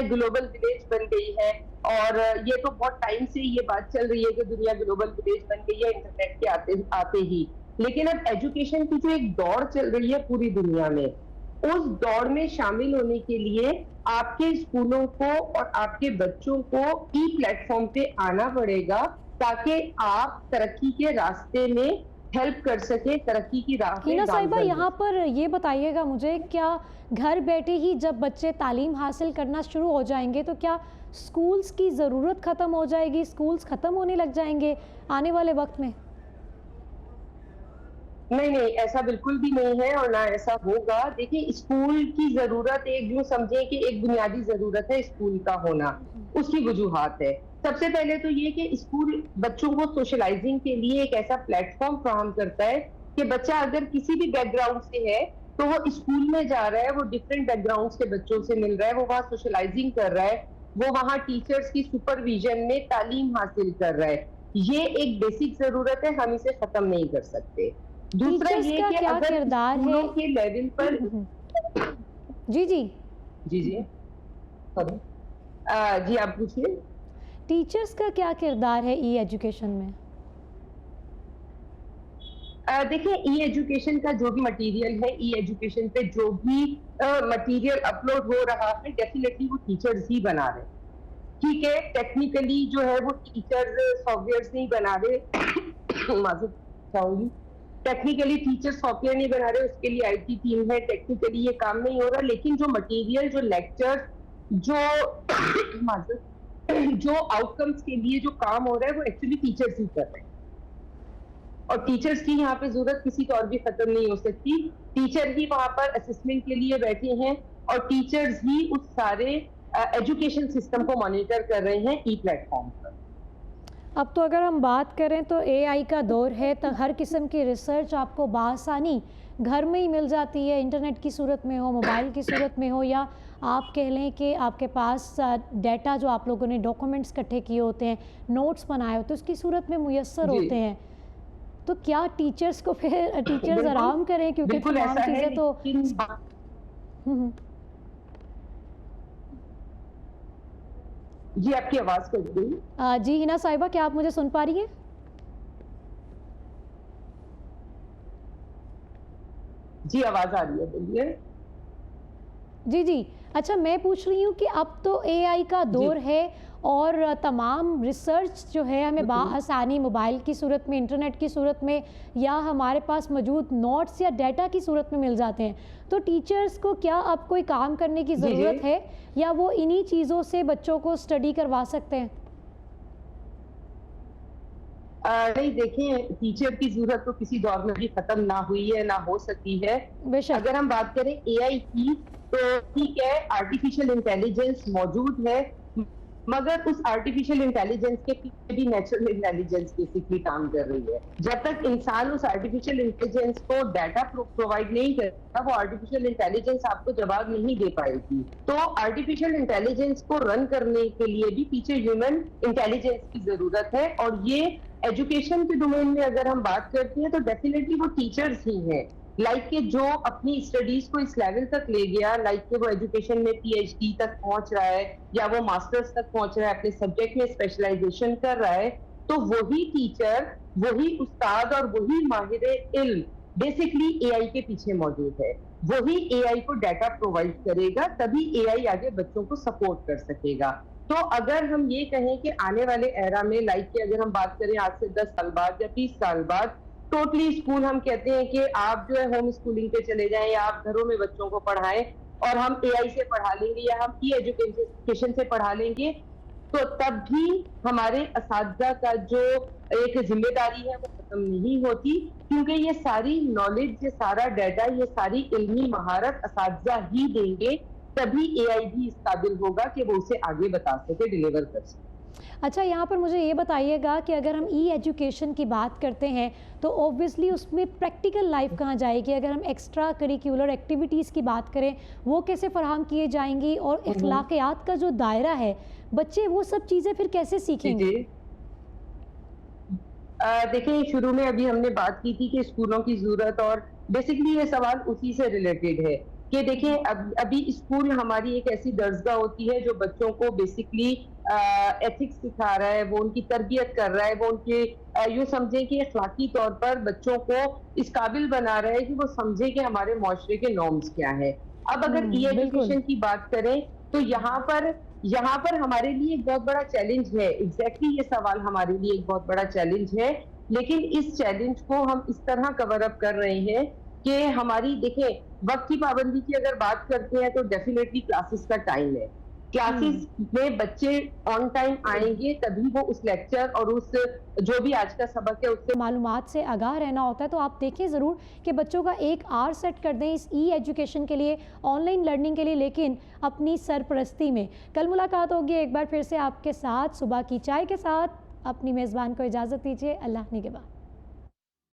[SPEAKER 7] ग्लोबल विलेज बन गई है, और ये तो बहुत टाइम से ये बात चल रही है कि दुनिया ग्लोबल विलेज बन गई है इंटरनेट के आते ही। लेकिन अब एजुकेशन की जो एक दौड़ चल रही है पूरी दुनिया में, उस दौड़ में शामिल होने के लिए आपके स्कूलों को और आपके बच्चों को ई प्लेटफॉर्म पे आना पड़ेगा ताकि आप तरक्की के रास्ते में हेल्प कर सके, तरक्की की राह पे।
[SPEAKER 1] हिना साहिबा, यहाँ पर ये बताइएगा मुझे, क्या घर बैठे ही जब बच्चे तालीम हासिल करना शुरू हो जाएंगे तो क्या स्कूल्स की ज़रूरत ख़त्म हो जाएगी, स्कूल्स ख़त्म होने लग जाएंगे आने वाले वक्त में?
[SPEAKER 7] नहीं, ऐसा बिल्कुल भी नहीं है और ना ऐसा होगा। देखिए, स्कूल की जरूरत एक यूं समझें कि एक बुनियादी जरूरत है स्कूल का होना, उसकी वजूहात है। सबसे पहले तो ये कि स्कूल बच्चों को सोशलाइजिंग के लिए एक ऐसा प्लेटफॉर्म फराहम करता है कि बच्चा अगर किसी भी बैकग्राउंड से है तो वो स्कूल में जा रहा है, वो डिफरेंट बैकग्राउंड के बच्चों से मिल रहा है, वो वहाँ सोशलाइजिंग कर रहा है, वो वहाँ टीचर्स की सुपरविजन में तालीम हासिल कर रहा है। ये एक बेसिक जरूरत है, हम इसे खत्म नहीं कर सकते। दूसरा ये कि
[SPEAKER 1] क्या
[SPEAKER 7] अगर
[SPEAKER 1] किरदार है
[SPEAKER 7] के लेवल पर जी आप पूछिए।
[SPEAKER 1] टीचर्स का क्या किरदार है ई एजुकेशन में?
[SPEAKER 7] देखिए, ई एजुकेशन का जो भी मटेरियल है, ई एजुकेशन पे जो भी मटेरियल अपलोड हो रहा है, डेफिनेटली वो टीचर्स ही बना रहे। ठीक है, टेक्निकली जो है वो टीचर्स सॉफ्टवेयर नहीं बना रहे माजूद चाहूंगी, टेक्निकली टीचर सॉफ्टवेयर नहीं बना रहे, उसके लिए आईटी टीम है, टेक्निकली ये काम नहीं हो रहा। लेकिन जो मटेरियल, जो लेक्चर, जो आउटकम्स के लिए जो काम हो रहा है वो एक्चुअली टीचर्स ही कर रहे हैं, और टीचर्स की यहाँ पे जरूरत किसी और भी खत्म नहीं हो सकती। टीचर ही वहां पर असेसमेंट के लिए बैठे हैं और टीचर्स ही उस सारे एजुकेशन सिस्टम को मॉनिटर कर रहे हैं ई प्लेटफॉर्म पर।
[SPEAKER 1] अब तो अगर हम बात करें तो एआई का दौर है, तो हर किस्म की रिसर्च आपको बआसानी घर में ही मिल जाती है, इंटरनेट की सूरत में हो, मोबाइल की सूरत में हो, या आप कह लें कि आपके पास डाटा जो आप लोगों ने डॉक्यूमेंट्स इकट्ठे किए होते हैं, नोट्स बनाए होते हैं, उसकी सूरत में मुयस्सर
[SPEAKER 7] जी।
[SPEAKER 1] होते हैं। तो क्या टीचर्स को फिर टीचर्स
[SPEAKER 7] बिल्कुल,
[SPEAKER 1] आराम करें, क्योंकि
[SPEAKER 7] बिल्कुल
[SPEAKER 1] तमाम
[SPEAKER 7] ऐसा है,
[SPEAKER 1] चीज़ें तो
[SPEAKER 7] लेकिन
[SPEAKER 1] हम्म,
[SPEAKER 7] जी आपकी आवाज कट गई।
[SPEAKER 1] जी हिना साहिबा, क्या आप मुझे सुन पा रही हैं?
[SPEAKER 7] जी आवाज आ रही है, बोलिए।
[SPEAKER 1] जी जी, अच्छा मैं पूछ रही हूँ कि अब तो एआई का दौर है और तमाम रिसर्च जो है हमें बआसानी मोबाइल की सूरत में, इंटरनेट की सूरत में, या हमारे पास मौजूद नोट्स या डाटा की सूरत में मिल जाते हैं। तो टीचर्स को क्या अब कोई काम करने की ज़रूरत है, या वो इन्हीं चीज़ों से बच्चों को स्टडी करवा सकते हैं?
[SPEAKER 7] नहीं, देखें, टीचर की जरूरत तो किसी दौर में भी खत्म ना हुई है, ना हो सकती है।
[SPEAKER 1] बेशक।
[SPEAKER 7] अगर हम बात करें एआई की, तो ठीक है, आर्टिफिशियल इंटेलिजेंस मौजूद है, मगर उस आर्टिफिशियल इंटेलिजेंस के पीछे भी नेचुरल इंटेलिजेंस बेसिकली काम कर रही है। जब तक इंसान उस आर्टिफिशियल इंटेलिजेंस को डाटा प्रोवाइड नहीं करेगा, वो आर्टिफिशियल इंटेलिजेंस आपको जवाब नहीं दे पाएगी। तो आर्टिफिशियल इंटेलिजेंस को रन करने के लिए भी पीछे ह्यूमन इंटेलिजेंस की जरूरत है, और ये एजुकेशन के डोमेन में अगर हम बात करते हैं तो डेफिनेटली वो टीचर्स ही हैं, लाइक के जो अपनी स्टडीज को इस लेवल तक ले गया, लाइक के वो एजुकेशन में पीएचडी तक पहुंच रहा है, या वो मास्टर्स तक पहुंच रहा है, अपने सब्जेक्ट में स्पेशलाइजेशन कर रहा है, तो वही टीचर, वही उस्ताद और वही माहिर इल्म बेसिकली एआई के पीछे मौजूद है। वही एआई को डाटा प्रोवाइड करेगा, तभी एआई आगे बच्चों को सपोर्ट कर सकेगा। तो अगर हम ये कहें कि आने वाले एरा में, लाइक के अगर हम बात करें आज से 10 साल बाद या 20 साल बाद, टोटली स्कूल हम कहते हैं कि आप जो है होम स्कूलिंग पे चले जाएं, या आप घरों में बच्चों को पढ़ाएं, और हम एआई से पढ़ा लेंगे या हम ई एजुकेशन से पढ़ा लेंगे, तो तब भी हमारे असातिज़ा का जो एक जिम्मेदारी है वो खत्म नहीं होती, क्योंकि ये सारी नॉलेज, ये सारा डाटा, ये सारी इल्मी महारत असातिज़ा ही देंगे, तभी एआई भी इस काबिल होगा कि वो उसे आगे बता सके, डिलीवर कर सके।
[SPEAKER 1] अच्छा, यहाँ पर मुझे ये बताइएगा कि अगर हम ई एजुकेशन की बात करते हैं तो ऑब्वियसली उसमें प्रैक्टिकल लाइफ कहाँ जाएगी? अगर हम एक्स्ट्रा करिकुलर एक्टिविटीज़ की बात करें, वो कैसे फराहम किए जाएंगी? और अखलाकियात का जो दायरा है, बच्चे वो सब चीज़ें फिर कैसे सीखेंगे?
[SPEAKER 7] देखिए, शुरू में अभी हमने बात की थी कि स्कूलों की जरूरत, और बेसिकली ये सवाल उसी से रिलेटेड है कि देखिए, अभी स्कूल हमारी एक ऐसी दर्जगाह होती है जो बच्चों को बेसिकली एथिक्स सिखा रहा है, वो उनकी तरबियत कर रहा है, वो उनके यूँ समझें कि अखलाकी तौर पर बच्चों को इस काबिल बना रहा है कि वो समझे कि हमारे माशरे के नॉर्म्स क्या है। अब अगर ई एजुकेशन की बात करें तो यहाँ पर हमारे लिए एक बहुत बड़ा चैलेंज है। एग्जैक्टली ये सवाल हमारे लिए एक बहुत बड़ा चैलेंज है, लेकिन इस चैलेंज को हम इस तरह कवर अप कर रहे हैं कि हमारी, देखें, वक्त की पाबंदी की अगर बात करते हैं तो डेफिनेटली क्लासेस का टाइम है। क्लासेस में बच्चे ऑन टाइम आएंगे, तभी वो उस लेक्चर और उस जो भी आज का सबक है उससे
[SPEAKER 1] मालूमात से आगाह रहना होता है। तो आप देखें ज़रूर कि बच्चों का एक आवर सेट कर दें इस ई एजुकेशन के लिए, ऑनलाइन लर्निंग के लिए, लेकिन अपनी सरपरस्ती में। कल मुलाकात होगी एक बार फिर से आपके साथ सुबह की चाय के साथ। अपनी मेज़बान को इजाज़त दीजिए। अल्लाह निगहबान।